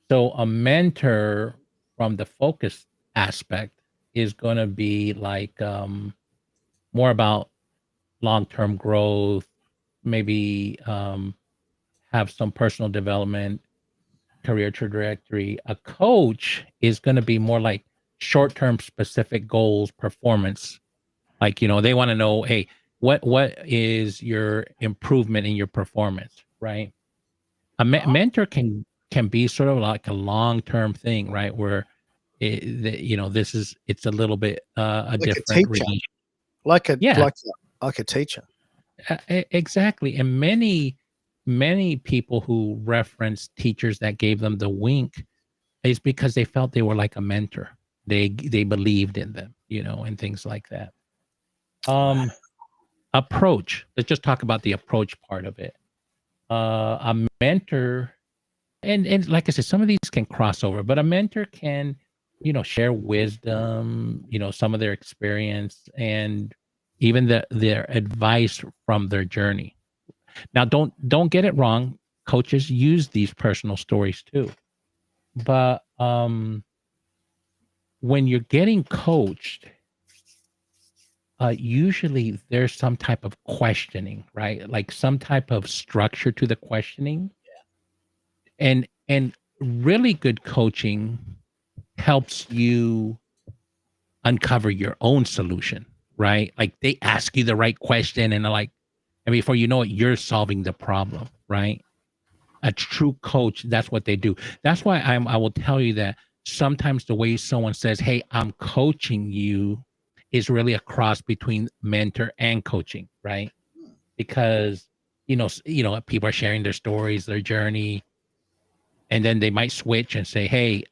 So a mentor from the focus aspect is going to be like more about long-term growth, maybe have some personal development, career trajectory. A coach is going to be more like short-term specific goals, performance. Like, they want to know, hey, what is your improvement in your performance, right? A mentor can be sort of like a long-term thing, right? Where it's a little bit a like different a teacher. relationship. Like a Yeah. like a teacher. Exactly. And many people who reference teachers that gave them the wink is because they felt they were like a mentor. They believed in them, and things like that. Approach. Let's just talk about the approach part of it. A mentor, and like I said, some of these can cross over, but a mentor can, share wisdom, some of their experience and even their advice from their journey. Now, don't get it wrong. coaches use these personal stories too. But when you're getting coached, usually there's some type of questioning, right? Like some type of structure to the questioning. And really good coaching helps you uncover your own solution, right? Like they ask you the right question and they're like, and before you know it, you're solving the problem, right? A true coach, that's what they do. That's why I will tell you that sometimes the way someone says, "Hey, I'm coaching you," is really a cross between mentor and coaching, right? Because people are sharing their stories, their journey, and then they might switch and say, "Hey,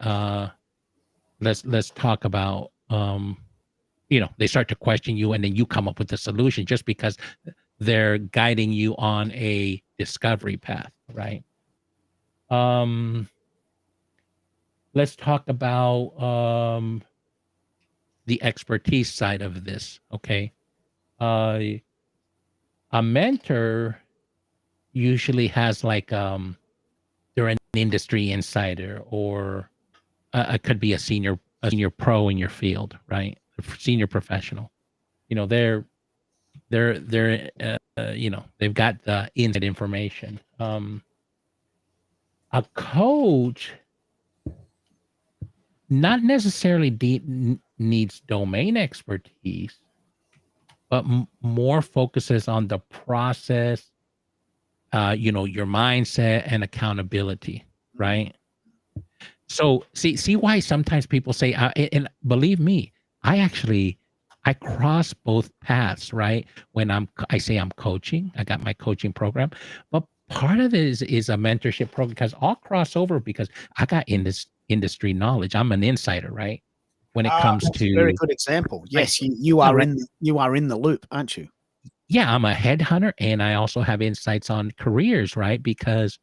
let's talk about," they start to question you, and then you come up with a solution just because they're guiding you on a discovery path, right? Let's talk about the expertise side of this. Okay. A mentor usually has like they're an industry insider, or it could be a senior pro in your field, right? A senior professional. They're they've got the inside information. A coach not necessarily needs domain expertise, but more focuses on the process, your mindset and accountability, right? So see why sometimes people say, and believe me, I cross both paths, right? When I say I'm coaching, I got my coaching program, but part of it is a mentorship program, because I'll cross over because I got in this industry knowledge. I'm an insider, right? When it comes That's to a very good example. Yes, you yeah, are right. you are in the loop, aren't you? Yeah, I'm a headhunter, and I also have insights on careers, right? Because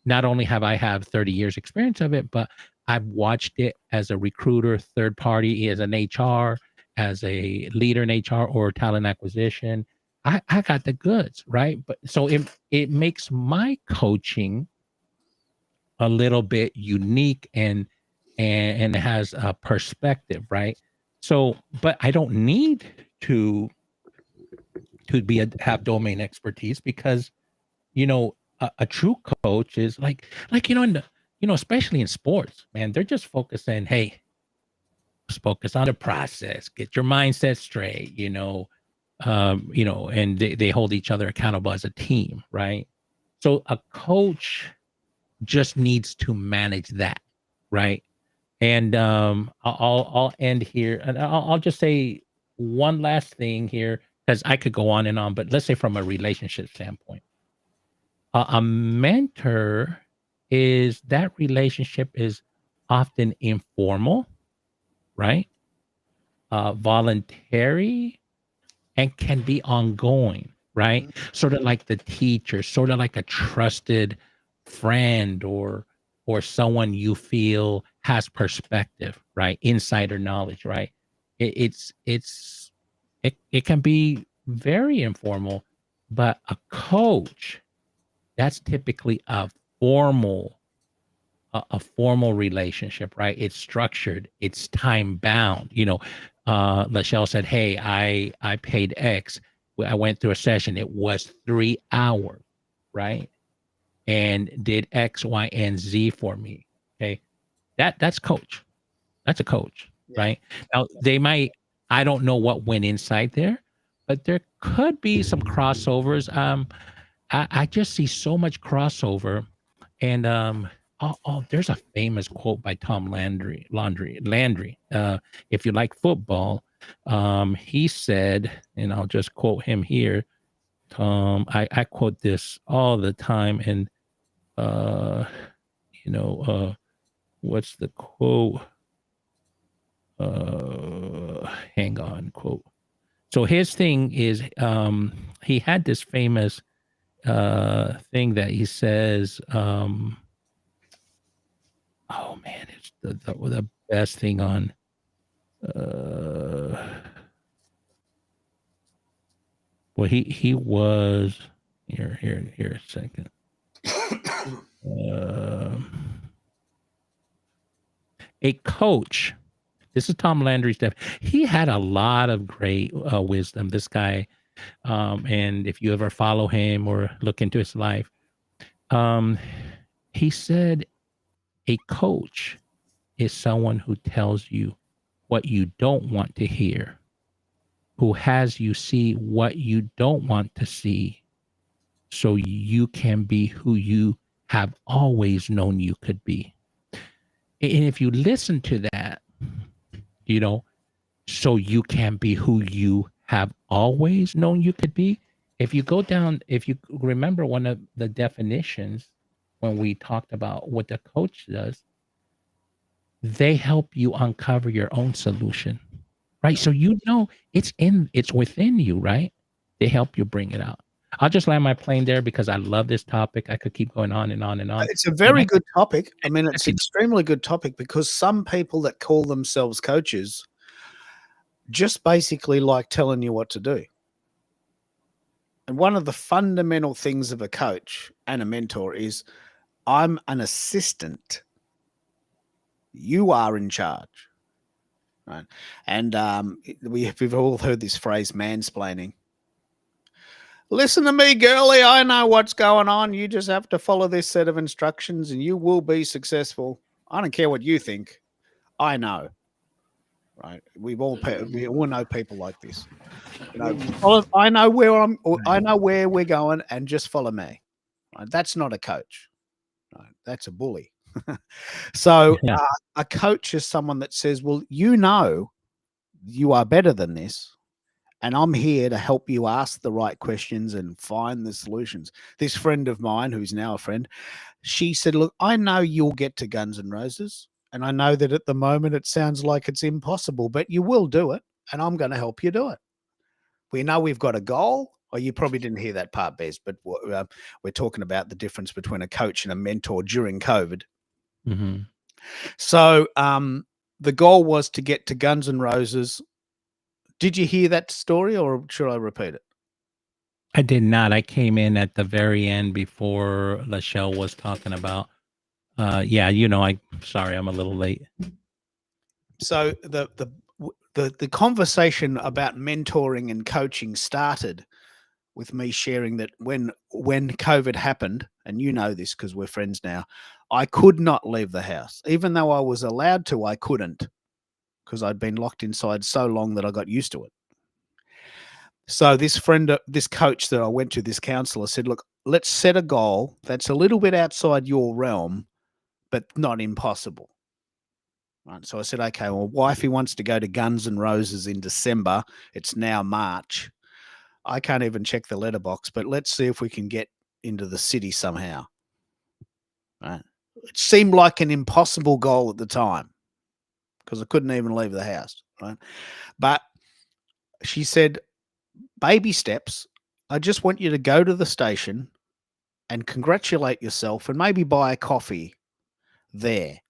not only have I have 30 years experience of it, but I've watched it as a recruiter, third party, as an HR, as a leader in HR or talent acquisition. I got the goods, right? But so it makes my coaching a little bit unique and it has a perspective, right? So, but I don't need to have domain expertise, because a true coach is especially in sports, man, they're just focusing, hey, just focus on the process, get your mindset straight, and they hold each other accountable as a team, right? So a coach just needs to manage that, right? And I'll end here, and I'll just say one last thing here, because I could go on and on, but let's say from a relationship standpoint, a mentor is that relationship is often informal, right? Voluntary, and can be ongoing, right? Sort of like the teacher, sort of like a trusted friend, or someone you feel has perspective, right? Insider knowledge, right? It can be very informal, but a coach, that's typically formal a formal relationship, right? It's structured, it's time bound. Lachelle said, "Hey, I paid X. I went through a session. It was 3 hours, right? And did X, Y, and Z for me." Okay, that's coach. That's a coach, Yeah. right? Now they might. I don't know what went inside there, but there could be some crossovers. I just see so much crossover, and there's a famous quote by Tom Landry. If you like football, he said, and I'll just quote him here. I quote this all the time, and what's the quote? Hang on, quote. So his thing is, he had this famous thing that he says, oh man, it's the best thing on well, he was here a second. A coach. This is Tom Landry's def. He had a lot of great wisdom. This guy, and if you ever follow him or look into his life, he said, a coach is someone who tells you what you don't want to hear, who has you see what you don't want to see, so you can be who you have always known you could be. And if you listen to that, you know, so you can be who you have always known you could be. If you go down, if you remember one of the definitions when we talked about what the coach does, they help you uncover your own solution, right? So you know it's within you, right? They help you bring it out. I'll just land my plane there because I love this topic. I could keep going on and on and on. It's a very good topic. I mean, it's an extremely good topic because some people that call themselves coaches just basically like telling you what to do. And one of the fundamental things of a coach and a mentor is I'm an assistant. You are in charge. Right? And we've all heard this phrase, mansplaining. Listen to me, girlie. I know what's going on. You just have to follow this set of instructions and you will be successful. I don't care what you think. I know. Right? We all know people like this. You know, I know where we're going and just follow me. Right? That's not a coach. Right? That's a bully. So a coach is someone that says, well, you know, you are better than this. And I'm here to help you ask the right questions and find the solutions. This friend of mine, who's now a friend, she said, look, I know you'll get to Guns N' Roses. And I know that at the moment it sounds like it's impossible, but you will do it. And I'm going to help you do it. We know we've got a goal. Or you probably didn't hear that part, Bez, but we're talking about the difference between a coach and a mentor during COVID. Mm-hmm. So the goal was to get to Guns N' Roses. Did you hear that story or should I repeat it? I did not. I came in at the very end before Lachelle was talking about. I'm sorry, I'm a little late. So the conversation about mentoring and coaching started with me sharing that when COVID happened, and you know this because we're friends now, I could not leave the house. Even though I was allowed to, I couldn't. Because I'd been locked inside so long that I got used to it. So this friend, this coach that I went to, this counselor said, look, let's set a goal that's a little bit outside your realm, but not impossible. Right. So I said, okay, well, wifey wants to go to Guns N' Roses in December. It's now March. I can't even check the letterbox, but let's see if we can get into the city somehow. Right. It seemed like an impossible goal at the time, because I couldn't even leave the house, right? But she said, baby steps. I just want you to go to the station and congratulate yourself and maybe buy a coffee there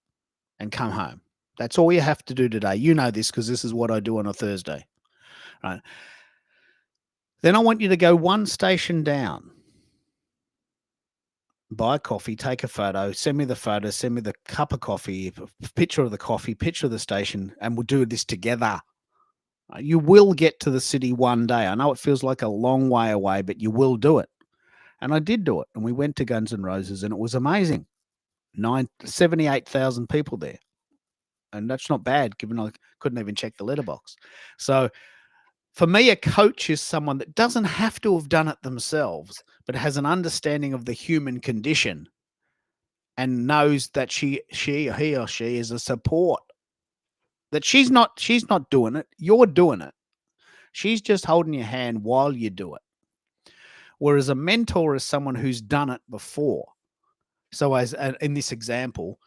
and come home. That's all you have to do today. You know this because this is what I do on a Thursday, right? Then I want you to go one station down, buy a coffee, take a photo, send me the cup of coffee, picture of the coffee, picture of the station, and we'll do this together. You will get to the city one day. I know it feels like a long way away, but you will do it. And I did do it. And we went to Guns N' Roses and it was amazing. 78,000 people there. And that's not bad given I couldn't even check the letterbox. So for me, a coach is someone that doesn't have to have done it themselves, but has an understanding of the human condition and knows that he or she is a support. That she's not doing it. You're doing it. She's just holding your hand while you do it. Whereas a mentor is someone who's done it before. So as in this example,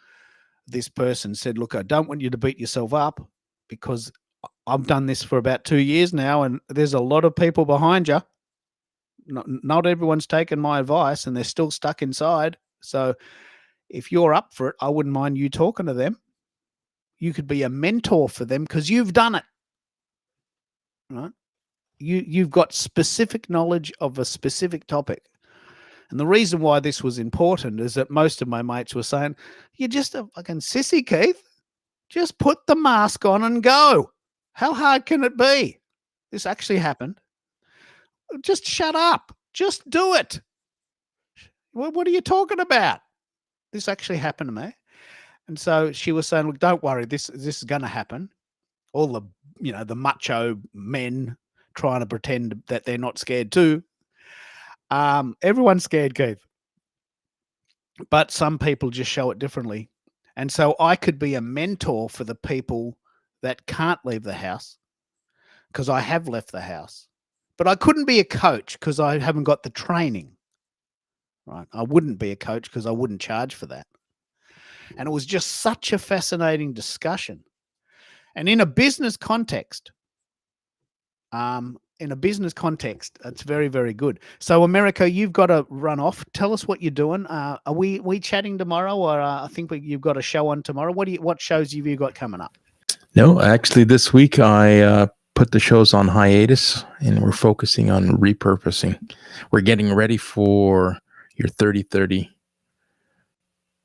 this person said, look, I don't want you to beat yourself up because I've done this for about 2 years now and there's a lot of people behind you. Not everyone's taken my advice and they're still stuck inside. So if you're up for it, I wouldn't mind you talking to them. You could be a mentor for them because you've done it, right? You've got specific knowledge of a specific topic. And the reason why this was important is that most of my mates were saying, "You're just a fucking sissy, Keith. Just put the mask on and go. How hard can it be? This actually happened. Just shut up. Just do it. What are you talking about? This actually happened to me." And so she was saying, "Look, don't worry. This is going to happen." All the, the macho men trying to pretend that they're not scared too. Everyone's scared, Keith. But some people just show it differently. And so I could be a mentor for the people that can't leave the house, because I have left the house. But I couldn't be a coach because I haven't got the training. Right? I wouldn't be a coach because I wouldn't charge for that. And it was just such a fascinating discussion. And in a business context, it's very, very good. So, Americo, you've got to run off. Tell us what you're doing. Are we chatting tomorrow, or I think you've got a show on tomorrow? What shows have you got coming up? No, actually, this week I put the shows on hiatus, and we're focusing on repurposing. We're getting ready for your 30-30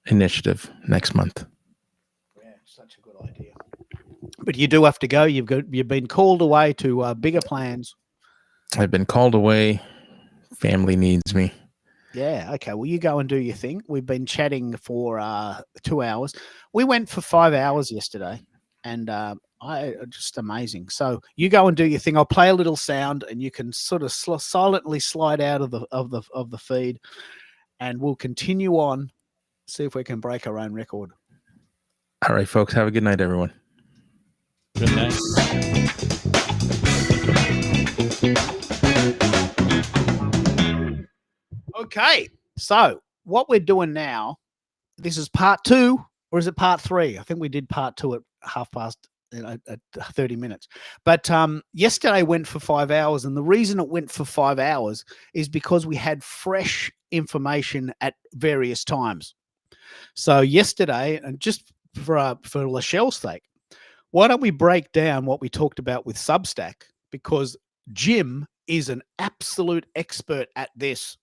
initiative next month. Yeah, such a good idea. But you do have to go. You've been called away to bigger plans. I've been called away. Family needs me. Yeah. Okay. Well, you go and do your thing. We've been chatting for 2 hours. We went for 5 hours yesterday, and just amazing. So you go and do your thing. I'll play a little sound, and you can sort of silently slide out of the feed, and we'll continue on. See if we can break our own record. All right, folks. Have a good night, everyone. Good night. Okay, so what we're doing now, this is part 2, or is it part 3? I think we did part 2 at 30 minutes. But yesterday went for 5 hours, and the reason it went for 5 hours is because we had fresh information at various times. So yesterday, and just for Lachelle's sake, why don't we break down what we talked about with Substack? Because Jim is an absolute expert at this.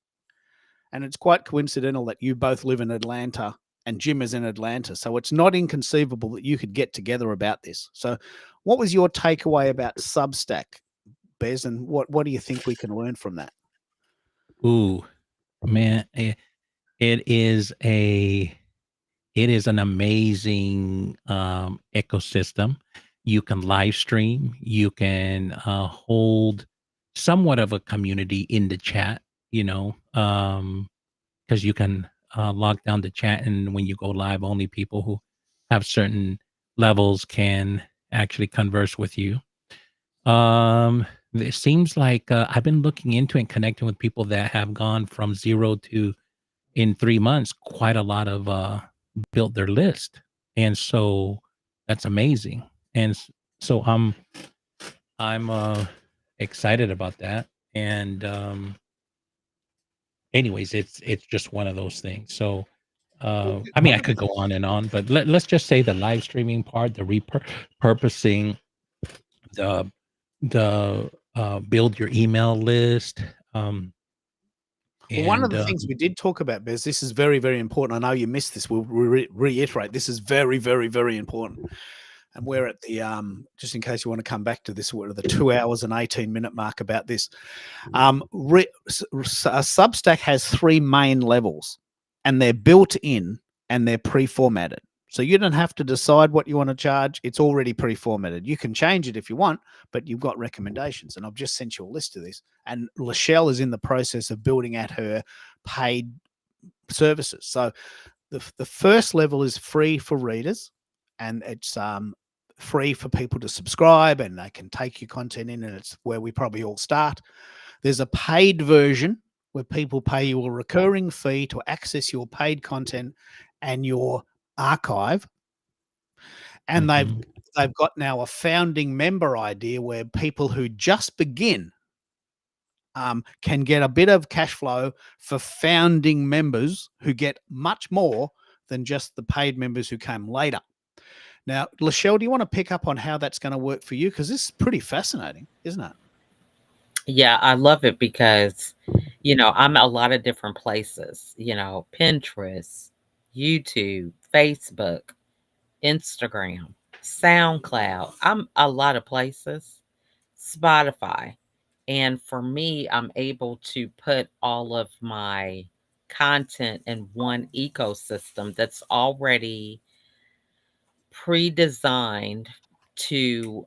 And it's quite coincidental that you both live in Atlanta and Jim is in Atlanta. So it's not inconceivable that you could get together about this. So what was your takeaway about Substack, Bez? And what do you think we can learn from that? Ooh, man, it is an amazing ecosystem. You can live stream. You can hold somewhat of a community in the chat, because you can lock down the chat, and when you go live, only people who have certain levels can actually converse with you. It seems like I've been looking into and connecting with people that have gone from 0 to, in 3 months, quite a lot of built their list. And so that's amazing. And so I'm excited about that. And anyways, it's just one of those things. So I mean, I could go on and on, but let's just say the live streaming part, the repurposing, the build your email list. Well, one of the things we did talk about, Bez, this is very, very important. I know you missed this. We'll reiterate. This is very, very, very important. And we're at the, just in case you want to come back to this, we're at the 2 hours and 18-minute mark about this. Substack has 3 main levels, and they're built in and they're pre-formatted. So you don't have to decide what you want to charge. It's already pre-formatted. You can change it if you want, but you've got recommendations. And I've just sent you a list of these. And Lachelle is in the process of building out her paid services. So the first level is free for readers, and it's free for people to subscribe, and they can take your content in, and it's where we probably all start. There's a paid version where people pay you a recurring fee to access your paid content and your archive. And they've got now a founding member idea where people who just begin can get a bit of cash flow for founding members who get much more than just the paid members who came later. Now, Lachelle, do you want to pick up on how that's going to work for you? Because this is pretty fascinating, isn't it? Yeah, I love it because I'm a lot of different places, Pinterest, YouTube, Facebook, Instagram, SoundCloud. I'm a lot of places, Spotify. And for me, I'm able to put all of my content in one ecosystem that's already pre-designed to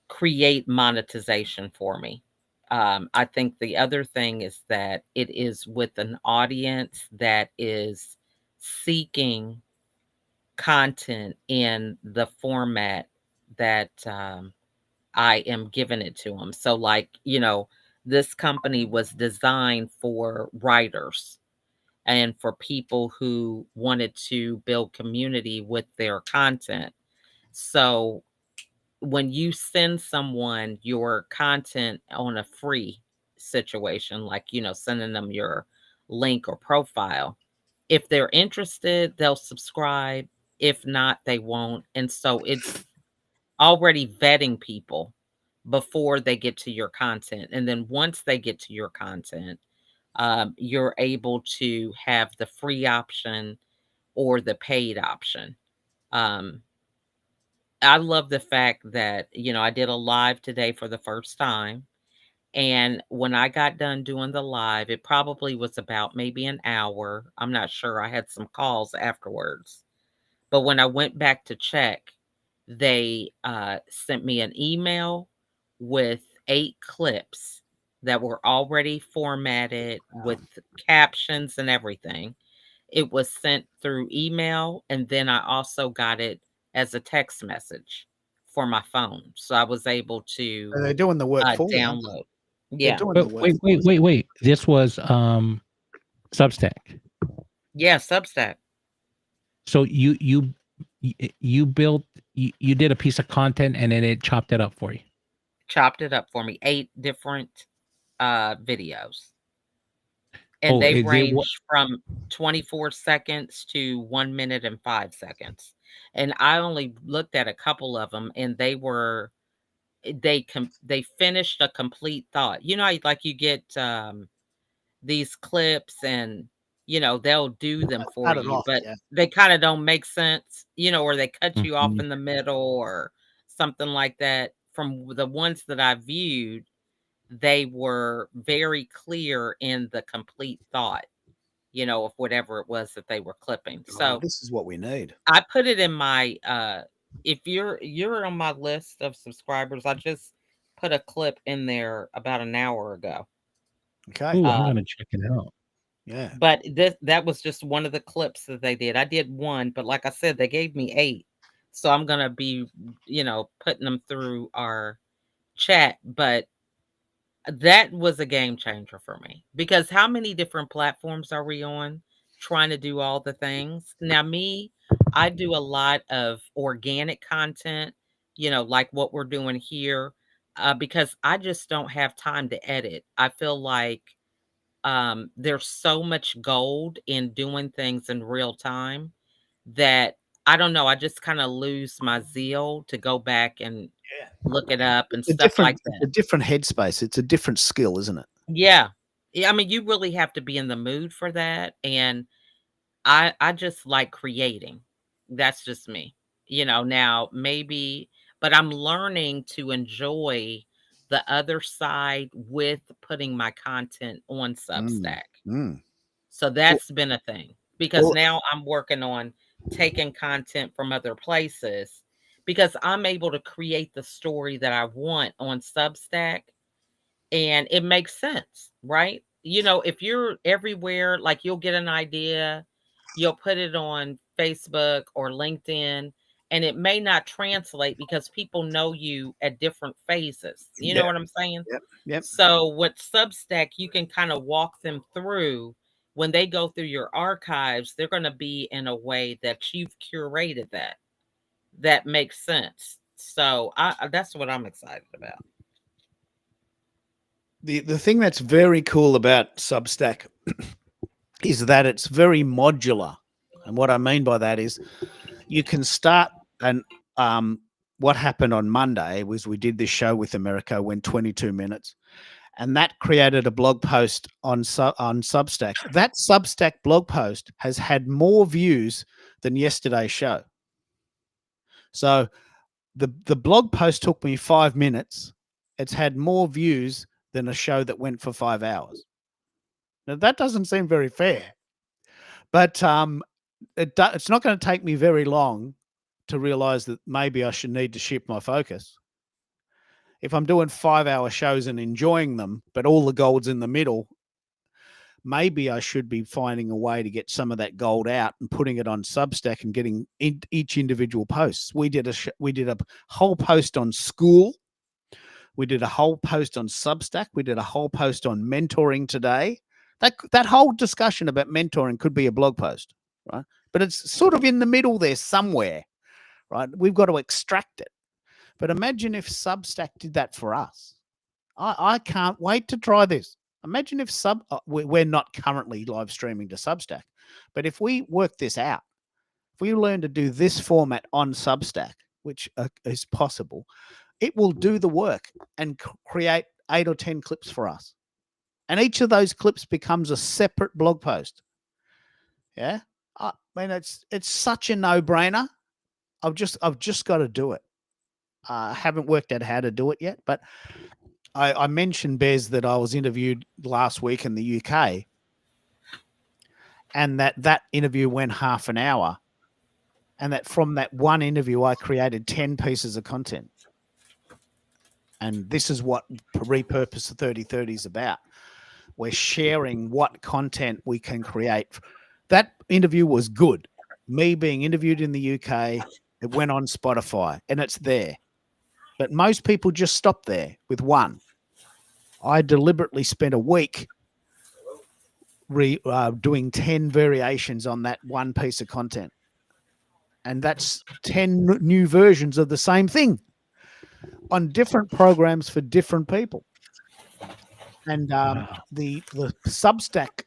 create monetization for me. I think the other thing is that it is with an audience that is seeking content in the format that I am giving it to them. So, like, this company was designed for writers and for people who wanted to build community with their content. So, when you send someone your content on a free situation, like, sending them your link or profile, if they're interested, they'll subscribe. If not, they won't. And so it's already vetting people before they get to your content. And then once they get to your content, you're able to have the free option or the paid option. Um, I love the fact that, I did a live today for the first time. And when I got done doing the live, it probably was about maybe an hour. I'm not sure. I had some calls afterwards. But when I went back to check, they sent me an email with 8 clips that were already formatted with captions and everything. It was sent through email, and then I also got it as a text message for my phone. So I was able to They're doing the work for you. download. They're Yeah. doing the But work wait, for you. wait. This was Substack. Yeah, Substack. So you built you did a piece of content and then it chopped it up for you. Chopped it up for me. 8 different videos. And they is it range from 24 seconds to 1 minute and 5 seconds. And I only looked at a couple of them, and they finished a complete thought. Like you get these clips, and they'll do them for Cut it you, off, but yeah. they kind of don't make sense, or they cut you off Mhm. in the middle or something like that. From the ones that I viewed, they were very clear in the complete thought, of whatever it was that they were clipping. Oh, So this is what we need. I put it in my if you're on my list of subscribers, I just put a clip in there about an hour ago. Okay. Ooh, I'm Uh, gonna check it out. Yeah. but that was just one of the clips that they did. I did one, but like I said, they gave me 8. So I'm gonna be, putting them through our chat. But that was a game changer for me, because how many different platforms are we on trying to do all the things? Now, I do a lot of organic content, like what we're doing here, because I just don't have time to edit. I feel like there's so much gold in doing things in real time that I don't know. I just kind of lose my zeal to go back and Yeah. look it up and It's a stuff like it's that. a different headspace. It's a different skill, isn't it? Yeah. Yeah, I mean, you really have to be in the mood for that, and I just like creating. That's just me. Now maybe, but I'm learning to enjoy the other side with putting my content on Mm. Substack. Mm. So that's been a thing, because Well, now I'm working on taking content from other places, because I'm able to create the story that I want on Substack, and it makes sense, right? If you're everywhere, like, you'll get an idea, you'll put it on Facebook or LinkedIn, and it may not translate because people know you at different phases. You know yeah. what I'm saying? Yep. Yep. So with Substack, you can kind of walk them through. When they go through your archives, they're going to be in a way that you've curated that makes sense. So that's what I'm excited about. The thing that's very cool about Substack is that it's very modular. And what I mean by that is you can start, and what happened on Monday was we did this show with America, went 22 minutes, and that created a blog post on Substack. That Substack blog post has had more views than yesterday's show. So the blog post took me 5 minutes. It's had more views than a show that went for 5 hours. Now that doesn't seem very fair, but it's not going to take me very long to realize that maybe I should need to shift my focus. If I'm doing 5-hour shows and enjoying them, but all the gold's in the middle, maybe I should be finding a way to get some of that gold out and putting it on Substack and getting each individual posts. We did a whole post on school. We did a whole post on Substack. We did a whole post on mentoring today. That whole discussion about mentoring could be a blog post, right? But it's sort of in the middle there somewhere, right? We've got to extract it. But imagine if Substack did that for us. I can't wait to try this. Imagine if we're not currently live streaming to Substack, but if we work this out, if we learn to do this format on Substack, which is possible, it will do the work and create 8 or 10 clips for us. And each of those clips becomes a separate blog post. Yeah. I mean, it's such a no-brainer. I've just got to do it. I haven't worked out how to do it yet, but I mentioned, Bez, that I was interviewed last week in the UK, and that interview went half an hour, and that from that one interview I created 10 pieces of content. And this is what Repurpose the 3030 is about. We're sharing what content we can create. That interview was good. Me being interviewed in the UK, it went on Spotify, and it's there. But most people just stop there with one. I deliberately spent a week doing 10 variations on that one piece of content. And that's 10 new versions of the same thing on different programs for different people. And the Substack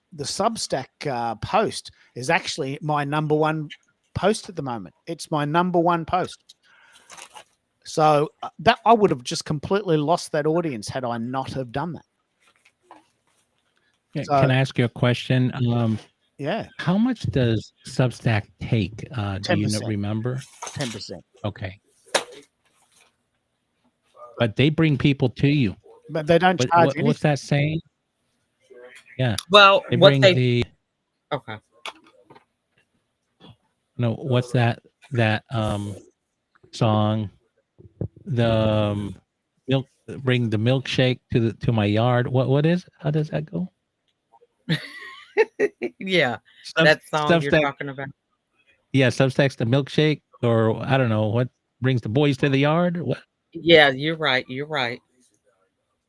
post is actually my number one post at the moment. It's my number one post. So that I would have just completely lost that audience had I not have done that. Can I ask you a question? Yeah. How much does Substack take? Do you 10%. remember? 10%. Okay. But they bring people to you. But they don't charge anything. What's that saying? Yeah. Well, They what bring they okay. No, what's that song? The milk, bring the milkshake to my yard. What is? How does that go? Yeah, that song you're Substack, talking about. yeah, Substack's the milkshake, or I don't know what brings the boys to the yard. What? Yeah, you're right. You're right.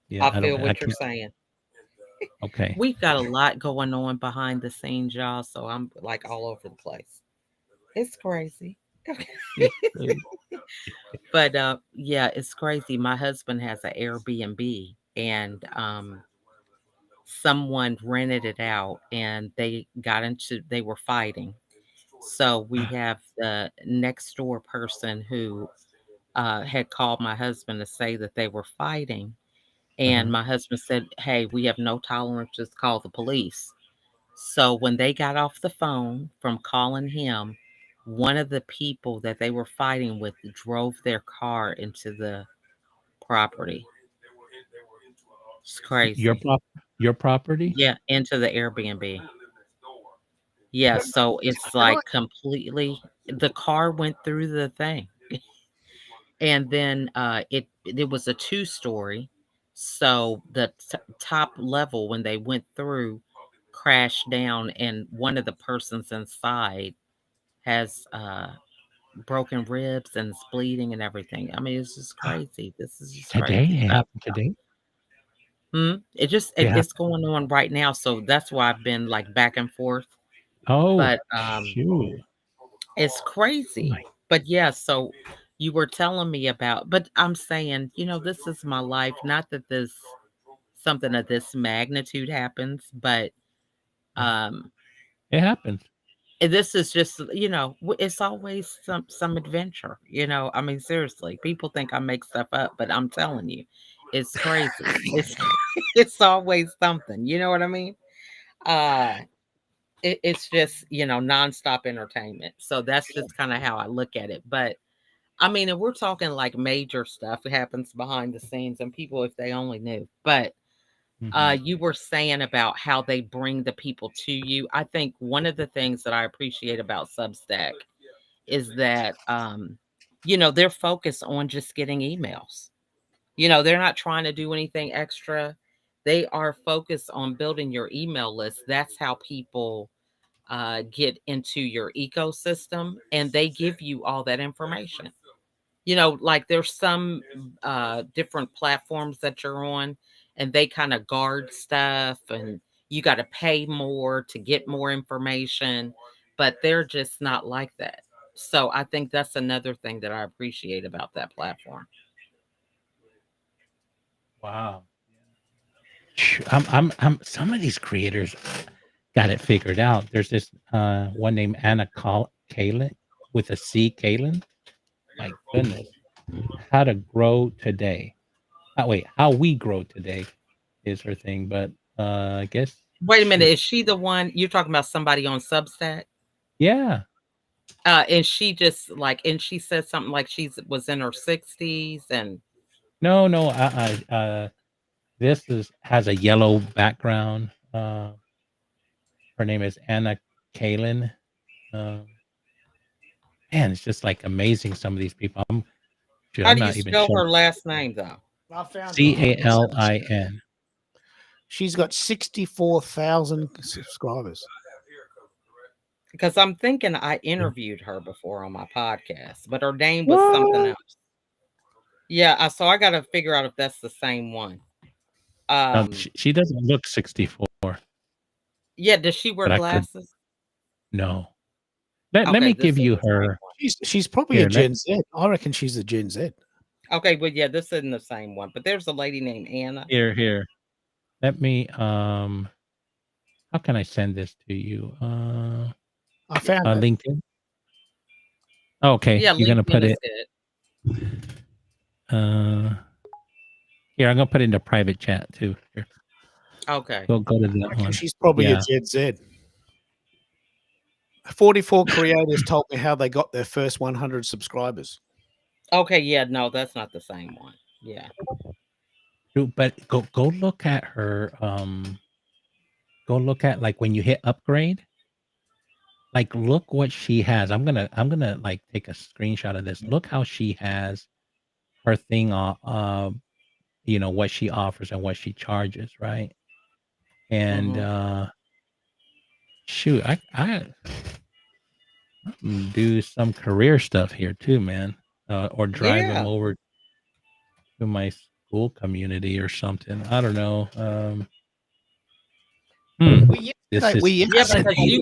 Yeah, I feel what you're saying. Okay. We've got a lot going on behind the scenes, y'all. So I'm like all over the place. It's crazy. But yeah, it's crazy. My husband has an Airbnb, and someone rented it out, and they were fighting. So we have the next door person who had called my husband to say that they were fighting. And my husband said, "Hey, we have no tolerance. Just call the police." So when they got off the phone from calling him, one of the people that they were fighting with drove their car into the property. It's crazy. Your property? Yeah, into the Airbnb. Yeah, so it's like completely the car went through the thing. And then it was a 2-story. So the top level when they went through crashed down, and one of the persons inside has broken ribs and is bleeding and everything. I mean, it's just crazy. This is just Today? crazy. It happened today? It's going on right now. So that's why I've been like back and forth. Oh, But shoot. it's crazy. But yeah, so you were telling me about, but I'm saying, this is my life. Not that something of this magnitude happens, but It happens. this is just, it's always some adventure, I mean, seriously, people think I make stuff up, but I'm telling you, It's crazy. It's it's always something. You know what I mean? Uh it's just, nonstop entertainment. So that's just kind of how I look at it. But I mean, if we're talking like major stuff that happens behind the scenes and people, if they only knew. But Mhm. you were saying about how they bring the people to you. I think one of the things that I appreciate about Substack is that they're focused on just getting emails. They're not trying to do anything extra. They are focused on building your email list. That's how people get into your ecosystem, and they give you all that information. Like there's some different platforms that you're on, and they kind of guard stuff, and you got to pay more to get more information, but they're just not like that. So I think that's another thing that I appreciate about that platform. Wow. Some of these creators got it figured out. There's this one named Anna Kalin with a C, Kalin. My goodness. How to grow today. How we grow today is her thing. But I guess Wait a minute, is she the one you're talking about? Somebody on Substack? yeah. And she just and she said something like she was in her 60s and No, this has a yellow background. Her name is Anna Kalin. Man, it's just like amazing. Some of these people. how I'm do you not even spell sure. her last name though? I found Calin. She's got 64,000 subscribers. Because I'm thinking I interviewed her before on my podcast, but her name was something else. Yeah, so I got to figure out if that's the same one. She doesn't look 64. Yeah, does she wear glasses? No. Let me give you her. She's probably a Gen Z. I reckon she's a Gen Z. Okay, well, yeah, this isn't the same one, but there's a lady named Anna. Here. Let me how can I send this to you? I found it. LinkedIn. Okay, Yeah, you're gonna put it. Here, I'm gonna put it in the private chat too. Here. Okay. Go to that one. She's probably a Gen Z. 44 creators told me how they got their first 100 subscribers. Okay, yeah, no, that's not the same one. Yeah. But go look at her. Go look at like when you hit upgrade. Like look what she has. I'm gonna like take a screenshot of this. Look how she has her thing on what she offers and what she charges, right? And shoot, I do some career stuff here too, man. Or drive them over to my school community or something. I don't know. Because you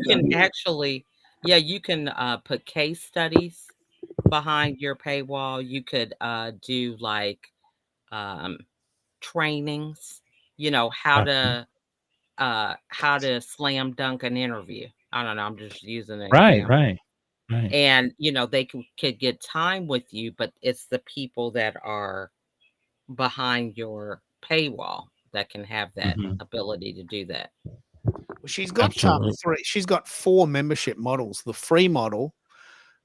can actually, you can put case studies behind your paywall. You could do like trainings, how to slam dunk an interview. I don't know. I'm just using an example. Right. And they could get time with you, but it's the people that are behind your paywall that can have that ability to do that. Well, she's got three. She's got 4 membership models: the free model,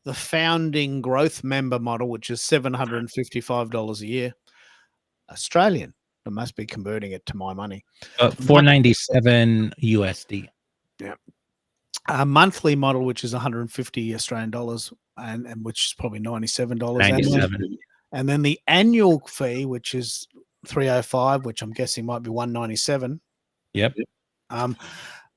the founding growth member model, which is $755 a year, Australian. I must be converting it to my money. $497 USD. Yeah. A monthly model, which is 150 Australian dollars, and which is probably $97. And then the annual fee, which is 305, which I'm guessing might be 197. Yep.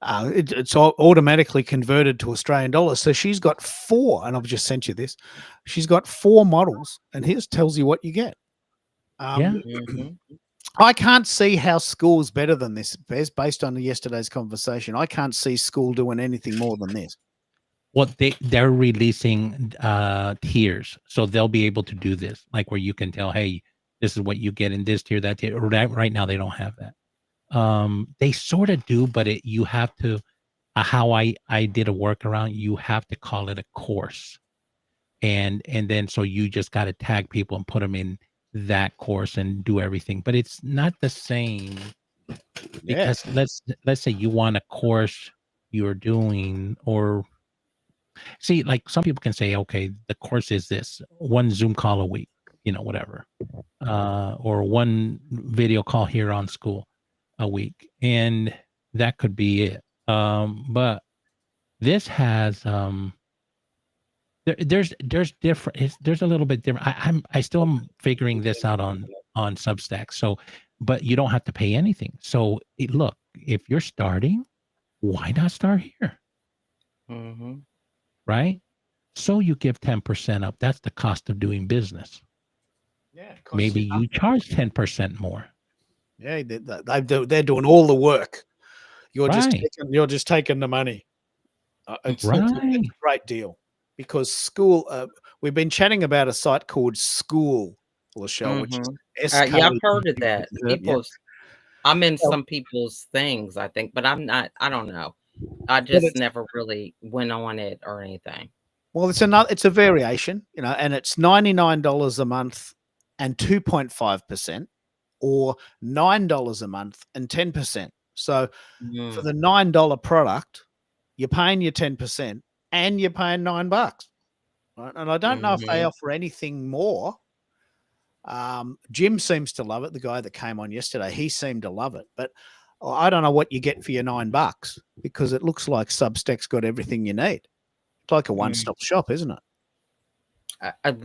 It's automatically converted to Australian dollars. So she's got 4, and I've just sent you this. She's got 4 models, and here's tells you what you get. I can't see how school's better than this, based on yesterday's conversation. I can't see school doing anything more than this. Well, they're releasing tiers, so they'll be able to do this, like where you can tell, hey, this is what you get in this tier, that tier. Right now, they don't have that. They sort of do, but you have to. How I did a workaround. You have to call it a course, and then so you just got to tag people and put them in that course and do everything, but it's not the same Yeah. because let's say you want a course you're doing, or see, like some people can say, okay, the course is this one Zoom call a week, whatever, or one video call here on school a week, and that could be it. But this has there's different. There's a little bit different. I still am figuring this out on Substack. So, but you don't have to pay anything. So look, if you're starting, why not start here, Mm-hmm. right? So you give 10% up. That's the cost of doing business. Yeah. Maybe you charge 10% more. Yeah, they're doing all the work. You're Right. just taking the money. It's a Right. great deal because school. We've been chatting about a site called School, Lachelle, which is Mm-hmm. Yeah, I've heard of SK. that. Yeah. I'm in Well, some people's things, I think, but I'm not. I don't know. I but just it's never really went on it or anything. well, it's a variation, and it's $99 a month and 2.5%, or $9 a month and 10%. So for Mm, the $9 product, you're paying your 10% and you're paying $9. Right? And I don't know if they mhm, offer anything more. Jim seems to love it. The guy that came on yesterday, he seemed to love it. But I don't know what you get for your $9 because it looks like Substack's got everything you need. It's like a mm. one-stop shop, isn't it?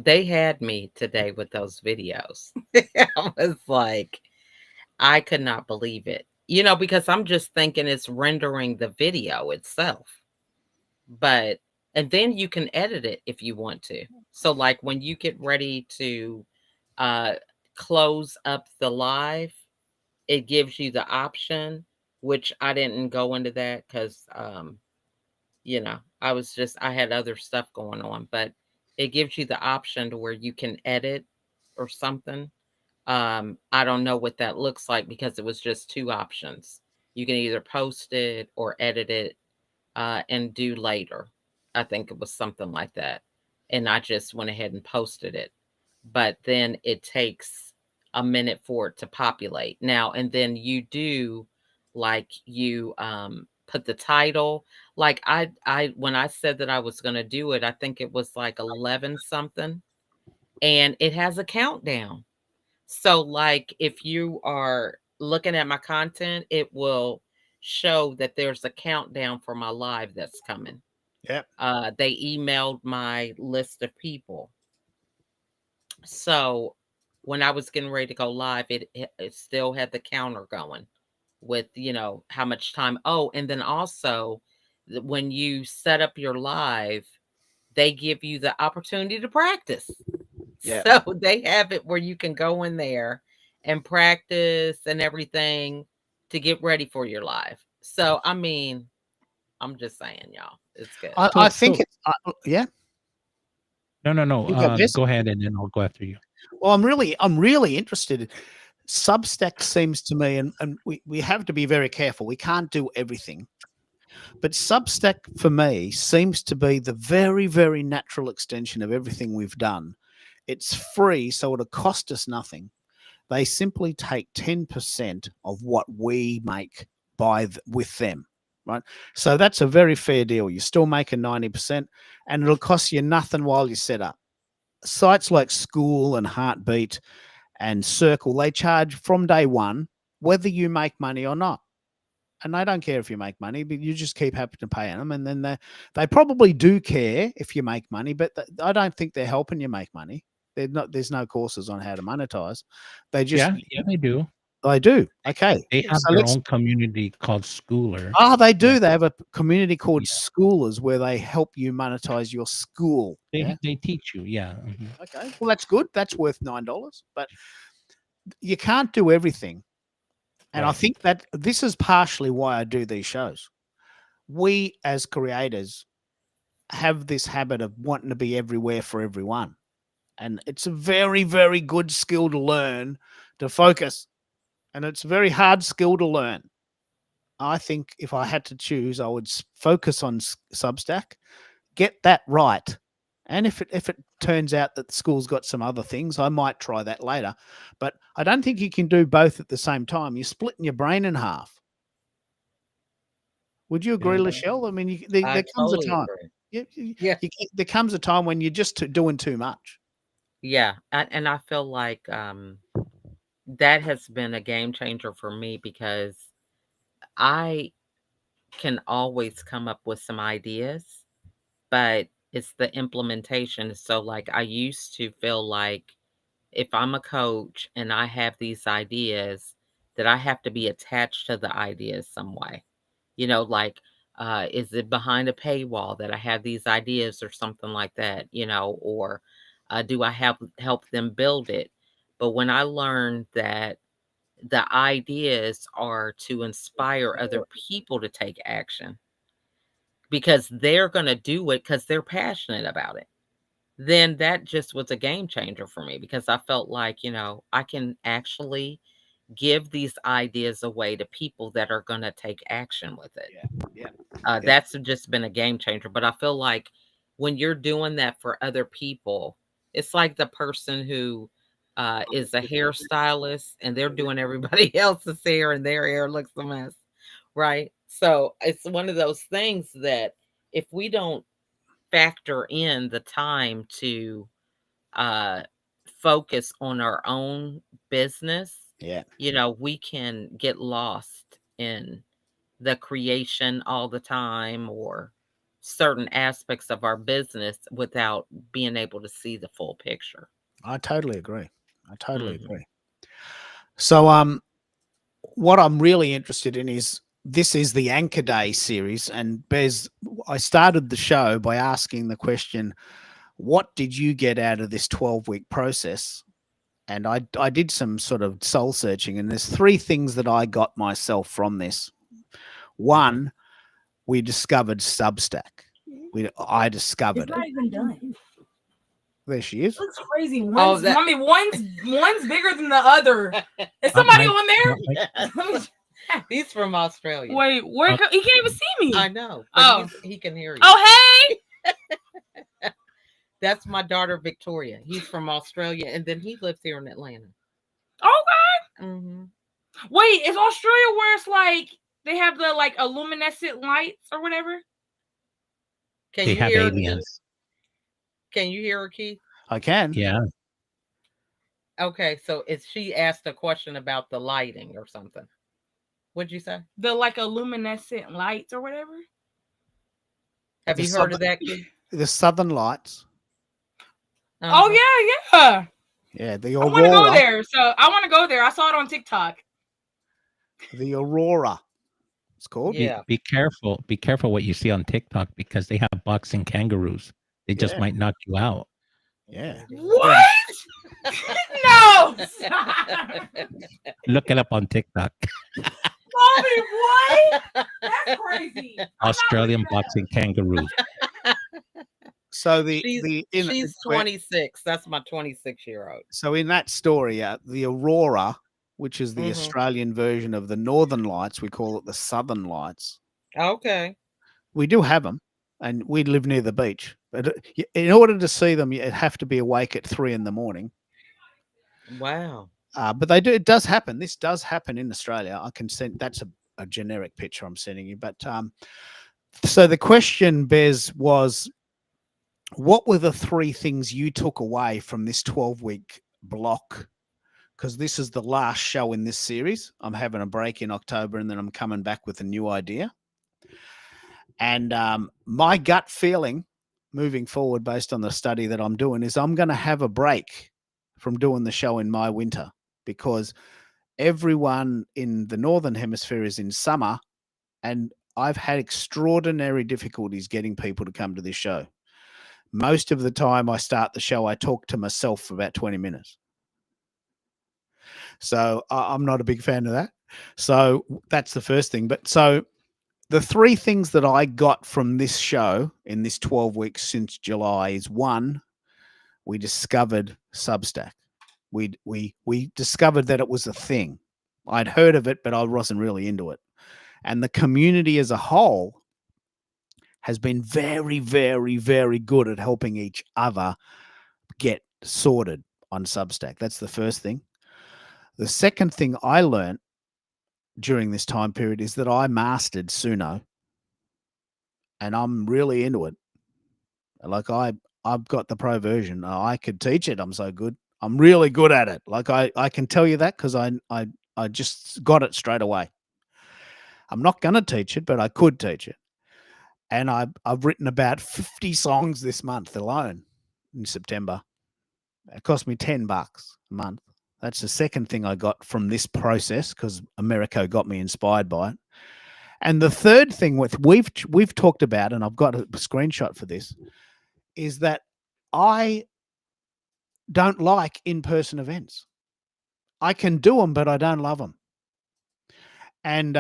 They had me today with those videos. I was like, I could not believe it. Because I'm just thinking it's rendering the video itself. But and then you can edit it if you want to. So like when you get ready to uh close up the live, it gives you the option, which I didn't go into that because I had other stuff going on, but it gives you the option to where you can edit or something. I don't know what that looks like because it was just two options. You can either post it or edit it and do later. I think it was something like that. And I just went ahead and posted it. But then it takes a minute for it to populate. Now, and then you do like you put the title. Like I when I said that I was going to do it, I think it was like 11 something, and it has a countdown. So like if you are looking at my content, it will show that there's a countdown for my live that's coming. Yeah. They emailed my list of people. So when I was getting ready to go live, it still had the counter going with, how much time. Oh, and then also when you set up your live, they give you the opportunity to practice. Yeah. So they have it where you can go in there and practice and everything to get ready for your live. So, I mean, I'm just saying, y'all, it's good. I think So it's yeah. no. You go, Des. Go ahead, and then I'll go after you. Well, I'm really interested. Substack seems to me, and we have to be very careful. We can't do everything. But Substack for me seems to be the very, very natural extension of everything we've done. It's free, so it'll cost us nothing. They simply take 10% of what we make with them, right? So that's a very fair deal. You're still making 90%, and it'll cost you nothing while you set up. Sites like School and Heartbeat and Circle, they charge from day one, whether you make money or not. And they don't care if you make money, but you just keep having to pay them. And then they probably do care if you make money, but I don't think they're helping you make money. There's no courses on how to monetize. They just Yeah, they do. they do. Okay. They have So their let's own community called Schooler. they Yeah, do. They have a community called yeah. Schoolers where they help you monetize your school. Yeah. They teach you. Yeah. Mhm. Okay. Well, that's good. That's worth $9. But you can't do everything. And I Right. think that this is partially why I do these shows. We as creators have this habit of wanting to be everywhere for everyone. And it's a very, very good skill to learn, to focus. And it's a very hard skill to learn. I think if I had to choose, I would focus on Substack, get that right, And if it turns out that the school's got some other things, I might try that later. But I don't think you can do both at the same time. You're splitting your brain in half. Would you agree, Mhm. Lachelle? I mean, I there comes a totally time. agree. Yeah. There comes a time when you're just doing too much. Yeah. And I feel like that has been a game changer for me because I can always come up with some ideas, but it's the implementation. So, like, I used to feel like if I'm a coach and I have these ideas, that I have to be attached to the ideas some way. Like, is it behind a paywall that I have these ideas or something like that, or do I have help them build it? But when I learned that the ideas are to inspire other people to take action because they're going to do it because they're passionate about it, then that just was a game changer for me because I felt like, I can actually give these ideas away to people that are going to take action with it. Yeah. That's just been a game changer. But I feel like when you're doing that for other people, it's like the person who is a hairstylist and they're doing everybody else's hair and their hair looks a mess, right? So it's one of those things that if we don't factor in the time to uh, focus on our own business, Yeah. we can get lost in the creation all the time or certain aspects of our business without being able to see the full picture. I totally agree. I totally Mhm. agree. So, what I'm really interested in is this is the Anchor Day series, and Bez, I started the show by asking the question, "What did you get out of this 12-week process?" And I did some sort of soul searching, and there's three things that I got myself from this. One, we discovered Substack. I discovered It's it. not even done. There she is. It looks crazy. Oh, I mean, one's bigger than the other. Is somebody on there? He's from Australia. Wait, where? He can't even see me. I know. Oh. But he can hear you. Oh, hey. That's my daughter, Victoria. He's from Australia, and then he lives here in Atlanta. Okay. Mm-hmm. Wait, is Australia where it's like they have the like luminescent lights or whatever? Can They you have hear aliens. Can you hear her, Keith? I can. Yeah. Okay, so she asked a question about the lighting or something. What'd you say? The like luminescent lights or whatever? Have you heard of that, Keith? The Southern Lights. Oh yeah. Yeah, the I want to go Aurora. there. So I want to go there. I saw it on TikTok. The Aurora. It's called. Yeah. Be careful. Be careful what you see on TikTok because they have boxing kangaroos. They just Yeah. might knock you out. Yeah. What? No. Look it up on TikTok. Bobby, what? That's crazy. Australian boxing kangaroos. So she's 26. That's my 26-year-old. So in that story, the Aurora, which is the Mhm. Australian version of the Northern Lights, we call it the Southern Lights. Okay. We do have them, and we live near the beach. But in order to see them, you have to be awake at 3 a.m. Wow. But they do. It does happen. This does happen in Australia. I can send. That's a generic picture I'm sending you. But so the question, Bez, was, what were the three things you took away from this 12-week block? Because this is the last show in this series. I'm having a break in October, and then I'm coming back with a new idea. And my gut feeling moving forward, based on the study that I'm doing, is I'm going to have a break from doing the show in my winter, because everyone in the Northern Hemisphere is in summer, and I've had extraordinary difficulties getting people to come to this show. Most of the time I start the show, I talk to myself for about 20 minutes. So I'm not a big fan of that. So that's the first thing. But so the three things that I got from this show in this 12 weeks since July is, one, we discovered Substack. We discovered that it was a thing. I'd heard of it, but I wasn't really into it. And the community as a whole has been very, very, very good at helping each other get sorted on Substack. That's the first thing. The second thing I learned during this time period is that I mastered Suno, and I'm really into it. Like I've got the pro version. I could teach it. I'm so good. I'm really good at it. Like I can tell you that because I just got it straight away. I'm not going to teach it, but I could teach it. And I've written about 50 songs this month alone in September. It cost me $10 a month. That's the second thing I got from this process because Americo got me inspired by it. And the third thing we've talked about, and I've got a screenshot for this, is that I don't like in-person events. I can do them, but I don't love them. And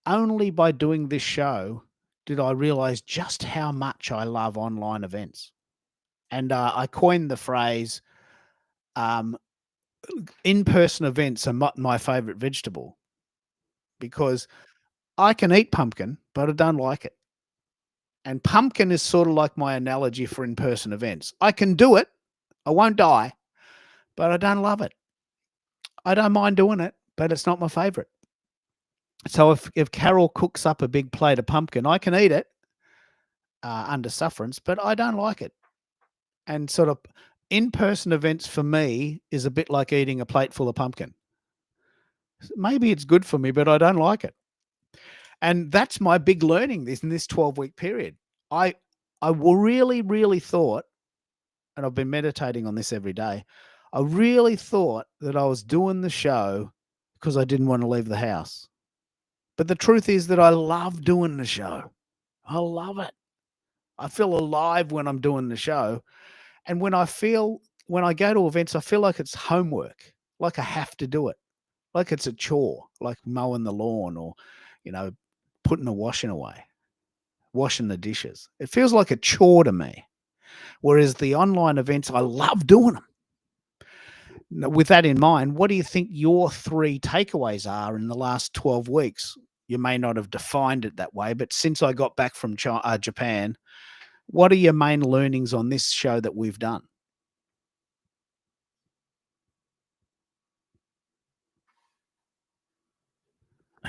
only by doing this show did I realize just how much I love online events. And I coined the phrase, in-person events are my favorite vegetable, because I can eat pumpkin, but I don't like it. And pumpkin is sort of like my analogy for in-person events. I can do it. I won't die, but I don't love it. I don't mind doing it, but it's not my favorite. So if Carol cooks up a big plate of pumpkin, I can eat it under sufferance, but I don't like it. And sort of in-person events for me is a bit like eating a plate full of pumpkin. Maybe it's good for me, but I don't like it. And that's my big learning in this 12-week period. I really, really thought, and I've been meditating on this every day, I really thought that I was doing the show because I didn't want to leave the house. But the truth is that I love doing the show. I love it. I feel alive when I'm doing the show. And when I go to events, I feel like it's homework, like I have to do it, like it's a chore, like mowing the lawn or, putting the washing away, washing the dishes. It feels like a chore to me. Whereas the online events, I love doing them. Now, with that in mind, what do you think your 3 takeaways are in the last 12 weeks? You may not have defined it that way, but since I got back from Japan, what are your main learnings on this show that we've done?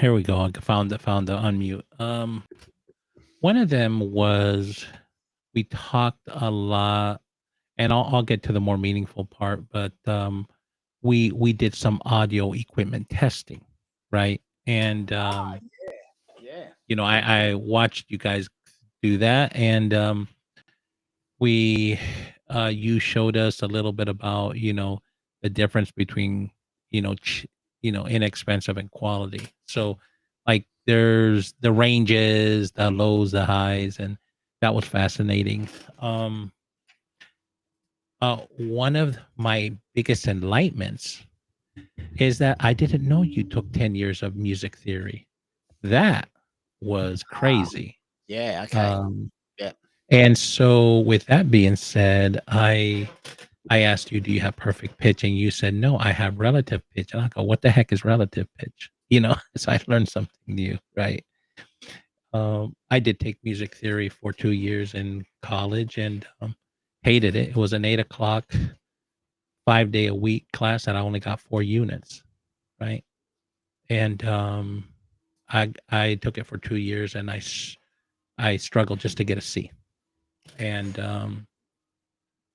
Here we go. I found the unmute. One of them was we talked a lot, and I'll get to the more meaningful part, but we did some audio equipment testing, right? And yeah. I watched you guys do that, and you showed us a little bit about the difference between inexpensive and quality. So like there's the ranges, the lows, the highs, and that was fascinating. One of my biggest enlightenments is that I didn't know you took 10 years of music theory. That was crazy. Yeah. Okay. Yeah. And so with that being said, I asked you, do you have perfect pitch? And you said, no, I have relative pitch. And I go, what the heck is relative pitch? So I learned something new, right? I did take music theory for 2 years in college and hated it. It was an 8 o'clock, 5-day-a-week class that I only got 4 units, right? And I took it for 2 years and I struggled just to get a C. And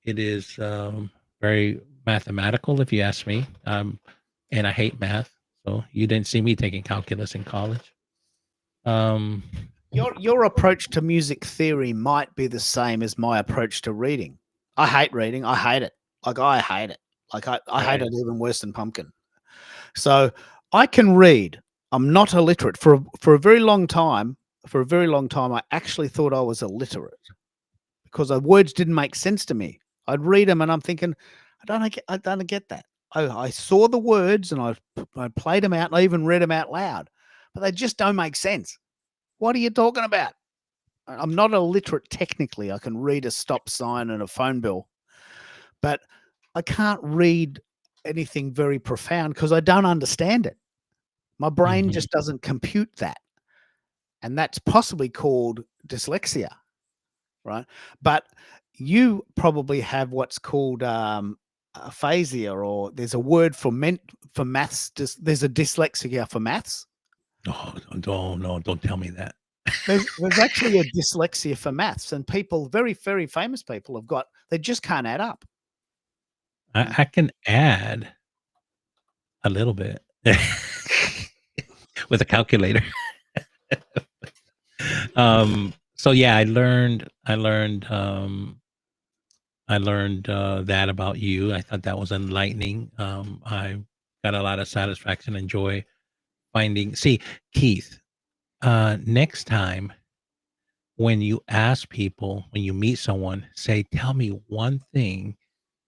it is very mathematical, if you ask me. And I hate math, so you didn't see me taking calculus in college. Your approach to music theory might be the same as my approach to reading. I hate reading. I hate it. I hate it. I hate it even worse than pumpkin. So I can read. I'm not illiterate. For a very long time, I actually thought I was illiterate because the words didn't make sense to me. I'd read them and I'm thinking, I don't get that. I saw the words and I played them out and I even read them out loud, but they just don't make sense. What are you talking about? I'm not illiterate technically. I can read a stop sign and a phone bill, but I can't read anything very profound because I don't understand it. My brain just doesn't compute that. And that's possibly called dyslexia. right? But you probably have what's called aphasia, or there's a word for maths. There's a dyslexia for maths. Oh, no, don't tell me that. There's actually a dyslexia for maths, and people, very, very famous people, have got, they just can't add up. I can add a little bit with a calculator. So yeah, I learned that about you. I thought that was enlightening. I got a lot of satisfaction and joy finding. See, Keith, next time when you ask people, when you meet someone, say, tell me one thing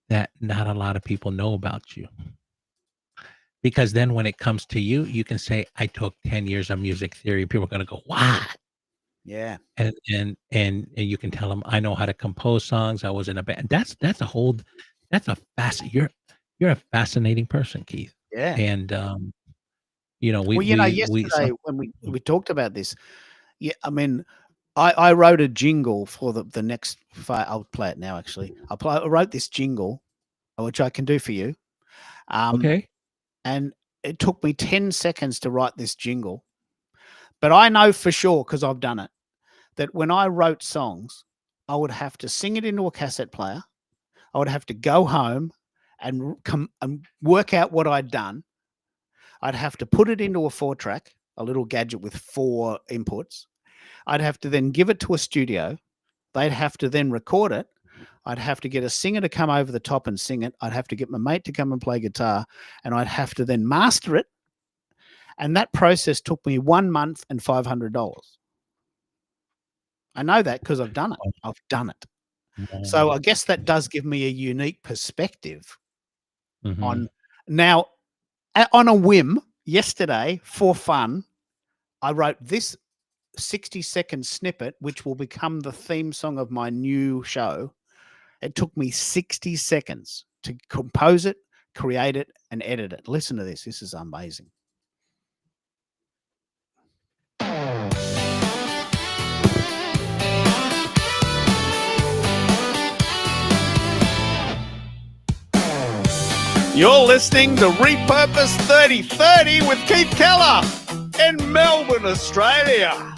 that not a lot of people know about you. Because then when it comes to you, you can say, I took 10 years of music theory. People are going to go, what? Yeah. And you can tell them, I know how to compose songs. I was in a band. That's you're a fascinating person, Keith. Yeah. And yesterday when we talked about this, yeah, I mean, I wrote a jingle for the next file. I'll play it now. Actually, I wrote this jingle, which I can do for you. Okay. And it took me 10 seconds to write this jingle, but I know for sure, because I've done it, that when I wrote songs, I would have to sing it into a cassette player. I would have to go home and come and work out what I'd done. I'd have to put it into a 4-track, a little gadget with 4 inputs. I'd have to then give it to a studio. They'd have to then record it. I'd have to get a singer to come over the top and sing it. I'd have to get my mate to come and play guitar, and I'd have to then master it. And that process took me 1 month and $500. I know that because I've done it. I've done it. So I guess that does give me a unique perspective on now. On a whim, yesterday, for fun, I wrote this 60-second snippet, which will become the theme song of my new show. It took me 60 seconds to compose it, create it, and edit it. Listen to this. This is amazing. You're listening to Repurpose 3030 with Keith Keller in Melbourne, Australia.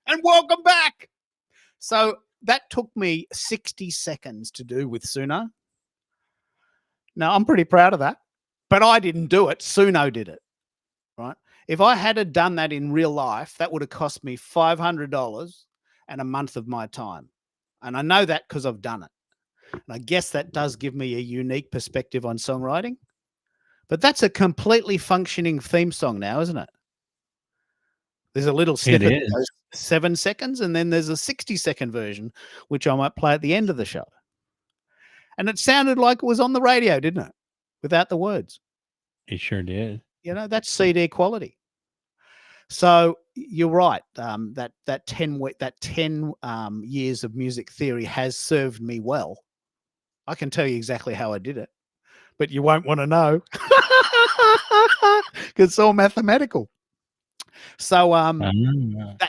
And welcome back. So that took me 60 seconds to do with Suno. Now, I'm pretty proud of that, but I didn't do it. Suno did it, right? If I had done that in real life, that would have cost me $500 and a month of my time. And I know that because I've done it. And I guess that does give me a unique perspective on songwriting. But that's a completely functioning theme song now, isn't it? There's a little snippet that goes 7 seconds, and then there's a 60-second version, which I might play at the end of the show. And it sounded like it was on the radio, didn't it? Without the words. It sure did. You know, that's CD quality. So you're right. That 10 years of music theory has served me well. I can tell you exactly how I did it, but you won't want to know because it's all mathematical. So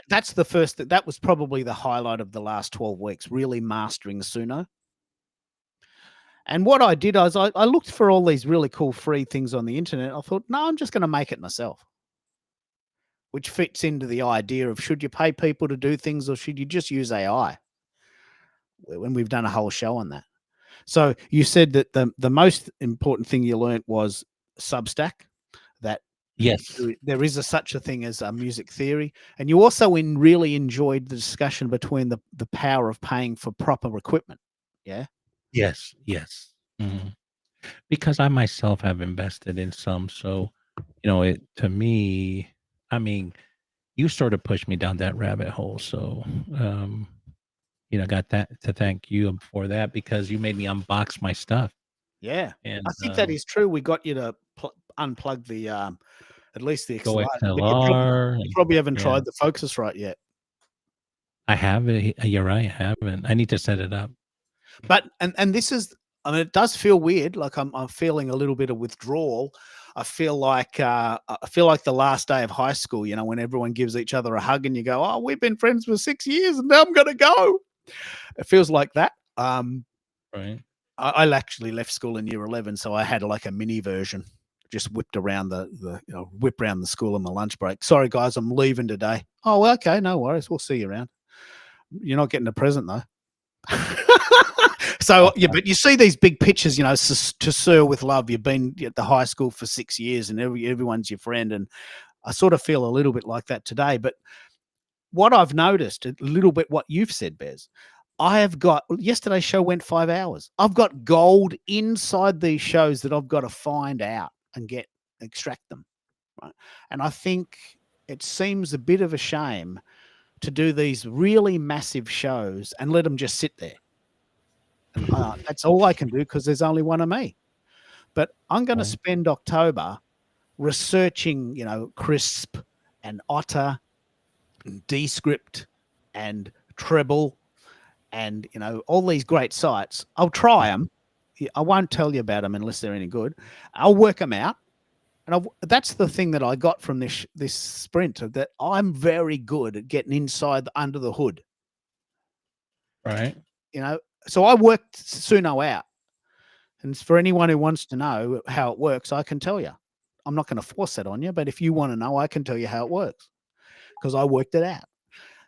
that's the first. That was probably the highlight of the last 12 weeks, really mastering Suno. And what I did was I looked for all these really cool free things on the internet. I thought, no, I'm just going to make it myself, which fits into the idea of should you pay people to do things or should you just use AI? When we've done a whole show on that. So you said that the most important thing you learned was Substack, that yes, there is such a thing as a music theory. And you also really enjoyed the discussion between the power of paying for proper equipment. Yeah. Yes. Mm-hmm. because I myself have invested in some. So, it to me, I mean, you sort of pushed me down that rabbit hole. So, got that to thank you for that because you made me unbox my stuff. Yeah, And I think that is true. We got you to unplug the at least the Go Accelerator, but XLR. you probably haven't Yeah, tried the Focusrite yet. I have it. You're right. I haven't. I need to set it up. But and this is, I mean, it does feel weird. Like I'm feeling a little bit of withdrawal. I feel like the last day of high school. When everyone gives each other a hug and you go, "Oh, we've been friends for 6 years, and now I'm gonna go." It feels like that. Right. I actually left school in year 11, so I had like a mini version. Just whipped around whip around the school on my lunch break. Sorry, guys, I'm leaving today. Oh, well, okay, no worries. We'll see you around. You're not getting a present though. So yeah, but you see these big pictures, to Sir with Love. You've been at the high school for 6 years, and everyone's your friend. And I sort of feel a little bit like that today. But what I've noticed, a little bit what you've said, Bez, I have got yesterday's show went 5 hours. I've got gold inside these shows that I've got to find out and extract them. Right? And I think it seems a bit of a shame to do these really massive shows and let them just sit there. And, that's all I can do because there's only one of me. But I'm going to spend October researching, Crisp and Otter and Descript and Treble and, all these great sites. I'll try them. I won't tell you about them unless they're any good. I'll work them out. And that's the thing that I got from this sprint, that I'm very good at getting inside under the hood. Right. So I worked Suno out. And for anyone who wants to know how it works, I can tell you. I'm not going to force that on you, but if you want to know, I can tell you how it works because I worked it out.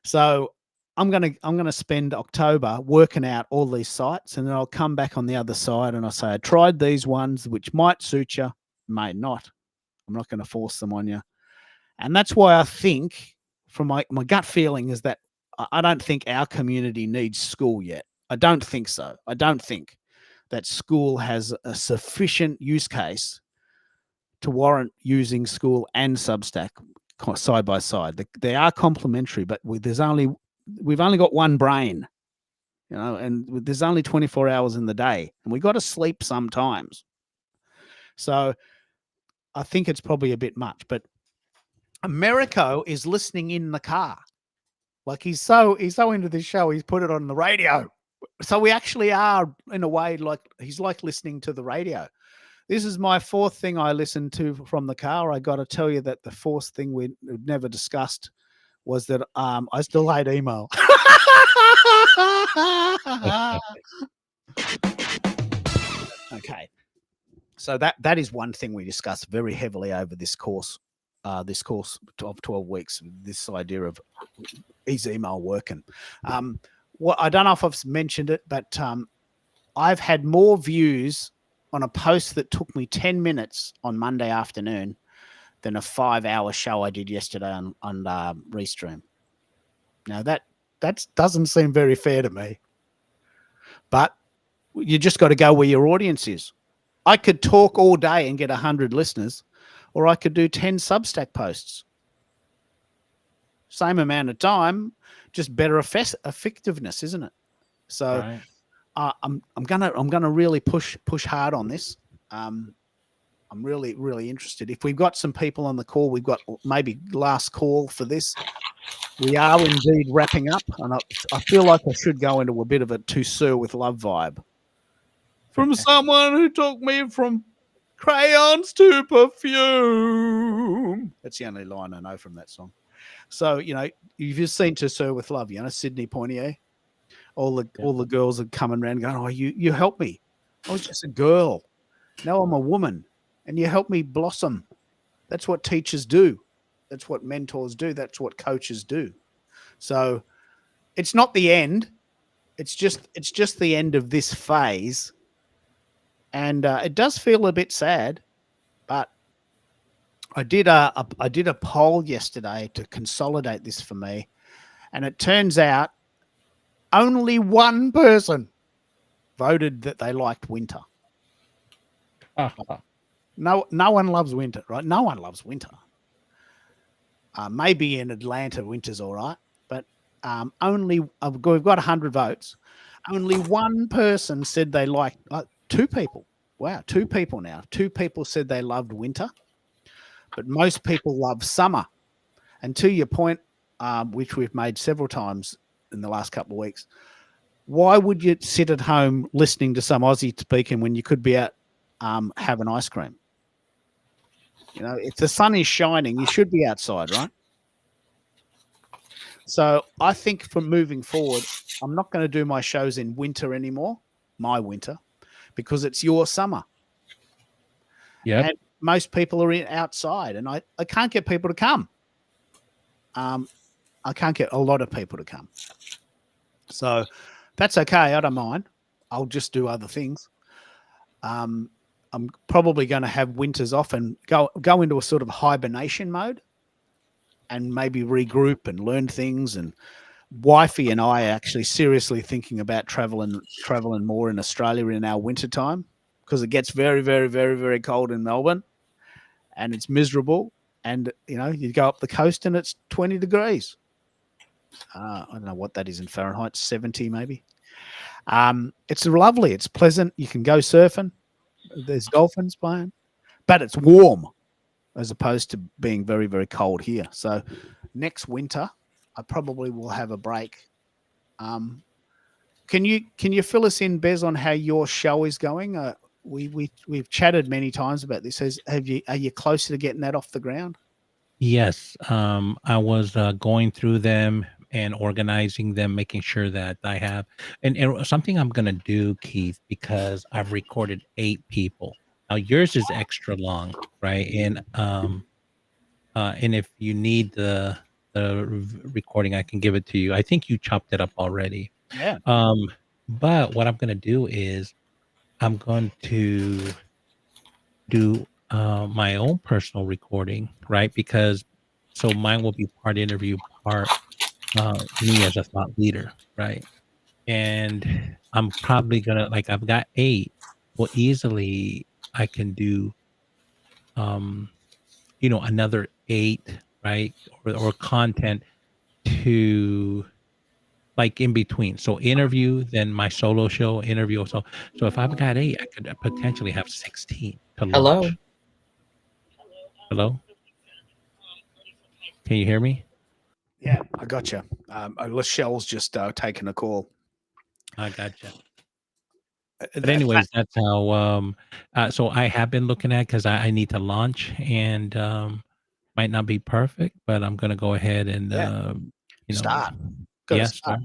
So I'm going to spend October working out all these sites, and then I'll come back on the other side and I'll say, I tried these ones, which might suit you, may not. I'm not going to force them on you. And that's why I think, from my gut feeling, is that I don't think our community needs school yet. I don't think so. I don't think that school has a sufficient use case to warrant using school and Substack side by side. They are complementary, but we've only got one brain, and there's only 24 hours in the day, and we got to sleep sometimes. So I think it's probably a bit much, but Americo is listening in the car. Like he's so into this show, he's put it on the radio. So we actually are, in a way, like he's like listening to the radio. This is my fourth thing I listened to from the car. I got to tell you that the fourth thing we never discussed was that I still hate email. Okay. So that is one thing we discussed very heavily over this course of 12 weeks, this idea of is email working. I don't know if I've mentioned it, but I've had more views on a post that took me 10 minutes on Monday afternoon than a 5-hour show I did yesterday on Restream. Now that doesn't seem very fair to me, but you just got to go where your audience is. I could talk all day and get 100 listeners, or I could do 10 Substack posts. Same amount of time, just better effectiveness, isn't it? So Right. I'm gonna really push hard on this. I'm really, really interested. If we've got some people on the call, we've got maybe last call for this. We are indeed wrapping up, and I feel like I should go into a bit of a To Sir with Love vibe. From someone who took me from crayons to perfume. That's the only line I know from that song. So, you've just seen To Sir with Love, Sydney Poitier. All the girls are coming around going, oh, you helped me. I was just a girl. Now I'm a woman. And you helped me blossom. That's what teachers do. That's what mentors do. That's what coaches do. So it's not the end. It's just the end of this phase. And it does feel a bit sad, but I did a poll yesterday to consolidate this for me, and it turns out only one person voted that they liked winter. No one loves winter, right? No one loves winter. Maybe in Atlanta, winter's all right, but we've got 100 votes. Only one person said they liked. Two people. Wow, two people now. Two people said they loved winter, but most people love summer. And to your point, which we've made several times in the last couple of weeks, why would you sit at home listening to some Aussie speaking when you could be out having ice cream? You know, if the sun is shining, you should be outside, right? So I think from moving forward, I'm not going to do my shows in winter anymore, my winter, because it's your summer. Yeah. And most people are outside, and I can't get people to come. I can't get a lot of people to come. So that's okay. I don't mind. I'll just do other things. I'm probably going to have winters off and go into a sort of hibernation mode and maybe regroup and learn things. And wifey and I are actually seriously thinking about traveling more in Australia in our winter time, because it gets very, very, very, very cold in Melbourne and it's miserable. And, you know, you go up the coast and it's 20 degrees. I don't know what that is in Fahrenheit, 70 maybe. It's lovely. It's pleasant. You can go surfing. There's dolphins playing, but it's warm as opposed to being very, very cold here. So next winter, I probably will have a break. Can you fill us in, Bez, on how your show is going? We've chatted many times about this. Are you closer to getting that off the ground? Yes. I was going through them and organizing them, making sure that I have and something I'm gonna do, Keith, because I've recorded 8 people. Now yours is extra long, right? And if you need the recording, I can give it to you. I think you chopped it up already. Yeah. But what I'm gonna do is I'm going to do my own personal recording, right? Because so mine will be part interview, part me as a thought leader, right? And I'm probably gonna I've got 8. Well, easily I can do another 8, right? Or content to in between. So interview, then my solo show, interview. So if I've got 8, I could potentially have 16 to launch. Hello? Can you hear me? Yeah, I got you. Lachelle's just taking a call. I gotcha. But anyways, that's how. So I have been looking at, because I need to launch, and might not be perfect, but I'm gonna go ahead and start. Start.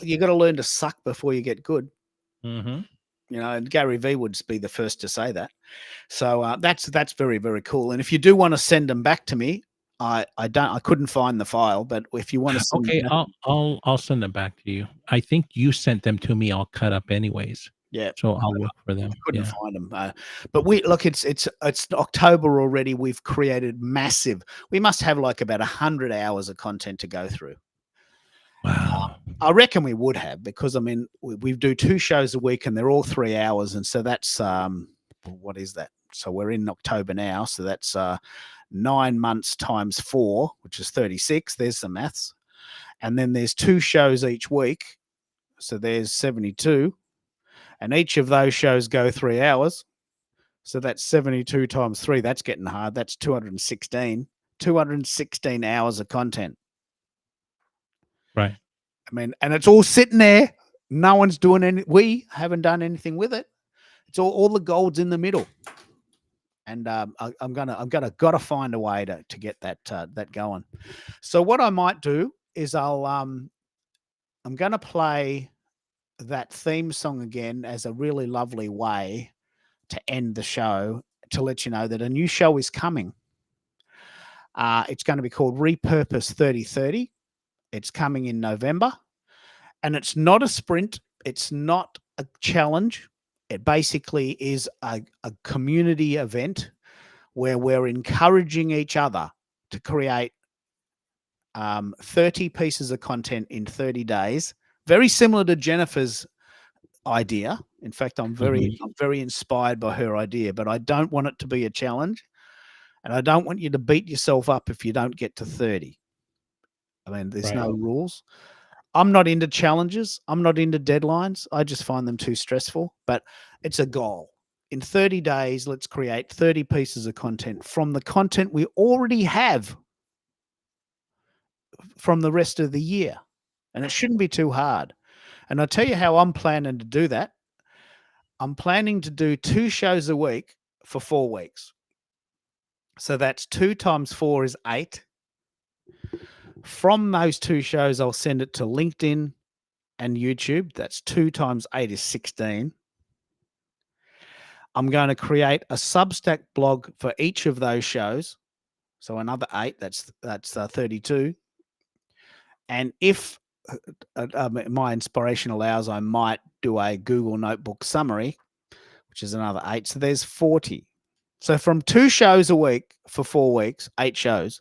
You got to learn to suck before you get good. Mm-hmm. You know, and Gary Vee would be the first to say that. So that's very, very cool. And if you do want to send them back to me, I couldn't find the file, but if you want to send Okay, them back, I'll send them back to you. I think you sent them to me all cut up anyways. yeah. So I'll look for them. I couldn't find them. But it's October already. We've created massive. We must have about 100 hours of content to go through. Wow. I reckon we would have, because I mean we do 2 shows a week and they're all 3 hours, and so that's what is that? So we're in October now, so that's 9 months times 4, which is 36. There's the maths, and then there's 2 shows each week, so there's 72, and each of those shows go 3 hours, so that's 72 times 3. That's getting hard. That's 216 hours of content. Right. I mean, and it's all sitting there. No one's doing any. We haven't done anything with it. It's all the gold's in the middle. And I'm gonna find a way to get that going. So what I might do is I'm gonna play that theme song again as a really lovely way to end the show, to let you know that a new show is coming. It's going to be called Repurpose 3030. It's coming in November, and it's not a sprint. It's not a challenge. It basically is a community event where we're encouraging each other to create 30 pieces of content in 30 days, very similar to Jennifer's idea. In fact, I'm very inspired by her idea, but I don't want it to be a challenge, and I don't want you to beat yourself up if you don't get to 30. I mean, there's no rules. I'm not into challenges. I'm not into deadlines. I just find them too stressful, but it's a goal. In 30 days, let's create 30 pieces of content from the content we already have from the rest of the year. And it shouldn't be too hard. And I'll tell you how I'm planning to do that. I'm planning to do 2 shows a week for 4 weeks. So that's 2 times 4 is 8. From those 2 shows, I'll send it to LinkedIn and YouTube. That's 2 times 8 is 16. I'm going to create a Substack blog for each of those shows. So another 8, that's 32. And if my inspiration allows, I might do a Google Notebook summary, which is another 8. So there's 40. So from 2 shows a week for 4 weeks, 8 shows,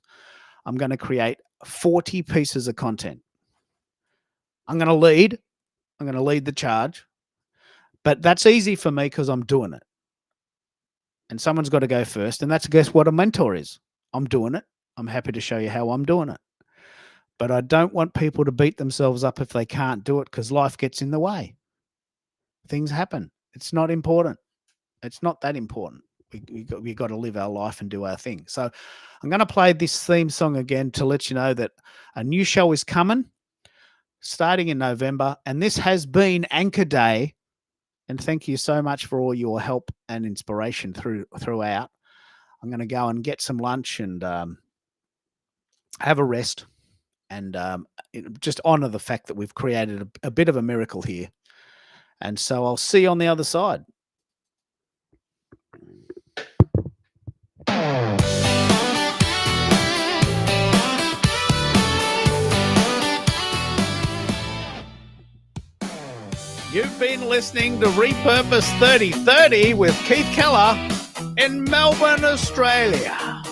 I'm going to create 40 pieces of content. I'm going to lead the charge, but that's easy for me because I'm doing it. And someone's got to go first. And that's, guess what a mentor is. I'm doing it. I'm happy to show you how I'm doing it. But I don't want people to beat themselves up if they can't do it, because life gets in the way. Things happen. It's not important. It's not that important. We got to live our life and do our thing. So I'm going to play this theme song again to let you know that a new show is coming starting in November. And this has been Anchor Day. And thank you so much for all your help and inspiration throughout. I'm going to go and get some lunch and have a rest and just honor the fact that we've created a bit of a miracle here. And so I'll see you on the other side. You've been listening to Repurpose 3030 with Keith Keller in Melbourne, Australia.